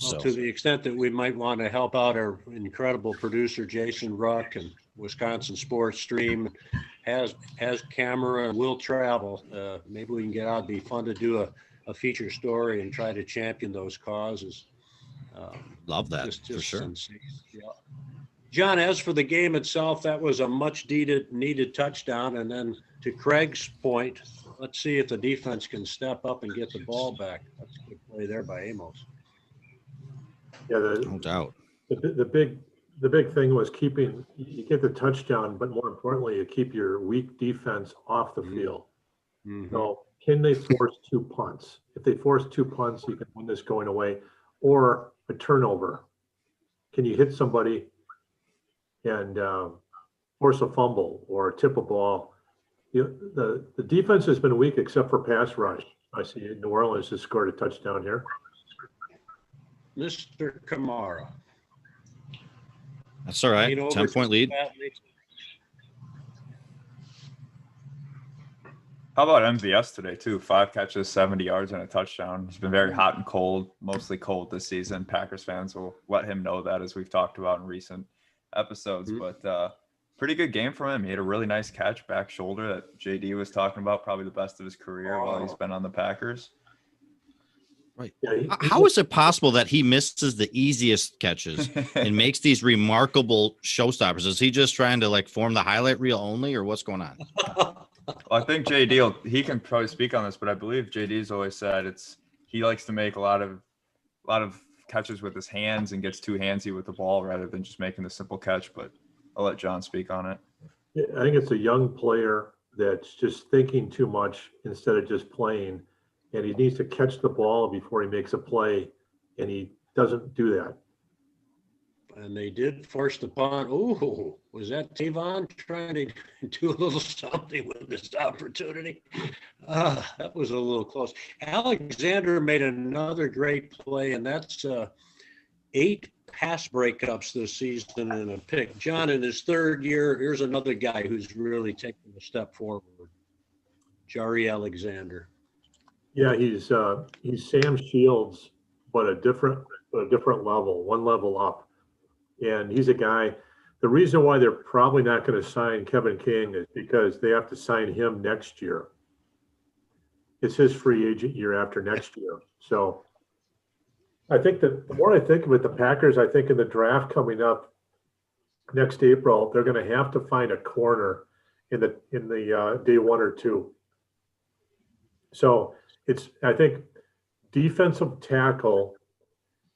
Well, So to the extent that we might want to help out our incredible producer, Jason Ruck, and Wisconsin Sports Stream has camera and will travel. Maybe we can get out. It'd be fun to do a feature story and try to champion those causes. love that for sure. Yeah. John, as for the game itself, that was a much needed touchdown. And then to Craig's point, let's see if the defense can step up and get the ball back. That's a good play there by Amos. Yeah, No doubt. the big thing was you get the touchdown, but more importantly, you keep your weak defense off the field. Mm-hmm. So can they force 2 punts? If they force 2 punts, you can win this going away, or a turnover. Can you hit somebody and force a fumble or tip a ball? The defense has been weak except for pass rush. I see New Orleans has scored a touchdown here. Mr. Kamara. That's all right. 10-point lead. How about MVS today too? 5 catches, 70 yards, and a touchdown. It's been very hot and cold, mostly cold this season. Packers fans will let him know that, as we've talked about in recent episodes. Mm-hmm. But pretty good game from him. He had a really nice catch back shoulder that JD was talking about, probably the best of his career while he's been on the Packers. Right. Yeah, how is it possible that he misses the easiest catches and makes these remarkable showstoppers? Is he just trying to form the highlight reel only, or what's going on? Well, I think JD, he can probably speak on this, but I believe JD's always said he likes to make a lot of catches with his hands and gets too handsy with the ball rather than just making the simple catch. But I'll let John speak on it. I think it's a young player that's just thinking too much instead of just playing, and he needs to catch the ball before he makes a play, and he doesn't do that. And they did force the punt. Ooh, was that Tavon trying to do a little something with this opportunity? That was a little close. Alexander made another great play, and that's 8 pass breakups this season and a pick. John, in his 3rd year, here's another guy who's really taken a step forward. Jari Alexander. Yeah, he's Sam Shields, but a different level, one level up. And he's a guy, the reason why they're probably not going to sign Kevin King is because they have to sign him next year. It's his free agent year after next year. So I think that the more I think of it, the Packers, I think in the draft coming up next April, they're going to have to find a corner in the day 1 or 2. So I think defensive tackle,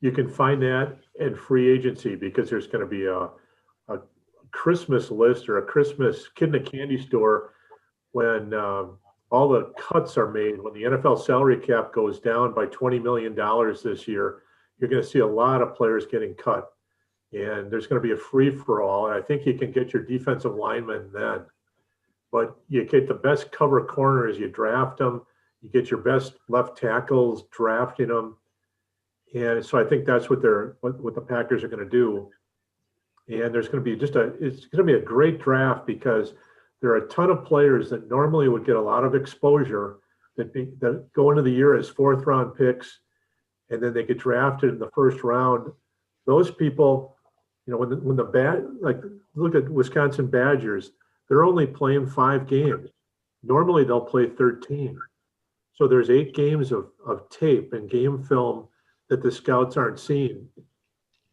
you can find that in free agency because there's going to be a Christmas list or a Christmas kid in a candy store when all the cuts are made. When the NFL salary cap goes down by $20 million this year, you're going to see a lot of players getting cut. And there's going to be a free-for-all. And I think you can get your defensive linemen then. But you get the best cover corners, you draft them. You get your best left tackles, drafting them. And so I think that's what the Packers are going to do. And there's going to be it's going to be a great draft because there are a ton of players that normally would get a lot of exposure that go into the year as 4th round picks, and then they get drafted in the 1st round. Those people, look at Wisconsin Badgers, they're only playing 5 games. Normally they'll play 13. So there's 8 games of tape and game film that the scouts aren't seeing.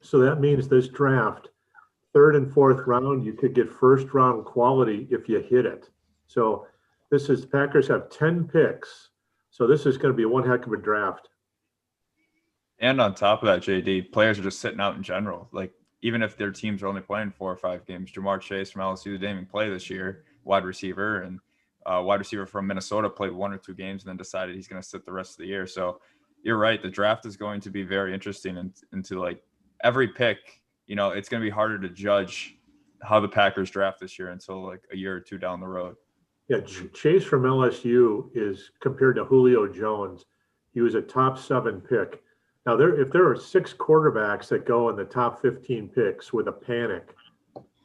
So that means this draft, 3rd and 4th round, you could get 1st round quality if you hit it. So Packers have 10 picks. So this is going to be one heck of a draft. And on top of that, JD, players are just sitting out in general. Like even if their teams are only playing 4 or 5 games. Jamar Chase from LSU didn't even play this year, wide receiver, and wide receiver from Minnesota played 1 or 2 games and then decided he's going to sit the rest of the year. So you're right. The draft is going to be very interesting into like every pick. It's going to be harder to judge how the Packers draft this year until like a year or 2 down the road. Yeah, Chase from LSU is compared to Julio Jones. He was a top 7 pick. Now, if there are 6 quarterbacks that go in the top 15 picks with a panic,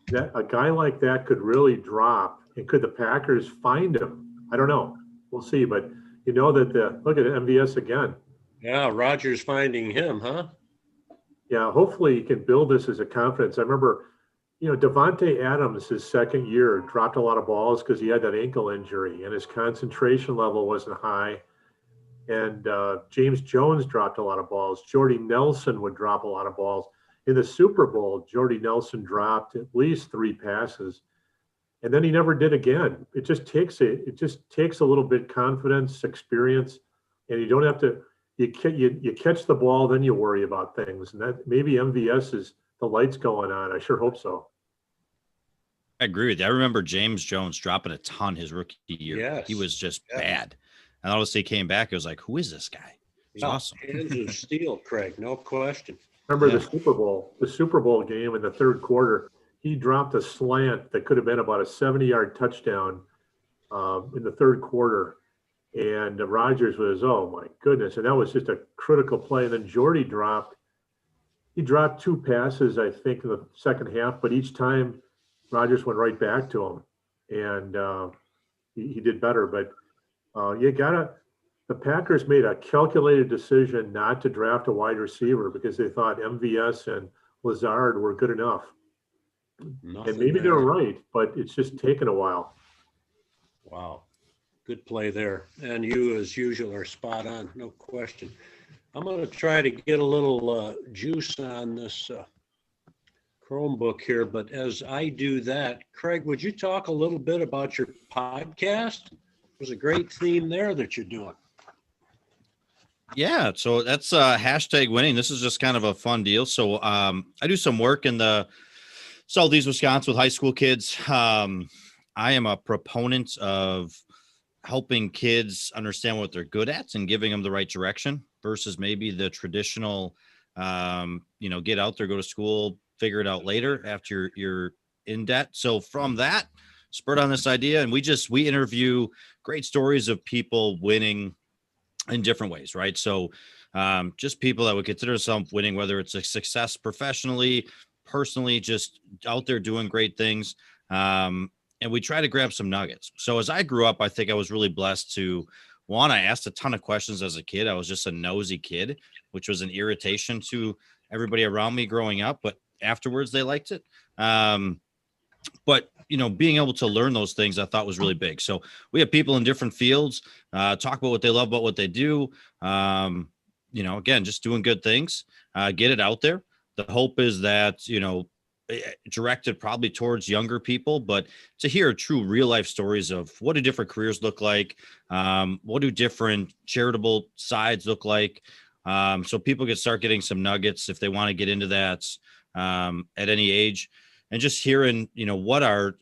that a guy like that could really drop. And could the Packers find him? I don't know. We'll see. But look at MVS again. Yeah, Rodgers finding him, huh? Yeah, hopefully he can build this as a confidence. I remember, Devontae Adams, his second year, dropped a lot of balls because he had that ankle injury and his concentration level wasn't high. And James Jones dropped a lot of balls. Jordy Nelson would drop a lot of balls. In the Super Bowl, Jordy Nelson dropped at least 3 passes, and then he never did again. It just takes a little bit confidence, experience, and you don't have to. You catch the ball, then you worry about things, and that maybe MVS is the lights going on. I sure hope so. I agree with you. I remember James Jones dropping a ton his rookie year. Yes. He was just bad. And obviously he came back. It was like, who is this guy? He's awesome. Hands of steel, Craig. No question. Remember the Super Bowl game in the third quarter, he dropped a slant that could have been about a 70-yard touchdown in the third quarter. And Rodgers was, oh my goodness. And that was just a critical play. And then Jordy dropped 2 passes, I think, in the second half, but each time Rodgers went right back to him. And he did better. But the Packers made a calculated decision not to draft a wide receiver because they thought MVS and Lazard were good enough. And maybe they're right, but it's just taken a while. Wow. Good play there. And you, as usual, are spot on. No question. I'm going to try to get a little juice on this Chromebook here. But as I do that, Craig, would you talk a little bit about your podcast? There's a great theme there that you're doing. Yeah, so that's hashtag winning. This is just kind of a fun deal. So I do some work in the Southeast Wisconsin with high school kids. I am a proponent of helping kids understand what they're good at and giving them the right direction versus maybe the traditional, get out there, go to school, figure it out later after you're in debt. So from that, spurred on this idea, and we interview great stories of people winning in different ways, right? So just people that would consider themselves winning, whether it's a success professionally, personally, just out there doing great things. And we try to grab some nuggets. So as I grew up, I think I was really blessed to, I asked a ton of questions as a kid. I was just a nosy kid, which was an irritation to everybody around me growing up, but afterwards they liked it. But being able to learn those things I thought was really big. So we have people in different fields, talk about what they love, about what they do. Again, just doing good things, get it out there. The hope is that, directed probably towards younger people, but to hear true real life stories of what do different careers look like? What do different charitable sides look like? So people can start getting some nuggets if they want to get into that at any age, and just hearing, what are,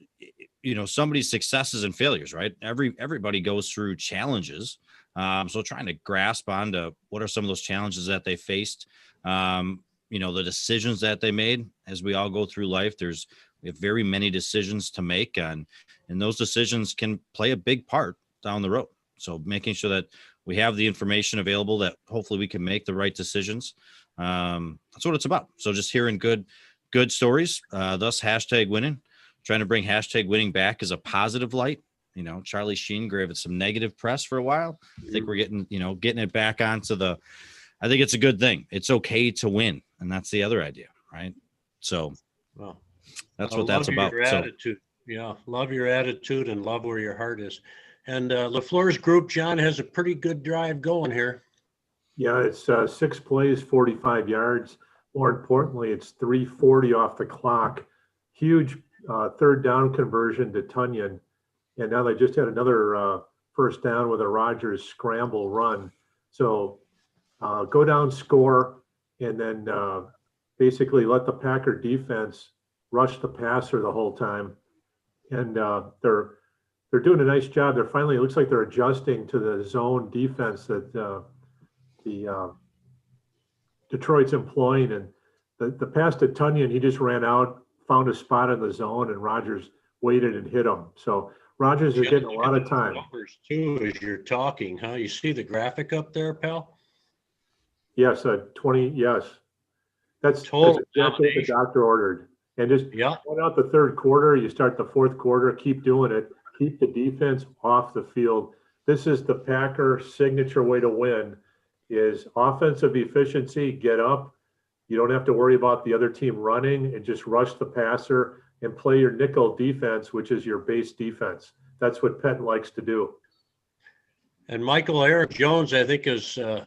somebody's successes and failures, right? Everybody goes through challenges. So trying to grasp onto what are some of those challenges that they faced, the decisions that they made as we all go through life. We have very many decisions to make, and those decisions can play a big part down the road. So making sure that we have the information available that hopefully we can make the right decisions. That's what it's about. So just hearing good stories, thus hashtag winning, trying to bring hashtag winning back as a positive light. Charlie Sheen gave it some negative press for a while. I think we're getting it back onto I think it's a good thing. It's okay to win. And that's the other idea, right? So that's what that's about. Your attitude. Yeah. Love your attitude and love where your heart is. And LaFleur's group, John, has a pretty good drive going here. Yeah, it's 6 plays, 45 yards. More importantly, it's 3:40 off the clock. Huge third down conversion to Tunyon. And now they just had another first down with a Rodgers scramble run. So go down, score, and then basically let the Packer defense rush the passer the whole time. And they're doing a nice job. They're finally, it looks like they're adjusting to the zone defense that the Detroit's employing. And the pass to Tunyon, he just ran out, found a spot in the zone, and Rodgers waited and hit him. So Rodgers is getting a lot of time. Numbers too, as you're talking, huh? You see the graphic up there, pal? Yes, 20. Yes, that's Total exactly what the doctor ordered. And just point out the third quarter. You start the fourth quarter. Keep doing it. Keep the defense off the field. This is the Packer signature way to win: is offensive efficiency. Get up. You don't have to worry about the other team running, and just rush the passer and play your nickel defense, which is your base defense. That's what Penn likes to do. And Michael Eric Jones, I think, is an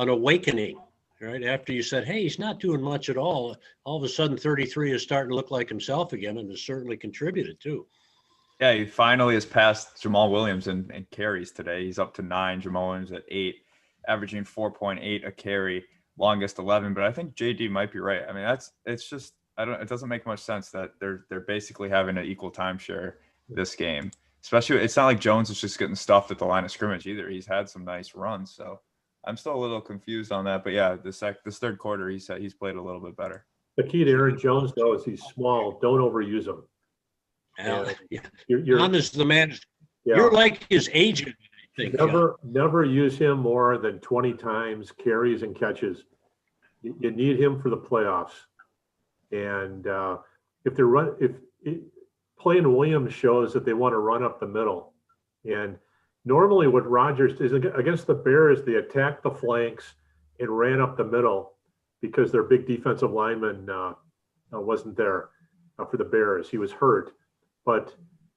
awakening, right? After you said, hey, he's not doing much at all of a sudden 33 is starting to look like himself again, and has certainly contributed too. Yeah, he finally has passed Jamal Williams in carries today. He's up to 9, Jamal Williams at 8, averaging 4.8 a carry, longest 11. But I think JD might be right. I mean, it doesn't make much sense that they're basically having an equal timeshare this game. Especially, it's not like Jones is just getting stuffed at the line of scrimmage either. He's had some nice runs, so I'm still a little confused on that. But yeah, this third quarter, he's played a little bit better. The key to Aaron Jones, though, is he's small. Don't overuse him. John is the man. Yeah. You're like his agent, I think. Never use him more than 20 times, carries and catches. You need him for the playoffs. And if playing Williams shows that they want to run up the middle. And normally what Rodgers is against the Bears, they attacked the flanks and ran up the middle because their big defensive lineman wasn't there for the Bears. He was hurt. But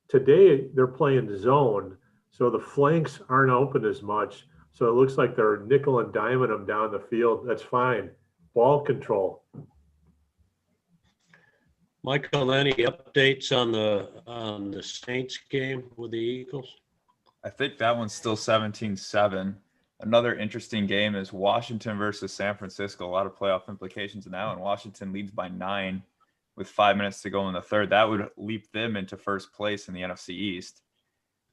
today they're playing zone, so the flanks aren't open as much. So it looks like they're nickel and diming them down the field. That's fine. Ball control. Michael, any updates on the Saints game with the Eagles? I think that one's still 17-7. Another interesting game is Washington versus San Francisco. A lot of playoff implications now, and Washington leads by 9 with 5 minutes to go in the third. That would leap them into first place in the NFC East.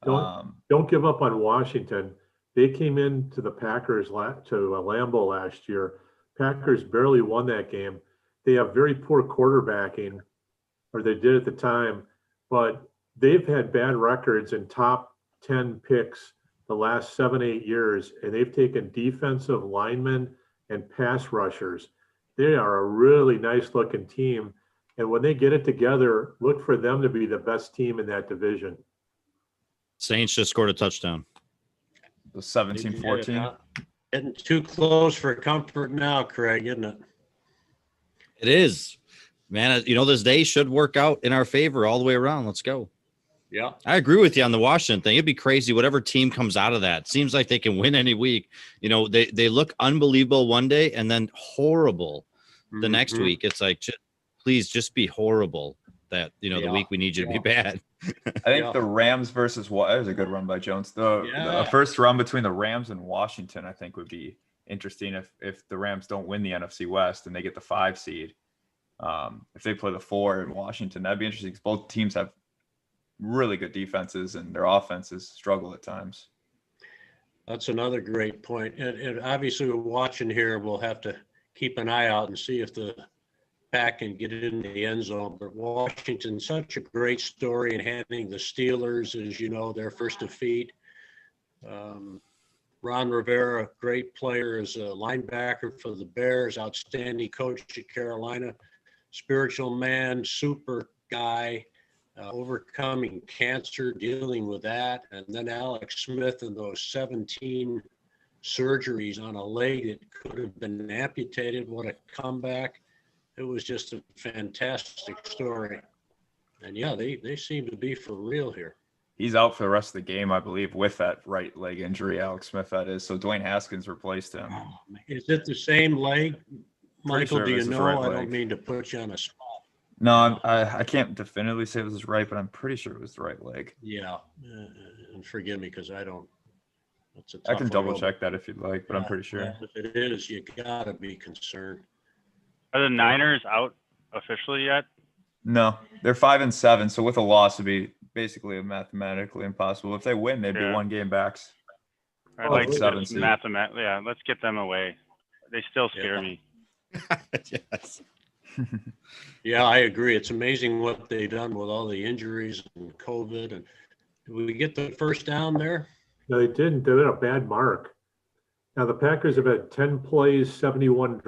Don't give up on Washington. They came into the Packers to Lambeau last year. Packers barely won that game. They have very poor quarterbacking, or they did at the time, but they've had bad records in top 10 picks the last 7-8 years, and they've taken defensive linemen and pass rushers. They are a really nice looking team. And when they get it together, look for them to be the best team in that division. Saints just scored a touchdown. The 17-14. Getting too close for comfort now, Craig, isn't it? It is. Man, this day should work out in our favor all the way around. Let's go. Yeah. I agree with you on the Washington thing. It'd be crazy. Whatever team comes out of that. Seems like they can win any week. They look unbelievable one day and then horrible the next week. It's like, please just be horrible the week we need you to be bad. I think the Rams versus that was a good run by Jones. The first run between the Rams and Washington, I think, would be interesting if the Rams don't win the NFC West and they get the 5 seed. If they play the 4 in Washington, that'd be interesting because both teams have really good defenses and their offenses struggle at times. That's another great point. And obviously we're watching here. We'll have to keep an eye out and see if the Pack can get in the end zone. But Washington, such a great story in handing the Steelers, as you know, their first defeat. Ron Rivera, great player as a linebacker for the Bears, outstanding coach at Carolina, spiritual man, super guy, overcoming cancer, dealing with that. And then Alex Smith and those 17 surgeries on a leg that could have been amputated. What a comeback. It was just a fantastic story. And yeah, they seem to be for real here. He's out for the rest of the game, I believe, with that right leg injury, Alex Smith, that is. So Dwayne Haskins replaced him. Is it the same leg? Michael, sure do you know? Right I leg. don't mean to put you on a spot. No, I can't definitively say it was right, but I'm pretty sure it was the right leg. Yeah. And forgive me because I don't. I can double check that if you'd like, but I'm pretty sure. If it is, you got to be concerned. Are the Niners out officially yet? No, they're 5-7. So with a loss, it'd be basically mathematically impossible. If they win, they'd be Yeah. 1 game backs. I'd like like to seven just seed. mathematically. Yeah, let's get them away. They still scare Yeah. me. Yes. Yeah, I agree. It's amazing what they've done with all the injuries and COVID. And did we get the first down there? No, they didn't. They had a bad mark. Now the Packers have had 10 plays, 71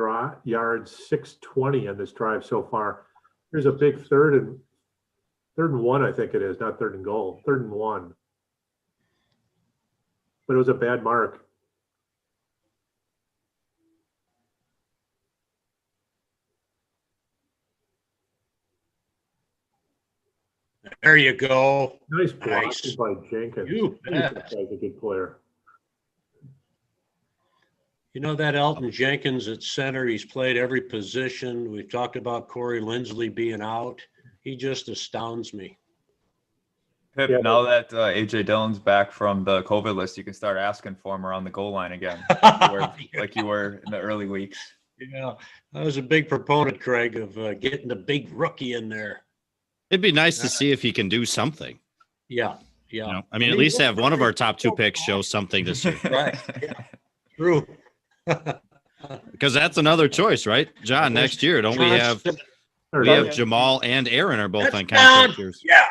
yards, 620 on this drive so far. There's a big third and 1, I think it is, not third and goal, 3rd and 1. But it was a bad mark. There you go. Nice block Nice. by Jenkins. You bet. That guy's a good player. You know that Elton Jenkins at center, he's played every position. We've talked about Corey Lindsley being out. He just astounds me. Pip, Yeah, now that AJ Dillon's back from the COVID list, you can start asking for him around the goal line again, like you were in the early weeks. Yeah, I was a big proponent, Craig, of getting the big rookie in there. It'd be nice to see if he can do something. Yeah, yeah. You know, I mean, at least have one of our top 2 picks show something this year, Right. Yeah. True. because that's another choice, right, John? Next year, don't we have Jamal and Aaron are both on contract years? Yeah.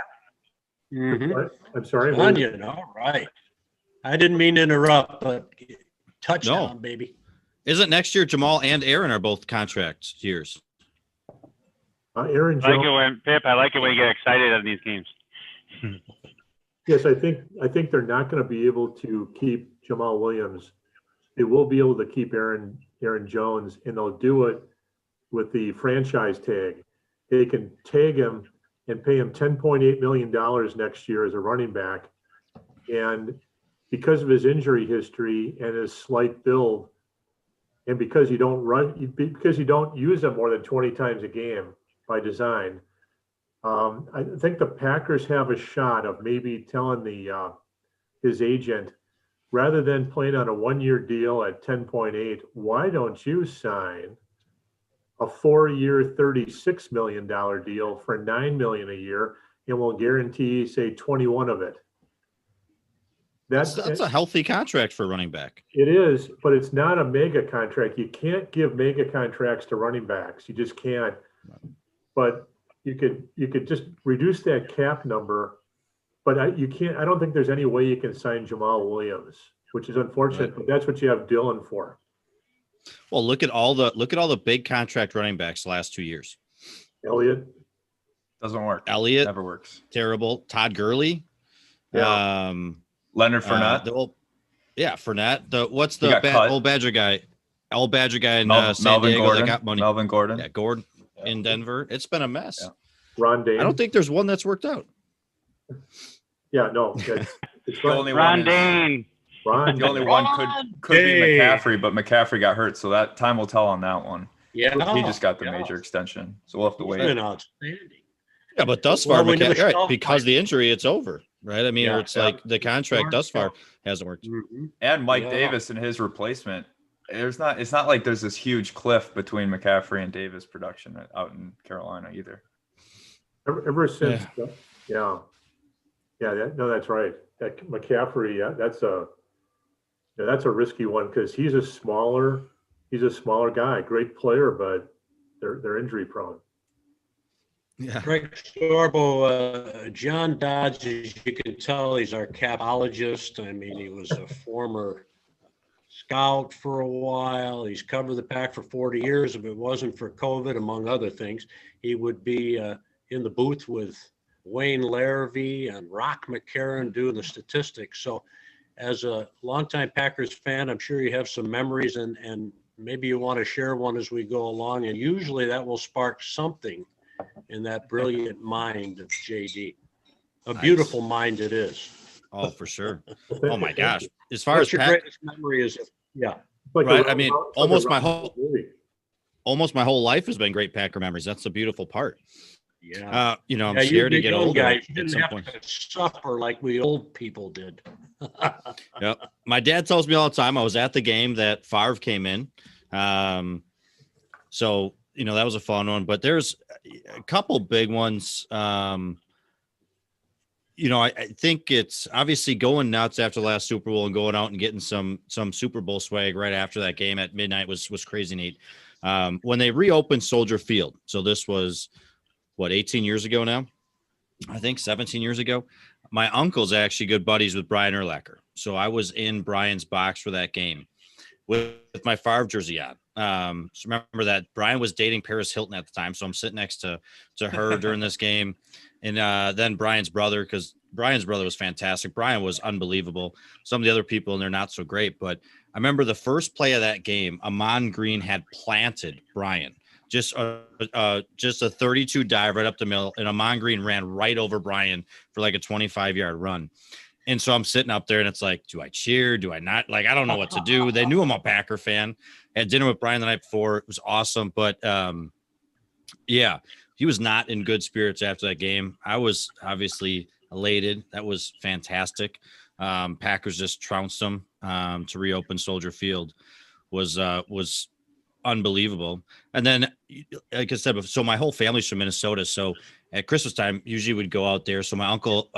Mm-hmm. What? I'm sorry. Onion, all right. I didn't mean to interrupt, but touchdown, baby. Isn't next year Jamal and Aaron are both contract years? Aaron I like Jones. it when Pip. I like it when you get excited on these games. Yes, I think they're not going to be able to keep Jamal Williams. They will be able to keep Aaron Jones, and they'll do it with the franchise tag. They can tag him and pay him $10.8 million next year as a running back. And because of his injury history and his slight build, and because you don't use him more than 20 times a game by design, I think the Packers have a shot of maybe telling his agent, rather than playing on a 1-year deal at 10.8, why don't you sign a 4-year, $36 million deal for $9 million a year, and we'll guarantee, say, 21 of it. That's a healthy contract for running back. It is, but it's not a mega contract. You can't give mega contracts to running backs. You just can't. But you could just reduce that cap number. But you can't. I don't think there's any way you can sign Jamal Williams, which is unfortunate. Right. But that's what you have Dillon for. Well, look at all the big contract running backs the last 2 years. Elliott. Doesn't work. Elliott, Never works. terrible. Todd Gurley. Yeah. Leonard Fournette. Fournette. What's He the got cut. old Badger guy? Old Badger guy in San Melvin Diego Gordon. that got money. Melvin Gordon. Yeah, Gordon in Denver. It's been a mess. Yeah. Ron Dane. I don't think there's one that's worked out. Yeah, no. It's The only Ron one is- Dane. Ron. The only one could be Dane. McCaffrey, but McCaffrey got hurt, so that time will tell on that one. Yeah. He just got the yeah. major extension, so we'll have to He's wait. been outstanding. Yeah, but thus Well, far, we never right, saw because fight. the injury, it's over, right? I mean, Yeah, it's yeah. like the contract thus far hasn't worked. Mhm. And Mike Yeah. Davis and his replacement. It's not like there's this huge cliff between McCaffrey and Davis production out in Carolina either. Ever since, that's right. That McCaffrey, that's a risky one because he's a smaller guy, great player, but they're injury prone. Yeah. Greg Sorbo, John Dodds, as you can tell, he's our capologist. I mean, he was a former scout for a while. He's covered the Pack for 40 years. If it wasn't for COVID, among other things, he would be in the booth with Wayne Larrivee and Rock McCarron doing the statistics. So as a longtime Packers fan, I'm sure you have some memories and maybe you want to share one as we go along. And usually that will spark something in that brilliant mind of JD. A Nice. beautiful mind it is. Oh, for sure. Oh my gosh. As far What's as your Pat, greatest memory is? Yeah. Like Right, a- I mean, like a almost my Rob movie. my whole life has been great Packer memories. That's the beautiful part. Yeah. I'm Yeah, you scared to big get young older guys at didn't some have point. to suffer like we old people did. Yep. My dad tells me all the time I was at the game that Favre came in. So that was a fun one, but there's a couple big ones. I think it's obviously going nuts after the last Super Bowl and going out and getting some Super Bowl swag right after that game at midnight was crazy neat. When they reopened Soldier Field, so this was 18 years ago now, I think 17 years ago. My uncle's actually good buddies with Brian Urlacher, so I was in Brian's box for that game with my Favre jersey on. So remember that Brian was dating Paris Hilton at the time, so I'm sitting next to her during this game. And then Brian's brother, because Brian's brother was fantastic. Brian was unbelievable. Some of the other people in there not so great, but I remember the first play of that game, Amon Green had planted Brian. Just a 32 dive right up the middle, and Amon Green ran right over Brian for like a 25-yard run. And so I'm sitting up there, and it's like, do I cheer? Do I not? Like, I don't know what to do. They knew I'm a Packer fan. I had dinner with Brian the night before. It was awesome. But, yeah, he was not in good spirits after that game. I was obviously elated. That was fantastic. Packers just trounced them to reopen Soldier Field. Was unbelievable. And then, like I said, so my whole family's from Minnesota. So at Christmas time, usually we'd go out there. So my uncle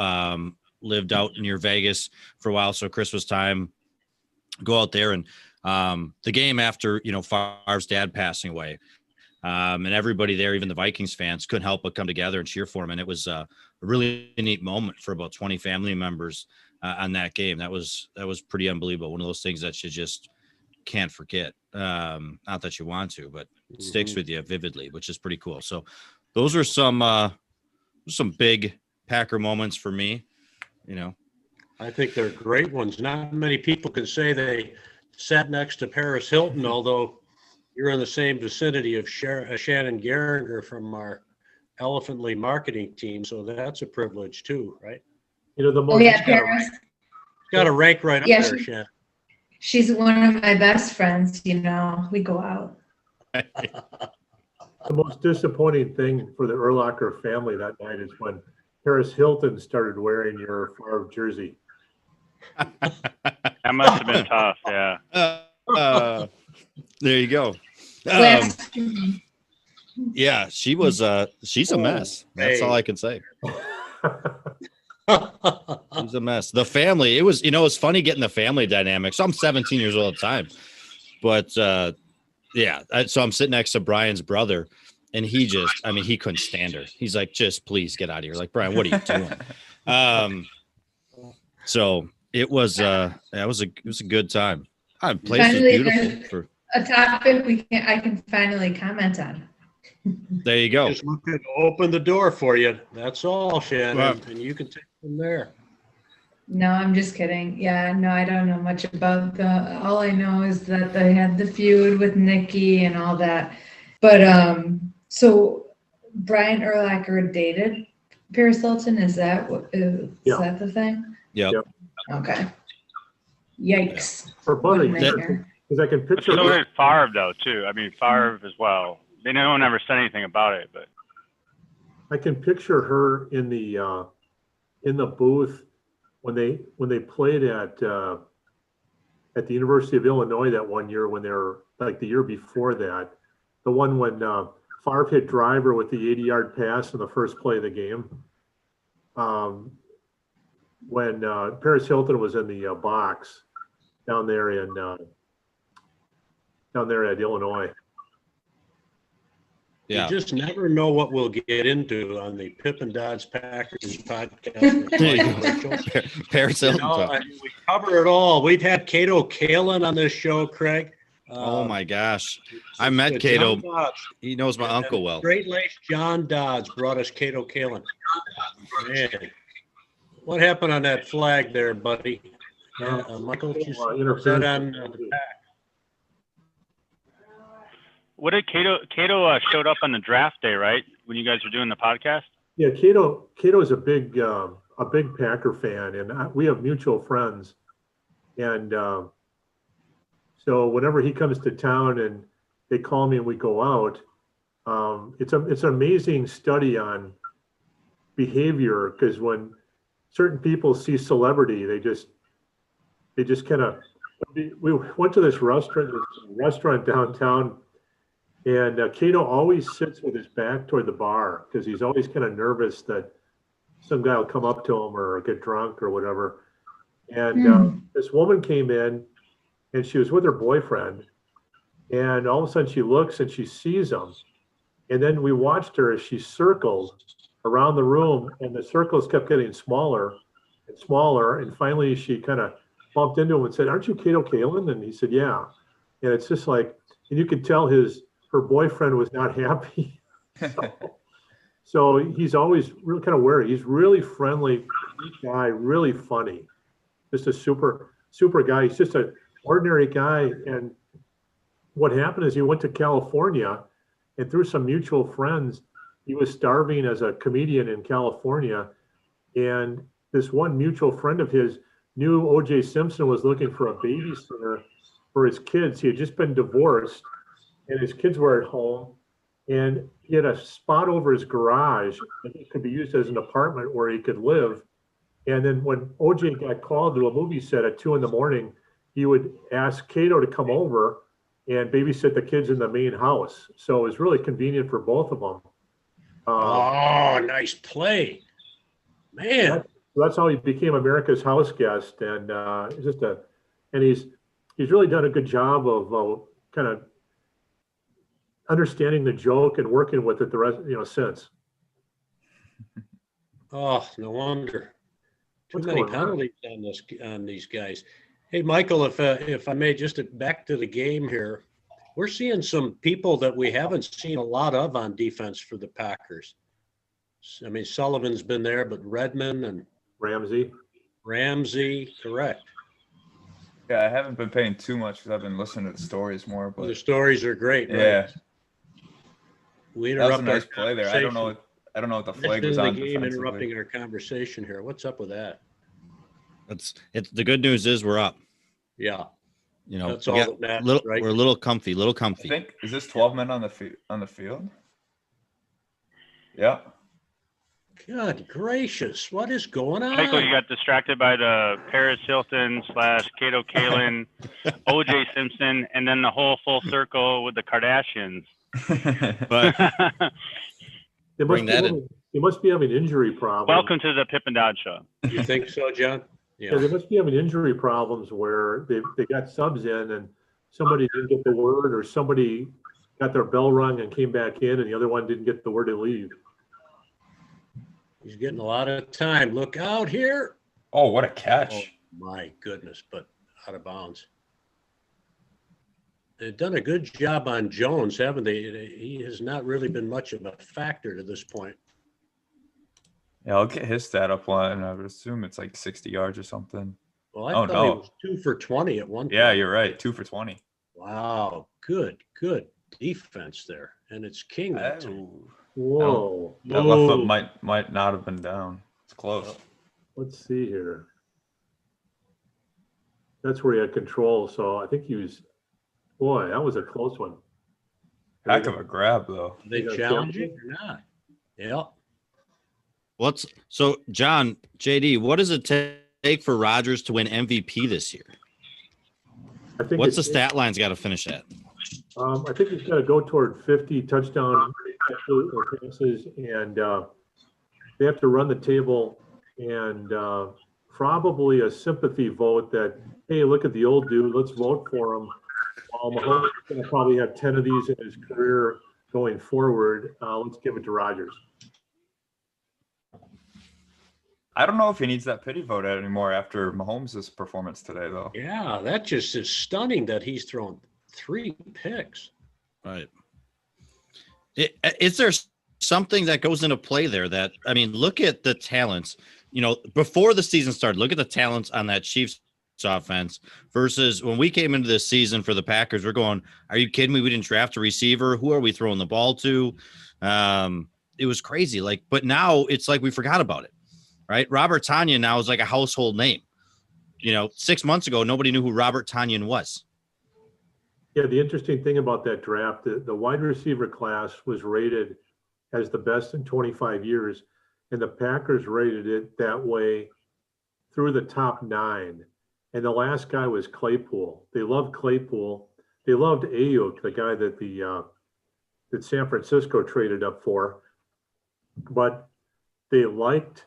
lived out near Vegas for a while. So Christmas time, go out there, and the game after, Favre's dad passing away, and everybody there, even the Vikings fans, couldn't help but come together and cheer for him. And it was a really neat moment for about 20 family members on that game. That was pretty unbelievable. One of those things that you just can't forget. Not that you want to, but it sticks with you vividly, which is pretty cool. So those are some big Packer moments for me. I think they're great ones. Not many people can say they sat next to Paris Hilton, although you're in the same vicinity of Shannon Gehringer from our Elephantly marketing team. So that's a privilege too, right? The most. Oh yeah, Paris. Got to rank right up Yeah, there, Shannon. She's one of my best friends. We go out. The most disappointing thing for the Urlacher family that night is when Paris Hilton started wearing your Favre jersey. That must have been tough. Yeah. There you go. Yeah, she was. She's a mess. That's all I can say. She's a mess. The family. It was. It's funny getting the family dynamic. So I'm 17 years old at the time, but yeah. So I'm sitting next to Brian's brother, and he couldn't stand her. He's like, just please get out of here. Like, Brian, what are you doing? So it was. It was a good time. The place is beautiful. A topic I can finally comment on. There you go. Just looking to open the door for you. That's all, Shannon, and you can take it from there. No, I'm just kidding. Yeah, no, I don't know much about all I know is that they had the feud with Nikki and all that. But so Brian Urlacher dated Paris Hilton. Is that that the thing? Yep. Okay. Yikes. For about a year, because I can But picture. so did Favre, though, too. I mean, Favre as well. No one ever said anything about it, but I can picture her in the booth when they played at the University of Illinois that one year, when they were like the year before that, the one when Favre hit Driver with the 80-yard pass in the first play of the game. When Paris Hilton was in the box down there at Illinois. Yeah. You just never know what we'll get into on the Pip and Dodds Packers podcast. Paris Hilton. We cover it all. We've had Cato Kalin on this show, Craig. Oh my gosh. I met Cato. He knows my uncle well. Straight-laced John Dodds brought us Cato Kalin. Man, what happened on that flag there, buddy? Michael, you said on the back. what did Cato showed up on the draft day, right? When you guys were doing the podcast? Yeah, Cato is a big Packer fan, and we have mutual friends. And so whenever he comes to town and they call me and we go out, it's an amazing study on behavior, because when certain people see celebrity, they just kind of. We went to this restaurant downtown, And Cato always sits with his back toward the bar because he's always kind of nervous that some guy will come up to him or get drunk or whatever. And this woman came in and she was with her boyfriend. And all of a sudden she looks and she sees him. And then we watched her as she circled around the room, and the circles kept getting smaller and smaller. And finally she kind of bumped into him and said, "Aren't you Cato Kalin?" And he said, "Yeah." And it's just like, and you could tell her boyfriend was not happy. So he's always really kind of wary. He's really friendly guy, really funny. Just a super guy. He's just an ordinary guy. And what happened is he went to California, and through some mutual friends, he was starving as a comedian in California. And this one mutual friend of his knew O.J. Simpson was looking for a babysitter for his kids. He had just been divorced, and his kids were at home. And he had a spot over his garage that could be used as an apartment where he could live. And then when OJ got called to a movie set at 2 a.m, he would ask Cato to come over and babysit the kids in the main house. So it was really convenient for both of them. Oh, nice play, man. That's how he became America's house guest. And he's really done a good job of kind of understanding the joke and working with it the rest, since. Oh, no wonder. Too What's many going on? penalties on these guys. Hey, Michael, if I may, just back to the game here, we're seeing some people that we haven't seen a lot of on defense for the Packers. I mean, Sullivan's been there, but Redmond and Ramsey, correct. Yeah, I haven't been paying too much because I've been listening to the stories more. But The stories are great, right? yeah, We that was a interrupt nice our play there. I don't know what the flag was the on game, defensively. interrupting our conversation here. What's up with that? It's the good news is we're up. Yeah, that's we all got that matters, right? We're a little comfy. I think, is this 12 men on the field? Yeah. God gracious, what is going on? Michael, you got distracted by the Paris Hilton / Cato Kalin, O.J. Simpson, and then the whole full circle with the Kardashians. But They must be having injury problems. Welcome to the Pip and Dodd Show. You think so, John? Yeah, they must be having injury problems where they got subs in and somebody didn't get the word, or somebody got their bell rung and came back in, and the other one didn't get the word to leave. He's getting a lot of time. Look out here. Oh, what a catch. Oh, my goodness, but out of bounds. They've done a good job on Jones, haven't they? He has not really been much of a factor to this point. Yeah, I'll get his stat up line. I would assume it's like 60 yards or something. Well, I thought he was 2 for 20 at one point. Yeah, you're right. 2 for 20. Wow, good defense there. And it's King that time. Whoa. That left foot might not have been down. It's close. Let's see here. That's where he had control. So I think he was, boy, that was a close one. Heck of a grab, though. Are they challenging or not? Yeah. So John, JD, what does it take for Rodgers to win MVP this year? What's the stat line's got to finish at? I think he's got to go toward 50 touchdown passes, and they have to run the table, and probably a sympathy vote that, hey, look at the old dude, let's vote for him. Mahomes is going to probably have 10 of these in his career going forward. Let's give it to Rodgers. I don't know if he needs that pity vote anymore after Mahomes' performance today, though. Yeah, that just is stunning that he's thrown 3 picks. Right. Is there something that goes into play there that, I mean, look at the talents, before the season started, look at the talents on that Chiefs offense versus when we came into this season for the Packers, we're going, are you kidding me? We didn't draft a receiver. Who are we throwing the ball to? It was crazy. But now it's like we forgot about it, right? Robert Tonyan now is like a household name. 6 months ago, nobody knew who Robert Tonyan was. Yeah, the interesting thing about that draft, the wide receiver class was rated as the best in 25 years, and the Packers rated it that way through the top 9. And the last guy was Claypool. They loved Claypool. They loved Ayuk, the guy that the that San Francisco traded up for, but they liked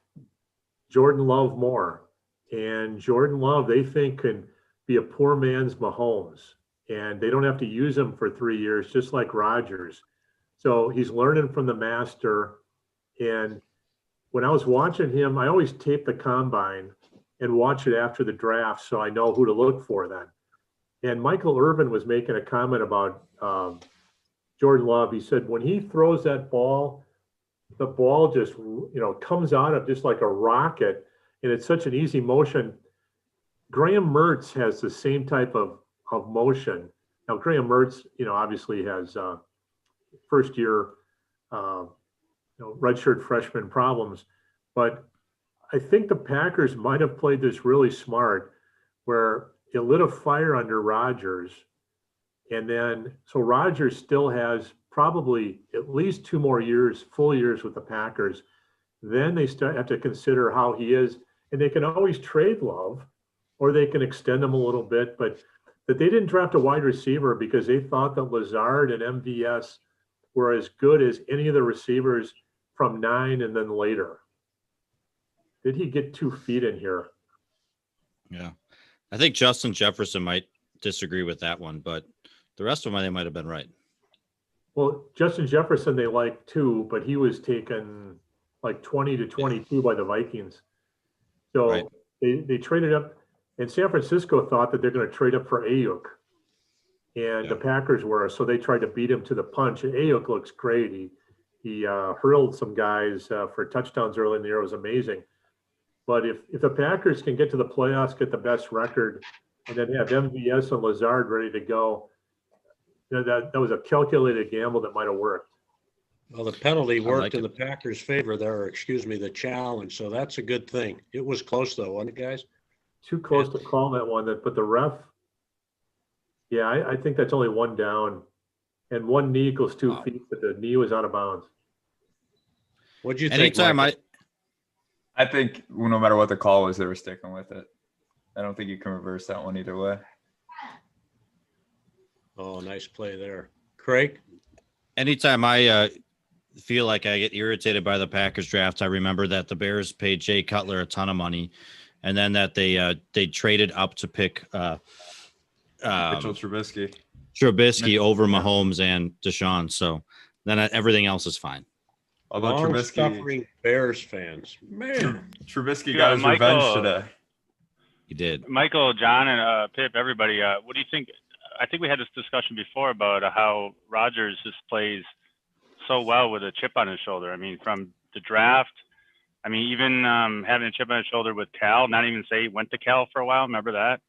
Jordan Love more. And Jordan Love, they think, can be a poor man's Mahomes. And they don't have to use him for 3 years, just like Rodgers. So he's learning from the master. And when I was watching him, I always tape the combine and watch it after the draft so I know who to look for then. And Michael Irvin was making a comment about Jordan Love. He said when he throws that ball, the ball just comes out of just like a rocket, and it's such an easy motion. Graham Mertz has the same type of motion. Now Graham Mertz, obviously has first year redshirt freshman problems, but I think the Packers might have played this really smart, where it lit a fire under Rodgers, and then so Rodgers still has probably at least 2 more years, full years with the Packers. Then they have to consider how he is, and they can always trade Love, or they can extend him a little bit. But that they didn't draft a wide receiver because they thought that Lazard and MVS were as good as any of the receivers from 9 and then later. Did he get 2 feet in here? Yeah. I think Justin Jefferson might disagree with that one, but the rest of them, they might have been right. Well, Justin Jefferson, they like too, but he was taken like 20 to 22 by the Vikings. So Right. they traded up, and San Francisco thought that they're going to trade up for Ayuk. And the Packers were, so they tried to beat him to the punch. And Ayuk looks great. He hurled some guys for touchdowns early in the year. It was amazing. But if the Packers can get to the playoffs, get the best record, and then have MVS and Lazard ready to go, that was a calculated gamble that might have worked. Well, the penalty worked like in the Packers' favor there, or excuse me, the challenge. So that's a good thing. It was close though, wasn't it, guys? Too close to call that one, but the ref, yeah, I think that's only one down. And one knee equals 2 feet, but the knee was out of bounds. What'd you think, Anytime Michael? I think no matter what the call was, they were sticking with it. I don't think you can reverse that one either way. Oh, nice play there. Craig? Anytime I feel like I get irritated by the Packers draft, I remember that the Bears paid Jay Cutler a ton of money, and then that they traded up to pick Mitchell Trubisky. over Mahomes and Deshaun. So then everything else is fine. Although Long-suffering Bears fans. Man. Trubisky got his revenge today. He did. Michael, John, and Pip, everybody, what do you think? I think we had this discussion before about how Rodgers just plays so well with a chip on his shoulder. I mean, from the draft, I mean, even having a chip on his shoulder with Cal, not even say he went to Cal for a while. Remember that?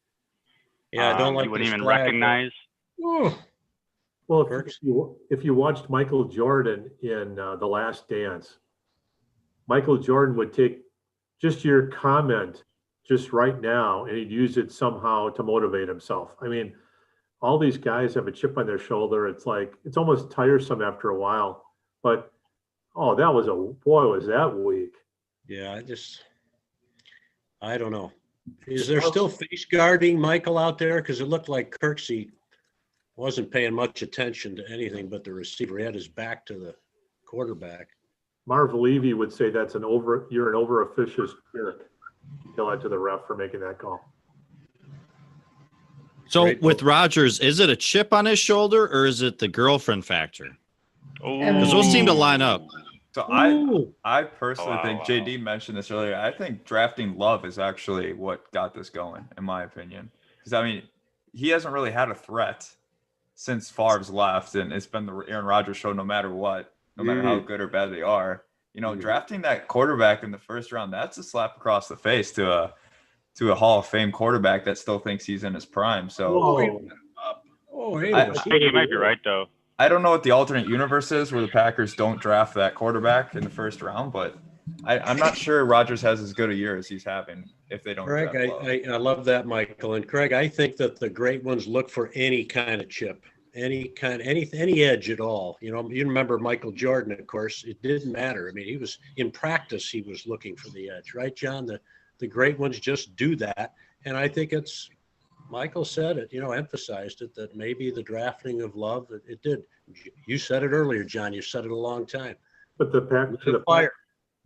Yeah, I don't like he wouldn't this even flag. recognize. Oh, Well, if you watched Michael Jordan in The Last Dance, Michael Jordan would take just your comment just right now, and he'd use it somehow to motivate himself. I mean, all these guys have a chip on their shoulder. It's like, it's almost tiresome after a while. But, oh, was that weak. yeah, I don't know. Is there still face guarding Michael out there? Because it looked like Kirksey wasn't paying much attention to anything but the receiver. He had his back to the quarterback. Marv Levy would say you're an over-officious jerk. Tell that to the ref for making that call. So Great. with Rodgers, is it a chip on his shoulder or is it the girlfriend factor? Because those seem to line up. So I personally think JD mentioned this earlier. I think drafting Love is actually what got this going, in my opinion. Because I mean, he hasn't really had a threat since Favre's left, and it's been the Aaron Rodgers show no matter what, no matter how good or bad they are. Drafting that quarterback in the first round, that's a slap across the face to a Hall of Fame quarterback that still thinks he's in his prime. So I think you might be right, though. I don't know what the alternate universe is where the Packers don't draft that quarterback in the first round, but I'm not sure Rodgers has as good a year as he's having if they don't Craig, draft Love. I love that, Michael. And Craig, I think that the great ones look for any kind of chip, any edge at all. You remember Michael Jordan, of course. It didn't matter. I mean, he was in practice, he was looking for the edge, right, John? The great ones just do that. And I think Michael said it, emphasized it, that maybe the drafting of Love, it did. You said it earlier, John. You said it a long time. But the pack Lit to a the fire.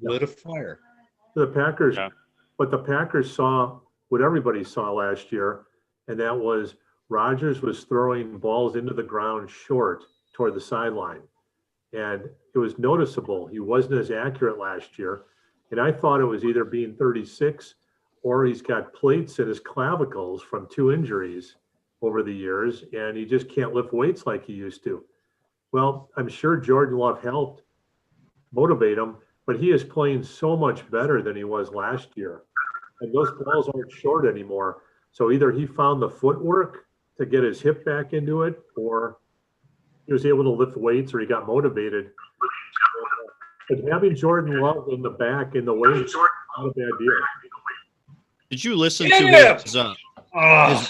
Lit a fire. to the Packers, Yeah. but the Packers saw what everybody saw last year, and that was Rodgers was throwing balls into the ground short toward the sideline. And it was noticeable. He wasn't as accurate last year. And I thought it was either being 36 or he's got plates in his clavicles from 2 injuries over the years, and he just can't lift weights like he used to. Well, I'm sure Jordan Love helped motivate him, but he is playing so much better than he was last year. And those balls aren't short anymore. So either he found the footwork to get his hip back into it, or he was able to lift weights, or he got motivated. But having Jordan Love in the back in the way is not a bad deal. Did you listen Yeah. to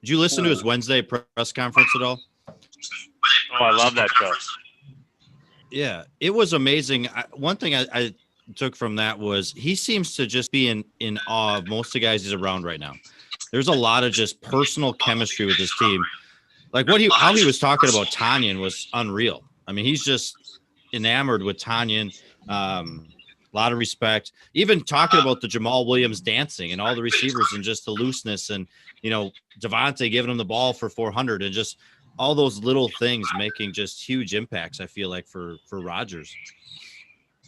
did you listen to his Wednesday press conference at all? Oh, I love that show. Yeah, it was amazing. One thing I took from that was he seems to just be in awe of most of the guys he's around right now. There's a lot of just personal chemistry with his team. Like how he was talking about Tanyan was unreal. I mean, he's just enamored with Tanyan. A lot of respect. Even talking about the Jamal Williams dancing and all the receivers and just the looseness, and Devontae giving him the ball for 400, and just all those little things making just huge impacts, I feel like, for Rodgers.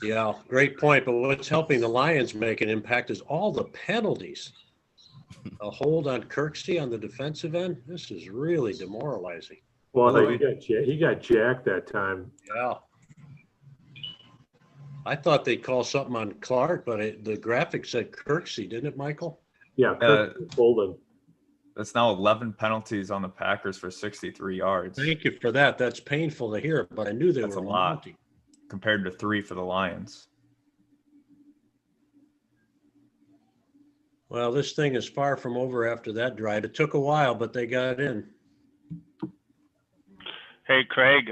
Yeah, great point. But what's helping the Lions make an impact is all the penalties. A hold on Kirksey on the defensive end. This is really demoralizing. Well, he got jacked that time. Yeah. I thought they'd call something on Clark, but the graphic said Kirksey, didn't it, Michael? Yeah, Kirksey pulled him. That's now 11 penalties on the Packers for 63 yards. Thank you for that. That's painful to hear, but I knew they That's were a lot mounting. compared to 3 for the Lions. Well, this thing is far from over after that drive. It took a while, but they got in. Hey, Craig,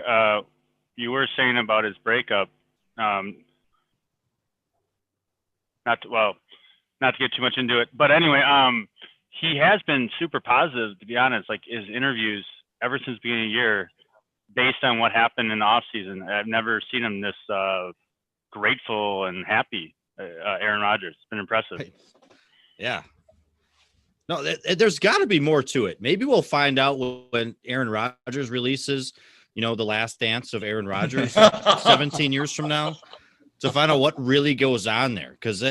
you were saying about his breakup. Not to get too much into it, but anyway, he has been super positive, to be honest. Like his interviews ever since the beginning of the year, based on what happened in the off season, I've never seen him this grateful and happy. Aaron Rodgers, it's been impressive. Yeah. No, there's got to be more to it. Maybe we'll find out when Aaron Rodgers releases, the last dance of Aaron Rodgers 17 years from now, to find out what really goes on there. Because,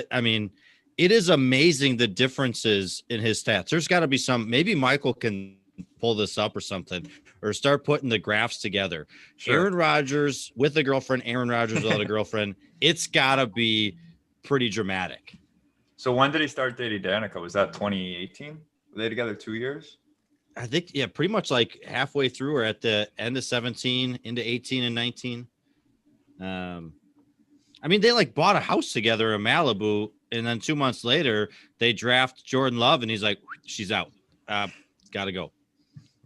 it is amazing the differences in his stats. There's got to be maybe Michael can pull this up or something, or start putting the graphs together. Sure. Aaron Rodgers with a girlfriend, Aaron Rodgers without a girlfriend. It's got to be pretty dramatic. So when did he start dating Danica? Was that 2018? Were they together 2 years? I think, yeah, pretty much like halfway through, or at the end of 17 into 18 and 19. They like bought a house together in Malibu, and then 2 months later they draft Jordan Love, and he's like, she's out. Gotta go.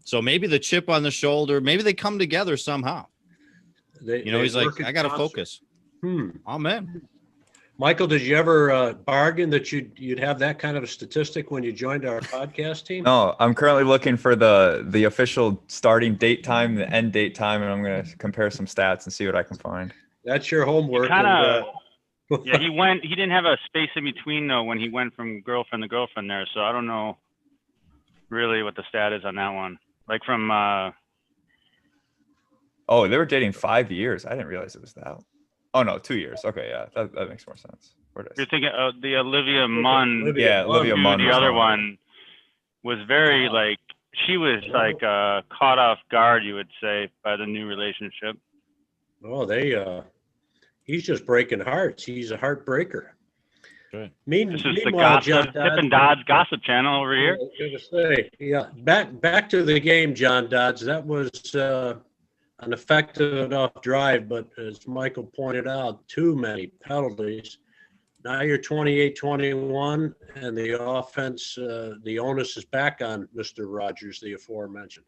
So maybe the chip on the shoulder, maybe they come together somehow. He's like, I gotta focus. Oh man. Michael, did you ever bargain that you'd have that kind of a statistic when you joined our podcast team? No, I'm currently looking for the official starting date time, the end date time, and I'm going to compare some stats and see what I can find. That's your homework. Yeah, he didn't have a space in between though when he went from girlfriend to girlfriend there. So I don't know really what the stat is on that one. Like from. Oh, they were dating 5 years. I didn't realize it was that. Oh no, 2 years. Okay, yeah, that makes more sense. You're thinking of the Olivia Munn. Yeah, Olivia Munn. The other one was very she was caught off guard, you would say, by the new relationship. Oh, he's just breaking hearts. He's a heartbreaker. Right. This is the gossip, Tip and Dodds gossip channel over here. I was going to say, yeah. Back to the game, John Dodds. That was an effective enough drive, but as Michael pointed out, too many penalties. Now you're 28-21, and the offense, the onus is back on Mr. Rodgers, the aforementioned.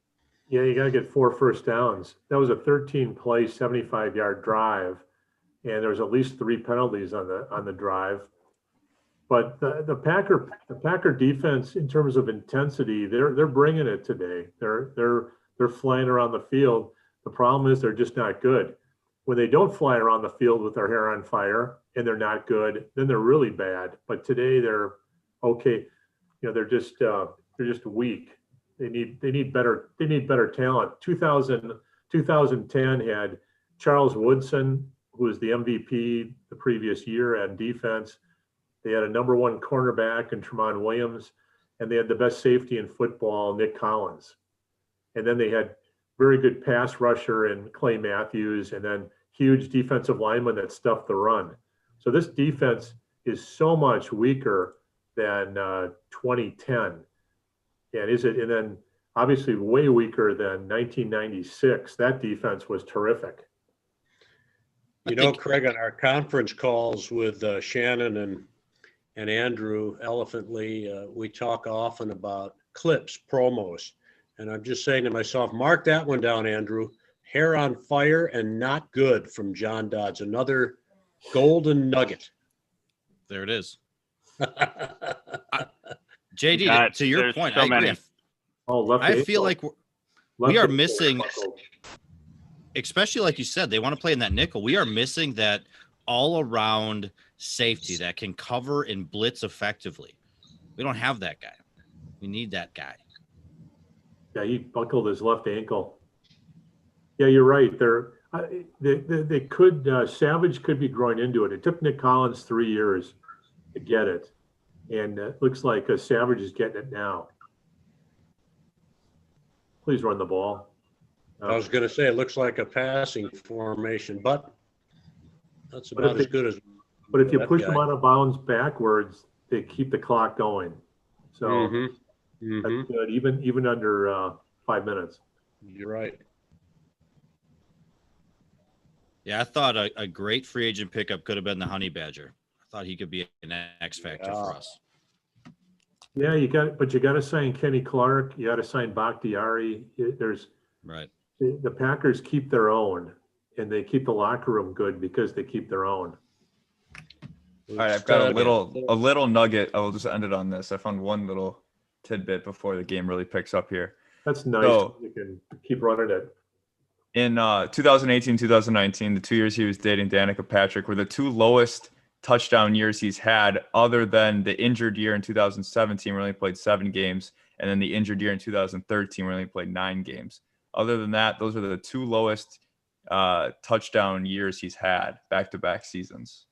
Yeah, you got to get 4 first downs. That was a 13-play, 75-yard drive, and there was at least 3 penalties on the drive. But the Packer defense, in terms of intensity, they're bringing it today. They're flying around the field. The problem is they're just not good. When they don't fly around the field with their hair on fire and they're not good, then they're really bad. But today they're okay. They're just weak. They need better talent. 2010 had Charles Woodson, who was the MVP the previous year on defense. They had a number one cornerback in Tremont Williams, and they had the best safety in football, Nick Collins. And then they had very good pass rusher in Clay Matthews, and then huge defensive lineman that stuffed the run. So this defense is so much weaker than 2010. And then obviously way weaker than 1996. That defense was terrific. Craig, on our conference calls with Shannon and Andrew Elephantly, we talk often about clips, promos. And I'm just saying to myself, mark that one down, Andrew. Hair on fire and not good from John Dodds. Another golden nugget. There it is. JD, to your point, I agree. I feel like we are missing, especially like you said, they want to play in that nickel. We are missing that all-around safety that can cover and blitz effectively. We don't have that guy. We need that guy. Yeah, he buckled his left ankle. Yeah, you're right. They could Savage could be growing into it. It took Nick Collins 3 years to get it, and it looks like Savage is getting it now. Please run the ball. I was going to say it looks like a passing formation, but that's about as good as. But if you push them out of bounds backwards, they keep the clock going. So that's good, even under 5 minutes. You're right. Yeah, I thought a great free agent pickup could have been the Honey Badger. I thought he could be an X factor for us. Yeah, you got to sign Kenny Clark. You got to sign Bakhtiari. There's right. The Packers keep their own, and they keep the locker room good because they keep their own. All right, I've got a little nugget. I will just end it on this. I found one little tidbit before the game really picks up here. That's nice. So, you can keep running it. In 2018, 2019, the 2 years he was dating Danica Patrick were the two lowest touchdown years he's had, other than the injured year in 2017 where he only played 7 games, and then the injured year in 2013 where he only played 9 games. Other than that, those are the two lowest touchdown years he's had, back-to-back seasons.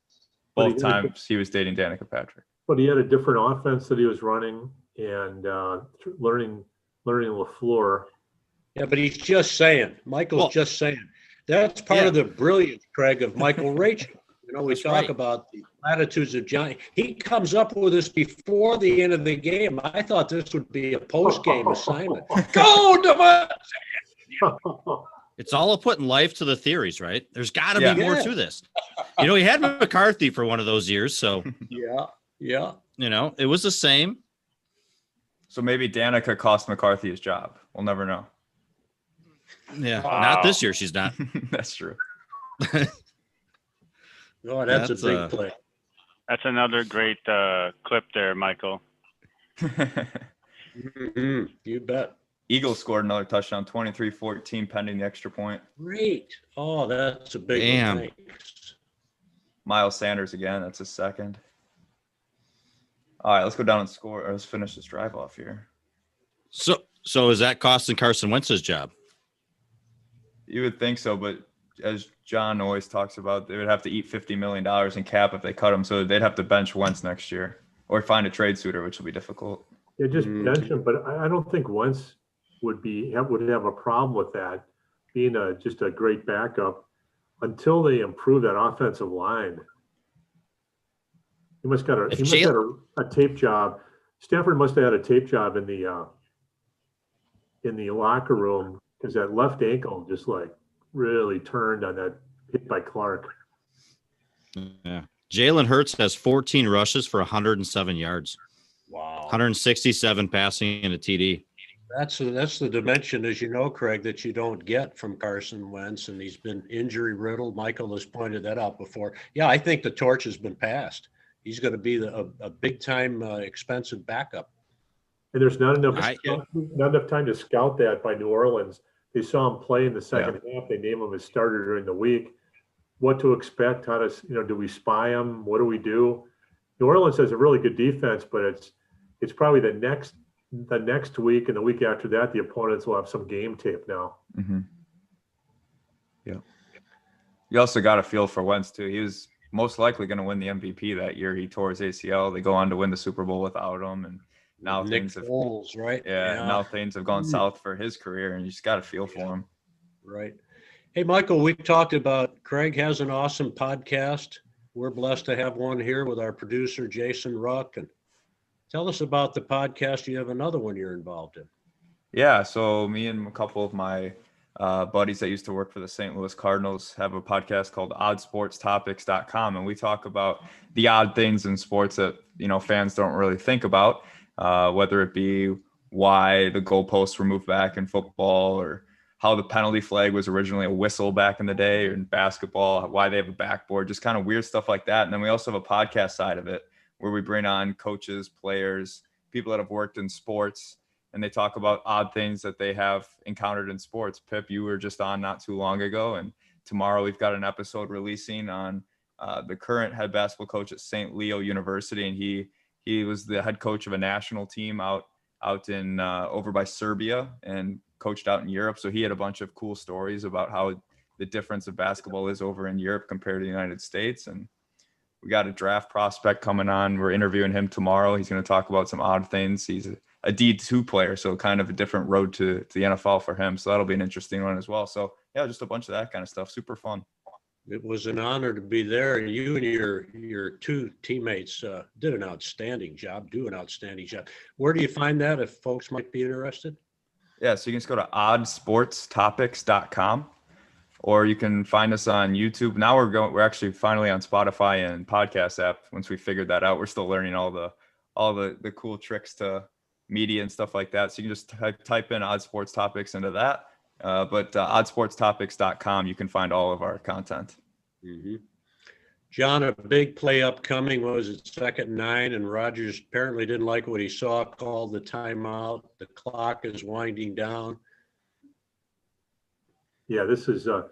Both times he was dating Danica Patrick. But he had a different offense that he was running and learning LaFleur. Yeah, but he's just saying. Michael's just saying. That's part of the brilliance, Craig, of Michael Rachel. We talk about the latitudes of Johnny. He comes up with this before the end of the game. I thought this would be a post-game assignment. Go, Devon! It's all putting life to the theories, right? There's got to be more to this. He had McCarthy for one of those years, so. Yeah. It was the same. So maybe Danica cost McCarthy his job. We'll never know. Yeah, not this year. She's not. That's true. Oh, that's a big play. That's another great clip there, Michael. You bet. Eagles scored another touchdown, 23-14, pending the extra point. Great. Oh, that's a big Damn. one. Miles Sanders again. That's his second. All right, let's go down and score. Or let's finish this drive off here. So is that costing Carson Wentz's job? You would think so, but as John always talks about, they would have to eat $50 million in cap if they cut him. So they'd have to bench Wentz next year or find a trade suitor, which will be difficult. Yeah, just bench him. But I don't think Wentz would have a problem with that, being just a great backup until they improve that offensive line. He must have had a tape job. Stafford must have had a tape job in the locker room because that left ankle just really turned on that hit by Clark. Yeah. Jalen Hurts has 14 rushes for 107 yards. Wow. 167 passing and a TD. That's the dimension, as you know, Craig, that you don't get from Carson Wentz, and he's been injury riddled. Michael has pointed that out before. Yeah, I think the torch has been passed. He's going to be a big time expensive backup. And there's not enough time to scout that by New Orleans they saw him play in the second half. They named him as starter during the week. What to expect? How to, do we spy him? What do we do? New Orleans has a really good defense, but it's probably the next week and the week after that, the opponents will have some game tape now. Mm-hmm. Yeah. You also got a feel for Wentz too. He was most likely going to win the MVP that year. He tore his ACL. They go on to win the Super Bowl without him, and now Nick things have Foles, right? now things have gone south for his career, and you just got to feel for him. Right. Hey, Michael, we talked about Craig has an awesome podcast. We're blessed to have one here with our producer, Jason Ruck. And tell us about the podcast. You have another one you're involved in. Yeah. So me and a couple of my buddies that used to work for the St. Louis Cardinals have a podcast called oddsportstopics.com. And we talk about the odd things in sports that, fans don't really think about, whether it be why the goalposts were moved back in football, or how the penalty flag was originally a whistle back in the day, or in basketball, why they have a backboard, just kind of weird stuff like that. And then we also have a podcast side of it where we bring on coaches, players, people that have worked in sports, and they talk about odd things that they have encountered in sports. Pip, you were just on not too long ago, and tomorrow we've got an episode releasing on the current head basketball coach at St. Leo University, and he was the head coach of a national team out in over by Serbia, and coached out in Europe. So he had a bunch of cool stories about how the difference of basketball is over in Europe compared to the United States. And we got a draft prospect coming on. We're interviewing him tomorrow. He's going to talk about some odd things. He's a D2 player, so kind of a different road to the NFL for him. So that'll be an interesting one as well. So yeah, just a bunch of that kind of stuff. Super fun. It was an honor to be there. You and your two teammates did an outstanding job, do an outstanding job. Where do you find that if folks might be interested? Yeah, so you can just go to oddsportstopics.com, or you can find us on YouTube. Now we're actually finally on Spotify and podcast app. Once we figured that out, we're still learning all the cool tricks to media and stuff like that. So you can just type in Odd Sports Topics into that. But oddsportstopics.com, you can find all of our content. Mm-hmm. John, a big play upcoming. What was it, 2nd and 9? And Rodgers apparently didn't like what he saw, called the timeout. The clock is winding down. Yeah, this is the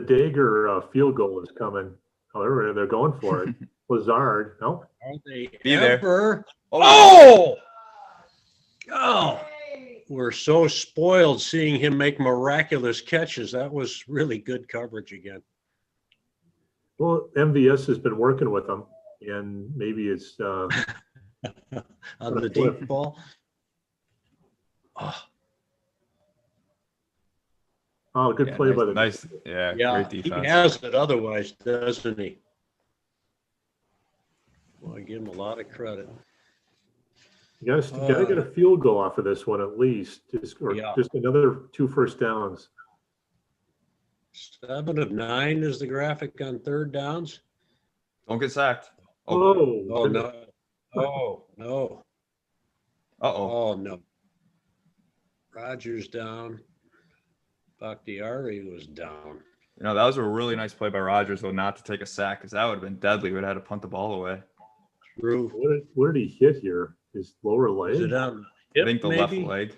Dagger field goal is coming. However, they're going for it. Lazard, no? Are they Be ever? there. Oh! We're so spoiled seeing him make miraculous catches. That was really good coverage again. Well, MVS has been working with them, and maybe it's on the deep ball. Oh, good play by the nice. Yeah, great defense. He has it otherwise, doesn't he? Well, I give him a lot of credit. You gotta get a field goal off of this one at least, just another 2 first downs. 7 of 9 is the graphic on 3rd downs. Don't get sacked. Oh no! Oh no! Oh no! Rodgers down. Bakhtiari was down. That was a really nice play by Rodgers, though, not to take a sack, because that would have been deadly. We'd have had to punt the ball away. True. Where did he hit here? His lower leg? Is it on hip, I think the maybe? left leg.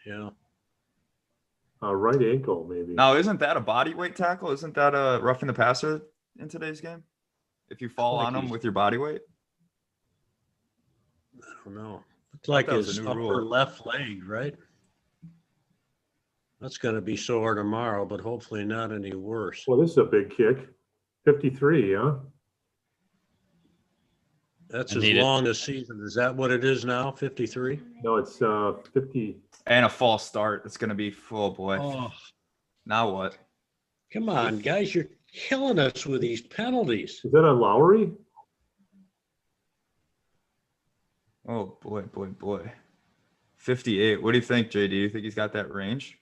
Yeah. Right ankle, maybe. Now, isn't that a body weight tackle? Isn't that a roughing the passer in today's game? If you fall on him with your body weight? I don't know. Looks like his upper left leg, right? That's going to be sore tomorrow, but hopefully not any worse. Well, this is a big kick. 53, huh? That's as long as season. Is that what it is now? 53? No, it's 50. And a false start. It's going to be full, boy. Oh, now what? come on, guys. You're killing us with these penalties. Is that on Lowry? Oh, boy. 58. What do you think, JD? Do you think he's got that range?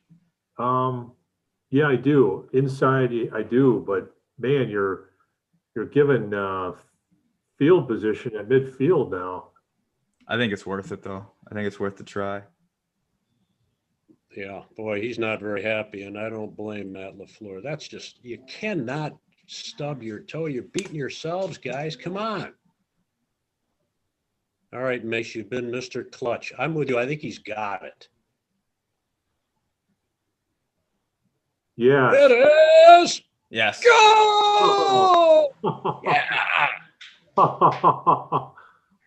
Yeah, I do. Inside, I do. But, man, you're given field position at midfield now. I think it's worth it, though. I think it's worth the try. Yeah, boy, he's not very happy, and I don't blame Matt LaFleur. That's just, you cannot stub your toe. You're beating yourselves, guys. Come on. All right, Mace, you've been Mr. Clutch. I'm with you. I think he's got it. Yes. It is. Yes. Go! Yeah.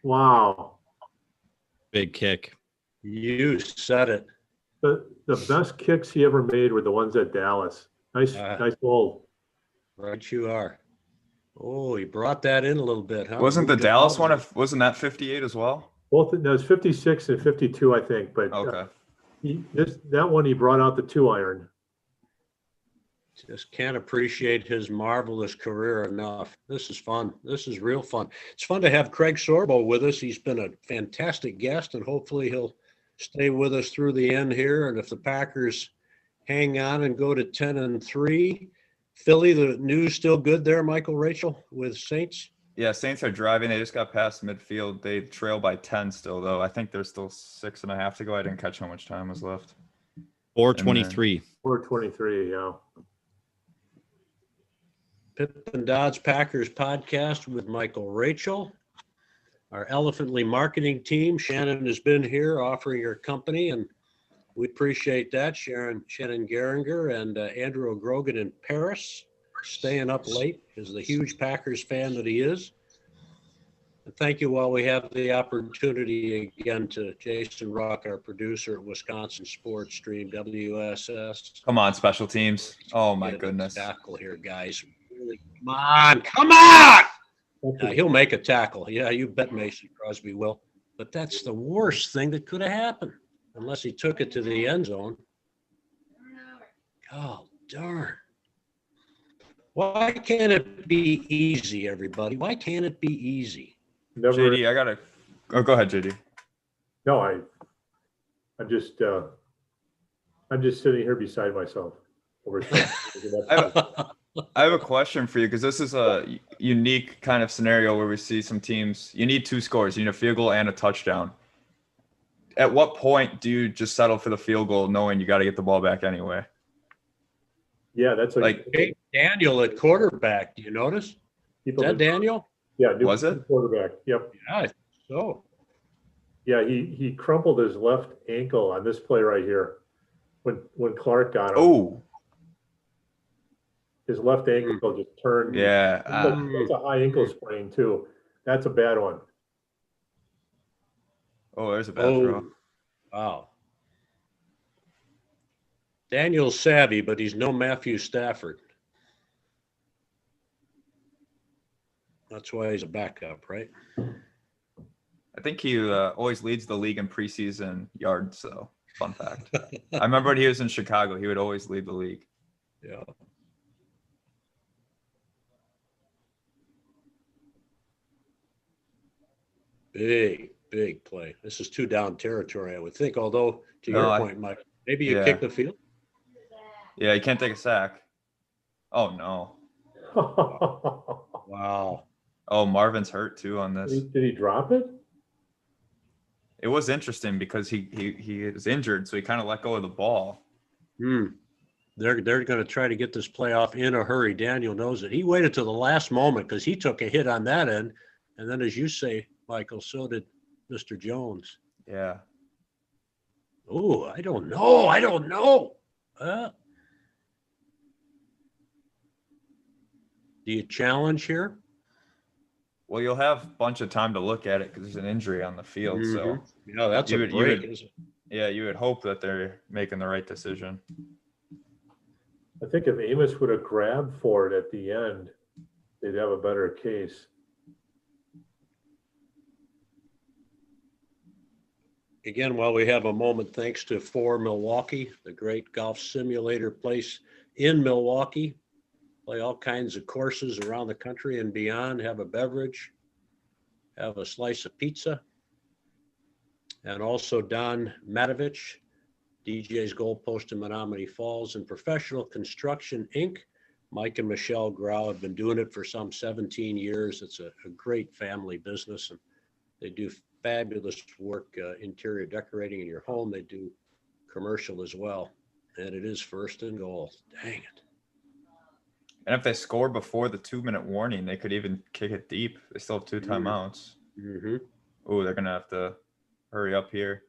Wow. Big kick. You said it. The best kicks he ever made were the ones at Dallas. Nice goal. Right you are. Oh, he brought that in a little bit, huh? Wasn't the Moved it Dallas out. one? Wasn't that 58 as well? Both, no, it's 56 and 52, I think, but Okay. that one he brought out the 2-iron. Just can't appreciate his marvelous career enough. This is fun. This is real fun. It's fun to have Craig Sorbo with us. He's been a fantastic guest, and hopefully he'll stay with us through the end here. And if the Packers hang on and go to 10-3, Philly, the news still good there, Michael Rachel, with Saints? Yeah, Saints are driving. They just got past midfield. They trail by 10 still, though. I think there's still 6.5 to go. I didn't catch how much time was left. 4:23. 4:23, yeah. Pip and Dodd's Packers podcast with Michael Rachel. Our Elephantly marketing team, Shannon has been here offering her company, and we appreciate that. Shannon Geringer and Andrew Grogan in Paris, staying up late as the huge Packers fan that he is. And thank you while we have the opportunity again to Jason Ruck, our producer at Wisconsin Sports Stream, WSS. Come on, special teams. Oh, my Get a goodness. tackle here, guys. Really, come on! He'll make a tackle. Yeah, you bet Mason Crosby will. But that's the worst thing that could have happened, unless he took it to the end zone. Oh, darn. Why can't it be easy, everybody? Why can't it be easy? Never. JD, I got to – oh, go ahead, JD. No, I'm just sitting here beside myself. I have a question for you because this is a unique kind of scenario where we see some teams. You need 2 scores. You need a field goal and a touchdown. At what point do you just settle for the field goal knowing you got to get the ball back anyway? Yeah, that's like Hey, Daniel at quarterback. Do you notice? Is that Daniel? Yeah, was it quarterback? Yep. Yeah, so. Yeah, he crumpled his left ankle on this play right here when Clark got him. Oh. His left ankle just turned. Yeah. That's a high ankle sprain too. That's a bad one. Oh, there's a bad throw. Wow. Daniel's savvy, but he's no Matthew Stafford. That's why he's a backup, right? I think he always leads the league in preseason yards, so fun fact. I remember when he was in Chicago, he would always lead the league. Yeah. Big play. This is 2 down territory, I would think. Although, to your point, Mike, maybe you kick the field. Yeah, you can't take a sack. Oh, no. Wow. Oh, Marvin's hurt, too, on this. Did he drop it? It was interesting because he is injured, so he kind of let go of the ball. They're going to try to get this playoff in a hurry. Daniel knows it. He waited till the last moment because he took a hit on that end. And then, as you say, Michael, so did Mr. Jones. Yeah. Oh, I don't know. Do you challenge here? Well, you'll have a bunch of time to look at it because there's an injury on the field. So yeah, that's a break, isn't it? Yeah, you would hope that they're making the right decision. I think if Amos would have grabbed for it at the end, they'd have a better case. Again, while we have a moment, thanks to 4 Milwaukee, the great golf simulator place in Milwaukee. Play all kinds of courses around the country and beyond. Have a beverage, have a slice of pizza. And also Don Matovich, DJ's Goalpost in Menominee Falls, and Professional Construction, Inc. Mike and Michelle Grau have been doing it for some 17 years. It's a great family business, and they do fabulous work, interior decorating in your home. They do commercial as well, and it is first and goal. Dang it. And if they score before the 2-minute warning, they could even kick it deep. They still have 2 timeouts. Oh, they're going to have to hurry up here.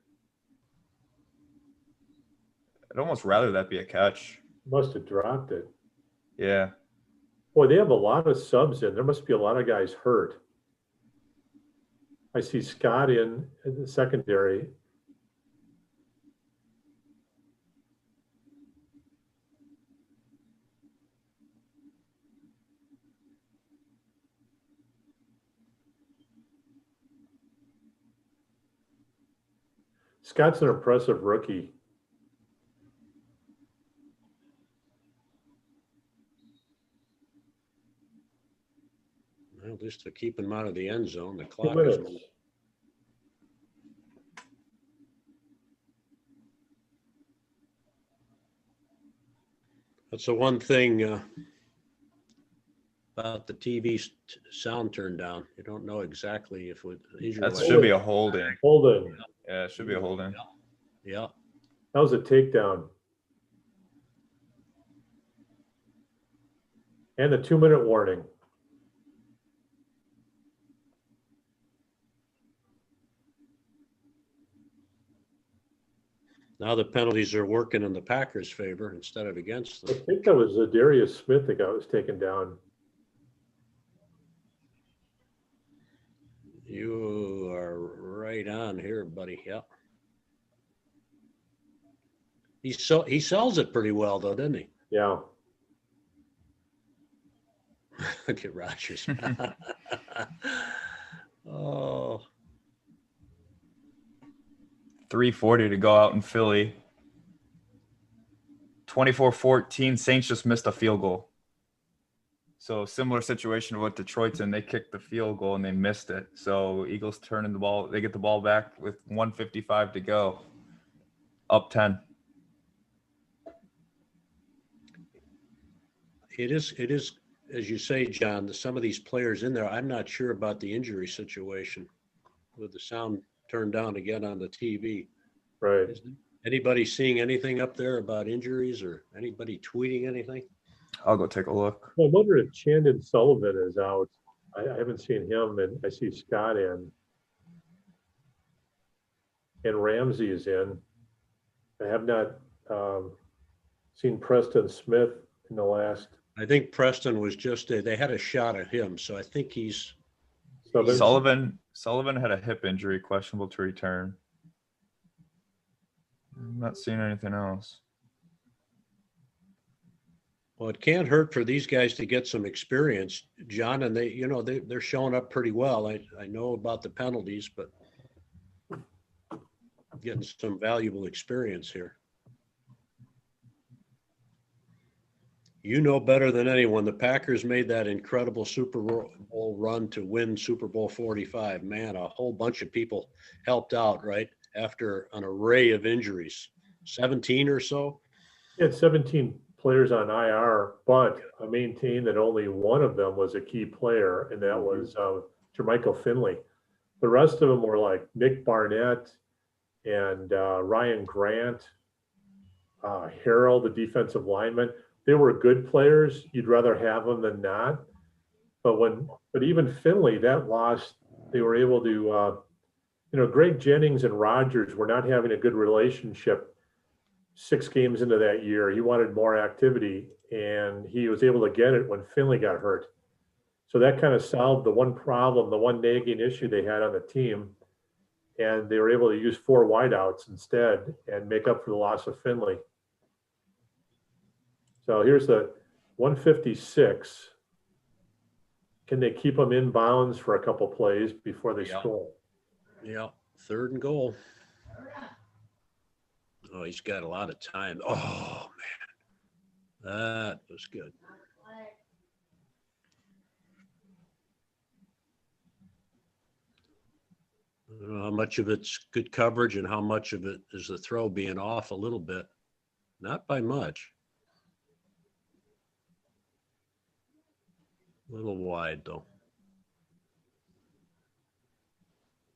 I'd almost rather that be a catch. Must have dropped it. Yeah. Boy, they have a lot of subs in. There must be a lot of guys hurt. I see Scott in the secondary. Scott's an impressive rookie. Well, just to keep him out of the end zone, the 2 clock is. minutes. That's the one thing about the TV sound turned down. You don't know exactly if it That should be a holding. Holding. Yeah, it should be a holding. Yeah. That was a takedown. And the 2-minute warning. Now the penalties are working in the Packers' favor instead of against I them. think that was Darius Smith that was taken down. You are right on here, buddy. Yep. He sells it pretty well though, doesn't he? Yeah. Look at Rodgers. Oh. 3:40 to go out in Philly. 24-14. Saints just missed a field goal. So similar situation to what Detroit's in. They kicked the field goal and they missed it. So Eagles turning the ball. They get the ball back with 1:55 to go. Up 10. It is, as you say, John, some of these players in there, I'm not sure about the injury situation with the sound turned down again on the TV. Right. Is anybody seeing anything up there about injuries or anybody tweeting anything? I'll go take a look. I wonder if Chandon Sullivan is out. I haven't seen him, and I see Scott in. And Ramsey is in. I have not seen Preston Smith in the last. I think Preston was just, they had a shot at him. So I think he's. Sullivan had a hip injury, questionable to return. I'm not seeing anything else. Well, it can't hurt for these guys to get some experience, John, and they're showing up pretty well. I know about the penalties, but getting some valuable experience here. You know better than anyone, the Packers made that incredible Super Bowl run to win Super Bowl 45. Man, a whole bunch of people helped out, right? After an array of injuries, 17 or so. He had 17 players on IR, but I maintain that only one of them was a key player, and that was Jermichael Finley. The rest of them were like Nick Barnett and Ryan Grant, Harrell, the defensive lineman. They were good players. You'd rather have them than not. But even Finley, that loss, they were able to, Greg Jennings and Rodgers were not having a good relationship 6 games into that year. He wanted more activity, and he was able to get it when Finley got hurt. So that kind of solved the one problem, the one nagging issue they had on the team. And they were able to use 4 wideouts instead and make up for the loss of Finley. So here's the 156. Can they keep them in bounds for a couple plays before they score? Yeah, 3rd and goal. Oh, he's got a lot of time. Oh, man. That was good. I don't know how much of it's good coverage and how much of it is the throw being off a little bit. Not by much. A little wide, though.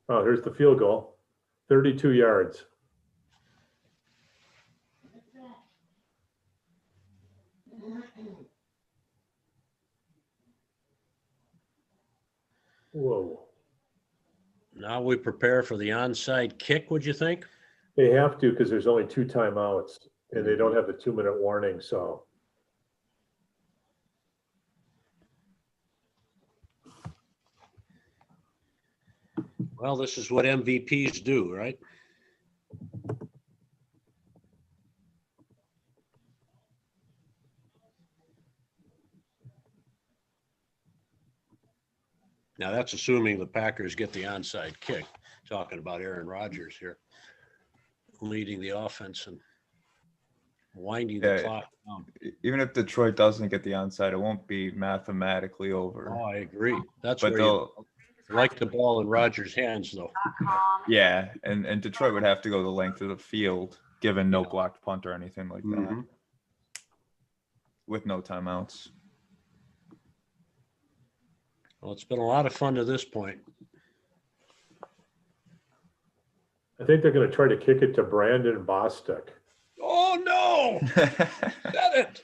Oh, here's the field goal. 32 yards. Whoa. Now we prepare for the onside kick, would you think? They have to because there's only 2 timeouts. and they don't have the 2-minute warning, so. Well, this is what MVPs do, right? Now that's assuming the Packers get the onside kick. Talking about Aaron Rodgers here, leading the offense and winding the clock down. Even if Detroit doesn't get the onside, it won't be mathematically over. Oh, I agree. That's But where you like the ball in Rodgers' hands, though. Yeah, and Detroit would have to go the length of the field, given no blocked punt or anything like that, with no timeouts. Well, it's been a lot of fun to this point. I think they're going to try to kick it to Brandon Bostic. Oh, no. Said it.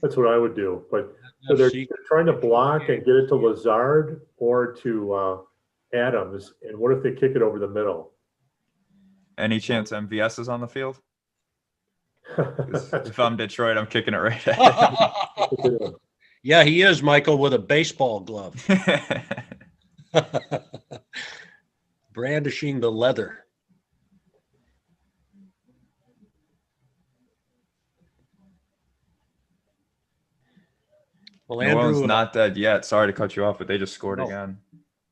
That's what I would do. But so they're trying to block and get it to Lazard or to Adams. And what if they kick it over the middle? Any chance MVS is on the field? If I'm Detroit, I'm kicking it right at him. Yeah, he is, Michael, with a baseball glove. Brandishing the leather. Well, New Orleans not dead yet. Sorry to cut you off, but they just scored again.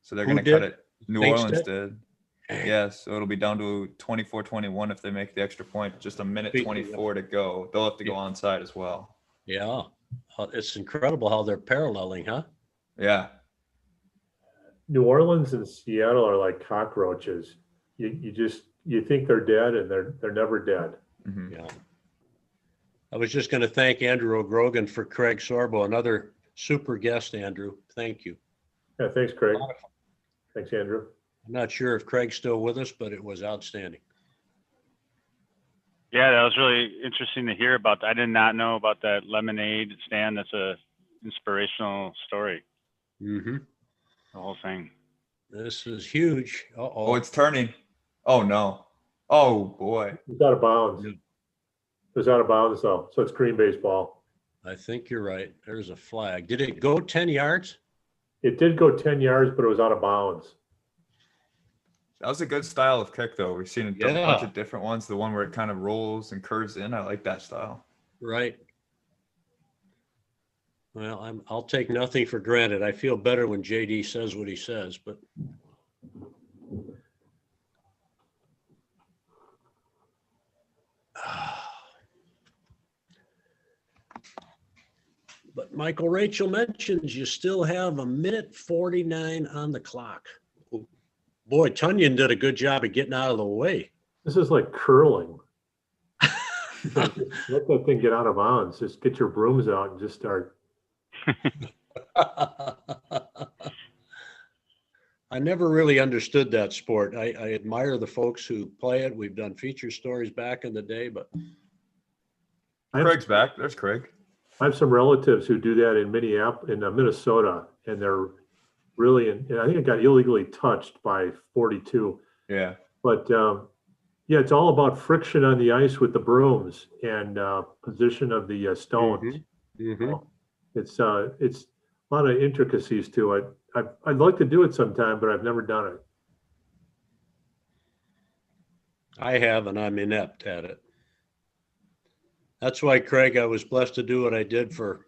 So they're going to cut it. New Orleans did. Yeah, so it'll be down to 24-21 if they make the extra point. Just a minute 24 to go. They'll have to go onside as well. Yeah. It's incredible how they're paralleling, huh? Yeah. New Orleans and Seattle are like cockroaches. You think they're dead and they're never dead. Mm-hmm. Yeah. I was just going to thank Andrew O'Grogan for Craig Sorbo, another super guest, Andrew. Thank you. Yeah, thanks, Craig. Thanks, Andrew. I'm not sure if Craig's still with us, but it was outstanding. Yeah, that was really interesting to hear about. I did not know about that lemonade stand. That's a inspirational story. Mm-hmm. The whole thing. This is huge. Uh-oh. Oh, it's turning. Oh, no. Oh, boy. It's out of bounds. It's out of bounds, though. So it's green baseball. I think you're right. There's a flag. Did it go 10 yards? It did go 10 yards, but it was out of bounds. That was a good style of kick, though. We've seen a bunch of different ones. The one where it kind of rolls and curves in. I like that style. Right. Well, I'll take nothing for granted. I feel better when JD says what he says, but Michael Rachel mentions you still have a minute 49 on the clock. Boy, Tunyon did a good job of getting out of the way. This is like curling. Let that thing get out of bounds. Just get your brooms out and just start. I never really understood that sport. I admire the folks who play it. We've done feature stories back in the day, but Craig's back. There's Craig. I have some relatives who do that in Minnesota, and they're really, and I think it got illegally touched by 42. Yeah. But yeah, it's all about friction on the ice with the brooms and position of the stones. Mm-hmm. It's a lot of intricacies to it. I'd like to do it sometime, but I've never done it. I have, and I'm inept at it. That's why, Craig, I was blessed to do what I did for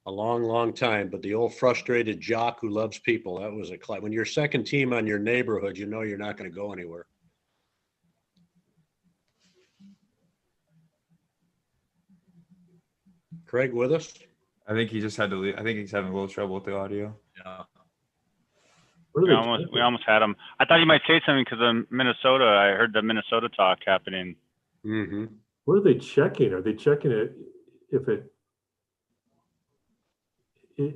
a long, long time. But the old frustrated jock who loves people, that was when you're second team on your neighborhood, you know you're not going to go anywhere. Craig with us? I think he just had to leave. I think he's having a little trouble with the audio. Yeah. We almost had him. I thought you might say something because of Minnesota. I heard the Minnesota talk happening. Mm-hmm. What are they checking? Are they checking it if it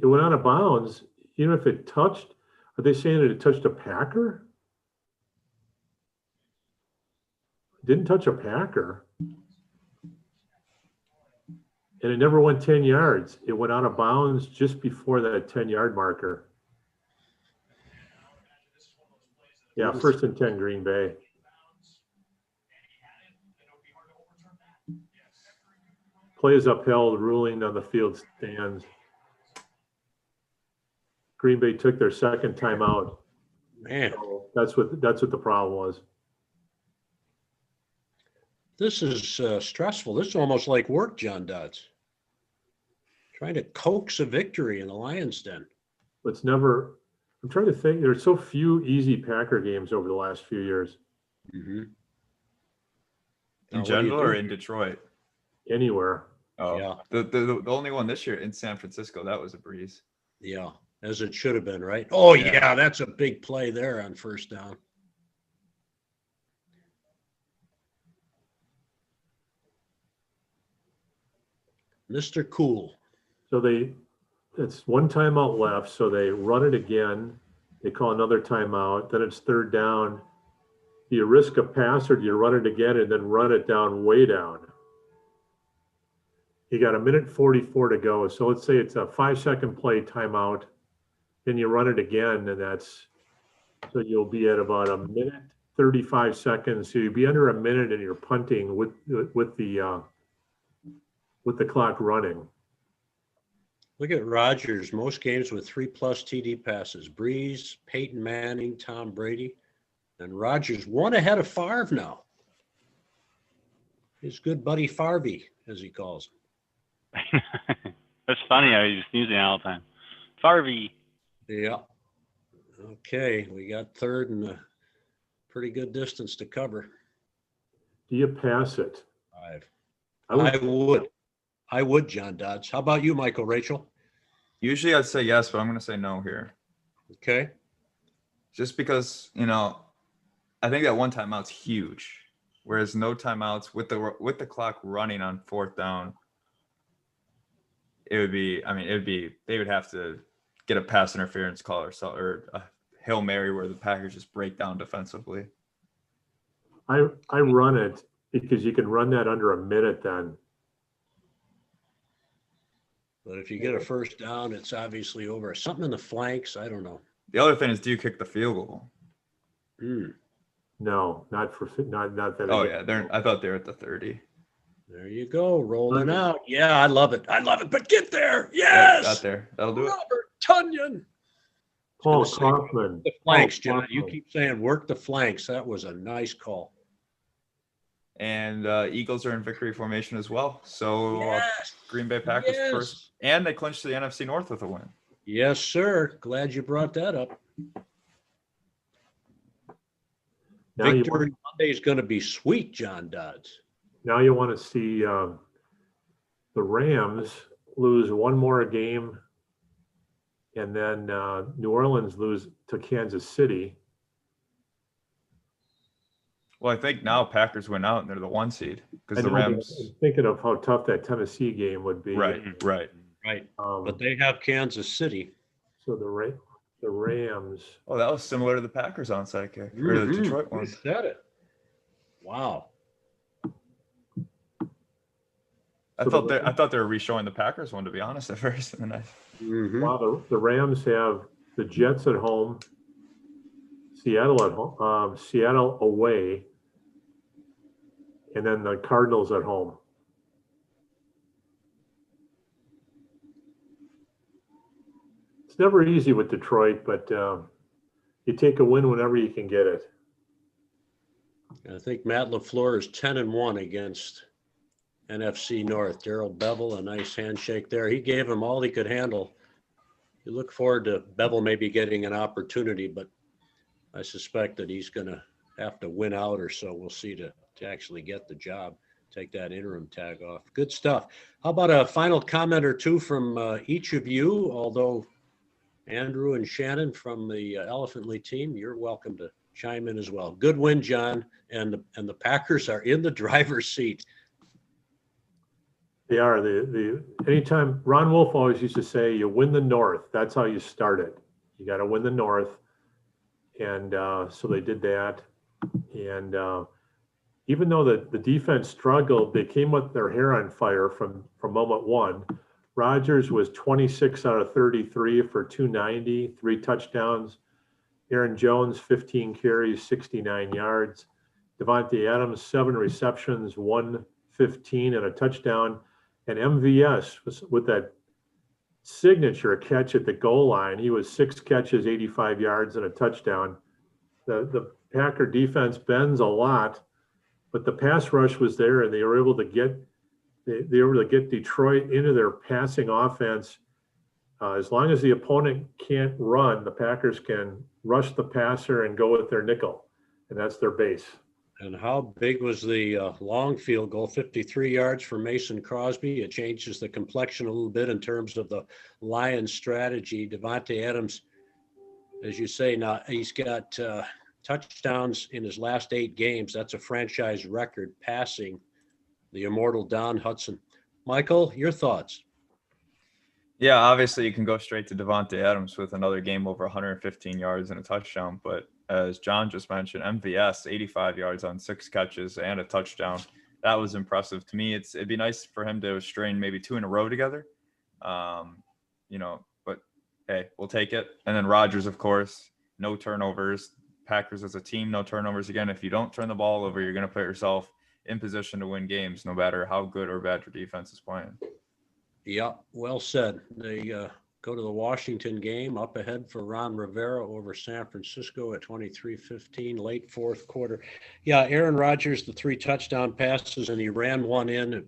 went out of bounds, even if it touched? Are they saying that it touched a Packer? It didn't touch a Packer. And it never went 10 yards. It went out of bounds just before that 10-yard marker. Yeah, 1st and 10, Green Bay. Play is upheld, ruling on the field stands. Green Bay took their second timeout. Man, So that's what the problem was. this is stressful. This is almost like work, John Dodds. Trying to coax a victory in the Lions' Den. It's never. I'm trying to think. There's so few easy Packer games over the last few years. Mm-hmm. In general or in Detroit? Anywhere. Oh, Yeah. The only one this year in San Francisco, that was a breeze. Yeah, as it should have been, right? Oh, Yeah. yeah, that's a big play there on first down. Mr. Cool. So it's one timeout left. So they run it again. They call another timeout. Then it's third down. Do you risk a pass or do you run it again and then run it down way down? You got 1:44 to go. So let's say it's a 5-second play timeout. Then you run it again, and so you'll be at about 1:35 seconds. So you'll be under a minute, and you're punting with the clock running. Look at Rodgers, most games with 3+ TD passes. Breeze, Peyton Manning, Tom Brady, and Rodgers one ahead of Favre now. His good buddy Farvey, as he calls him. That's funny how he's using it all the time. Farvey. Yeah. Okay, we got third and a pretty good distance to cover. Do you pass it? 5. I I would, John Dodds. How about you, Michael Rachel? Usually I'd say yes, but I'm going to say no here. Okay. Just because, I think that one timeout's huge. Whereas no timeouts with the clock running on fourth down, they would have to get a pass interference call or a Hail Mary where the Packers just break down defensively. I run it because you can run that under a minute then. But if you get a first down, it's obviously over. Something in the flanks, I don't know. The other thing is, do you kick the field goal? No, not that. Oh yeah, I thought they were at the 30. There you go, rolling out. Yeah, I love it. But get there. Yes. Got there. That'll do it. Robert Tunyon. Paul Kaufman. The flanks, John. You keep saying work the flanks. That was a nice call. And Eagles are in victory formation as well. So Yes. Green Bay Packers first, and they clinched the NFC North with a win. Yes, sir. Glad you brought that up. Now Victory Monday is going to be sweet, John Dodds. Now you want to see the Rams lose one more game, and then New Orleans lose to Kansas City. Well, I think now Packers win out and they're the 1 seed because the Rams. I'm thinking of how tough that Tennessee game would be. Right. But they have Kansas City. So the Rams. Oh, that was similar to the Packers onside kick or the Detroit one. You said it. Wow. I thought they were re-showing the Packers one, to be honest, at first. And then Wow, the Rams have the Jets at home, Seattle at home, Seattle away, and then the Cardinals at home. It's never easy with Detroit, but you take a win whenever you can get it. I think Matt LaFleur is 10-1 against NFC North. Darrell Bevel, a nice handshake there. He gave him all he could handle. You look forward to Bevel maybe getting an opportunity, but I suspect that he's going to have to win out or so. We'll see to actually get the job, take that interim tag off. Good stuff. How about a final comment or two from each of you? Although Andrew and Shannon from the Elephant League team, you're welcome to chime in as well. Good win, John, and the Packers are in the driver's seat. They are. Anytime Ron Wolf always used to say, you win the North. That's how you start it. You got to win the North. And so they did that. And even though the defense struggled, they came with their hair on fire from moment one. Rodgers was 26 out of 33 for 290, 3 touchdowns. Aaron Jones, 15 carries, 69 yards. Devontae Adams, 7 receptions, 115 and a touchdown. And MVS was with that signature catch at the goal line. He was 6 catches, 85 yards, and a touchdown. The Packer defense bends a lot, but the pass rush was there, and they were able to get Detroit into their passing offense. As long as the opponent can't run, the Packers can rush the passer and go with their nickel, and that's their base. And how big was the long field goal? 53 yards for Mason Crosby. It changes the complexion a little bit in terms of the Lions' strategy. Davante Adams, as you say, now he's got touchdowns in his last 8 games. That's a franchise record, passing the immortal Don Hudson. Michael, your thoughts? Yeah, obviously you can go straight to Davante Adams with another game over 115 yards and a touchdown. But as John just mentioned, MVS, 85 yards on 6 catches and a touchdown. That was impressive to me. It'd be nice for him to string maybe 2 in a row together. But hey, we'll take it. And then Rodgers, of course, no turnovers. Packers as a team, no turnovers again. If you don't turn the ball over, you're going to put yourself in position to win games, no matter how good or bad your defense is playing. Yeah, well said. They go to the Washington game up ahead for Ron Rivera over San Francisco at 23-15, late fourth quarter. Yeah, Aaron Rodgers, the 3 touchdown passes, and he ran one in.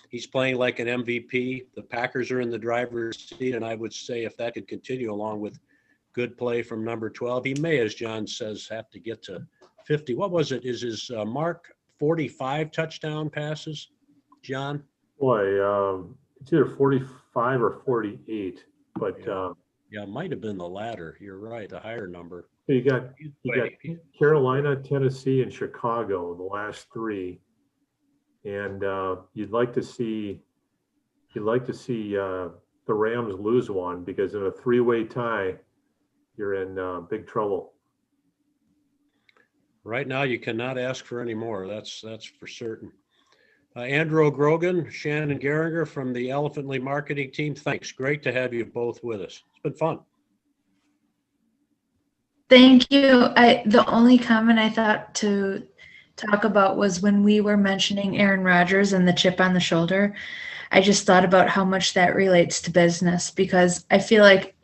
He's playing like an MVP. The Packers are in the driver's seat, and I would say if that could continue along with good play from number 12, he may, as John says, have to get to 50. What was it? Is his mark 45 touchdown passes, John? Boy, it's either 45 or 48, but yeah, it might have been the latter. You're right, a higher number. you got Carolina, Tennessee, and Chicago, the last 3, and you'd like to see the Rams lose one, because in a 3-way tie, you're in big trouble. Right now, you cannot ask for any more. That's for certain. Andrew Grogan, Shannon Gehringer from the Elephantly marketing team. Thanks. Great to have you both with us. It's been fun. Thank you. The only comment I thought to talk about was when we were mentioning Aaron Rodgers and the chip on the shoulder. I just thought about how much that relates to business, because I feel like,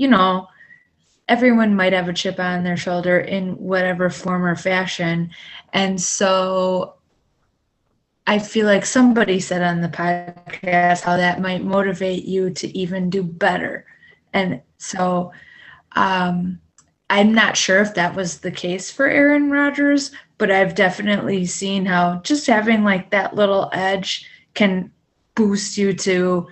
everyone might have a chip on their shoulder in whatever form or fashion. And so I feel like somebody said on the podcast how that might motivate you to even do better. And so I'm not sure if that was the case for Aaron Rodgers, but I've definitely seen how just having like that little edge can boost you to,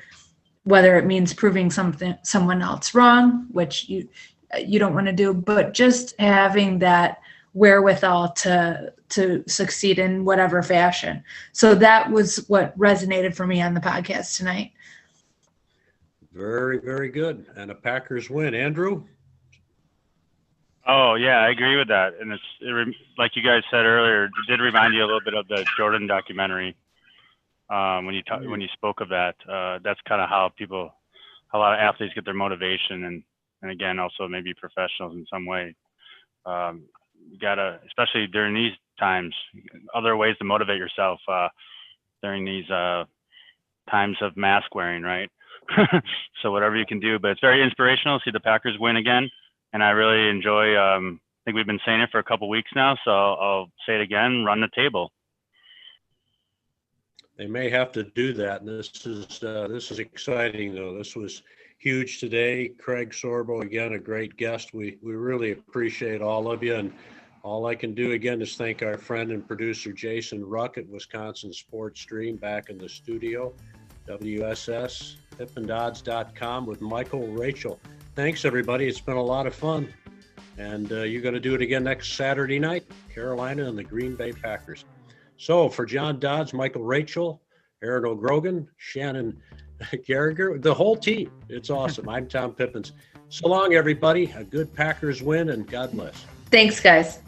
whether it means proving someone else wrong, which you don't want to do, but just having that wherewithal to succeed in whatever fashion. So that was what resonated for me on the podcast tonight. Very, very good. And a Packers win. Andrew? Oh, yeah, I agree with that. And like you guys said earlier, it did remind you a little bit of the Jordan documentary when you spoke of that. That's kind of how a lot of athletes get their motivation, and again, also maybe professionals in some way. You gotta, especially during these times, other ways to motivate yourself during these times of mask wearing, right? So whatever you can do, but it's very inspirational to see the Packers win again. And I really enjoy, I think we've been saying it for a couple weeks now, so I'll say it again, run the table. They may have to do that. And this is exciting, though. This was huge today. Craig Sorbo, again, a great guest. We really appreciate all of you. And all I can do, again, is thank our friend and producer, Jason Ruck at Wisconsin Sports Stream, back in the studio, WSS, pipandodds.com with Michael Rachel. Thanks, everybody. It's been a lot of fun. And you're going to do it again next Saturday night, Carolina and the Green Bay Packers. So for John Dodds, Michael Rachel, Aaron O'Grogan, Shannon Gehringer, the whole team. It's awesome. I'm Tom Pipins. So long, everybody. A good Packers win, and God bless. Thanks, guys.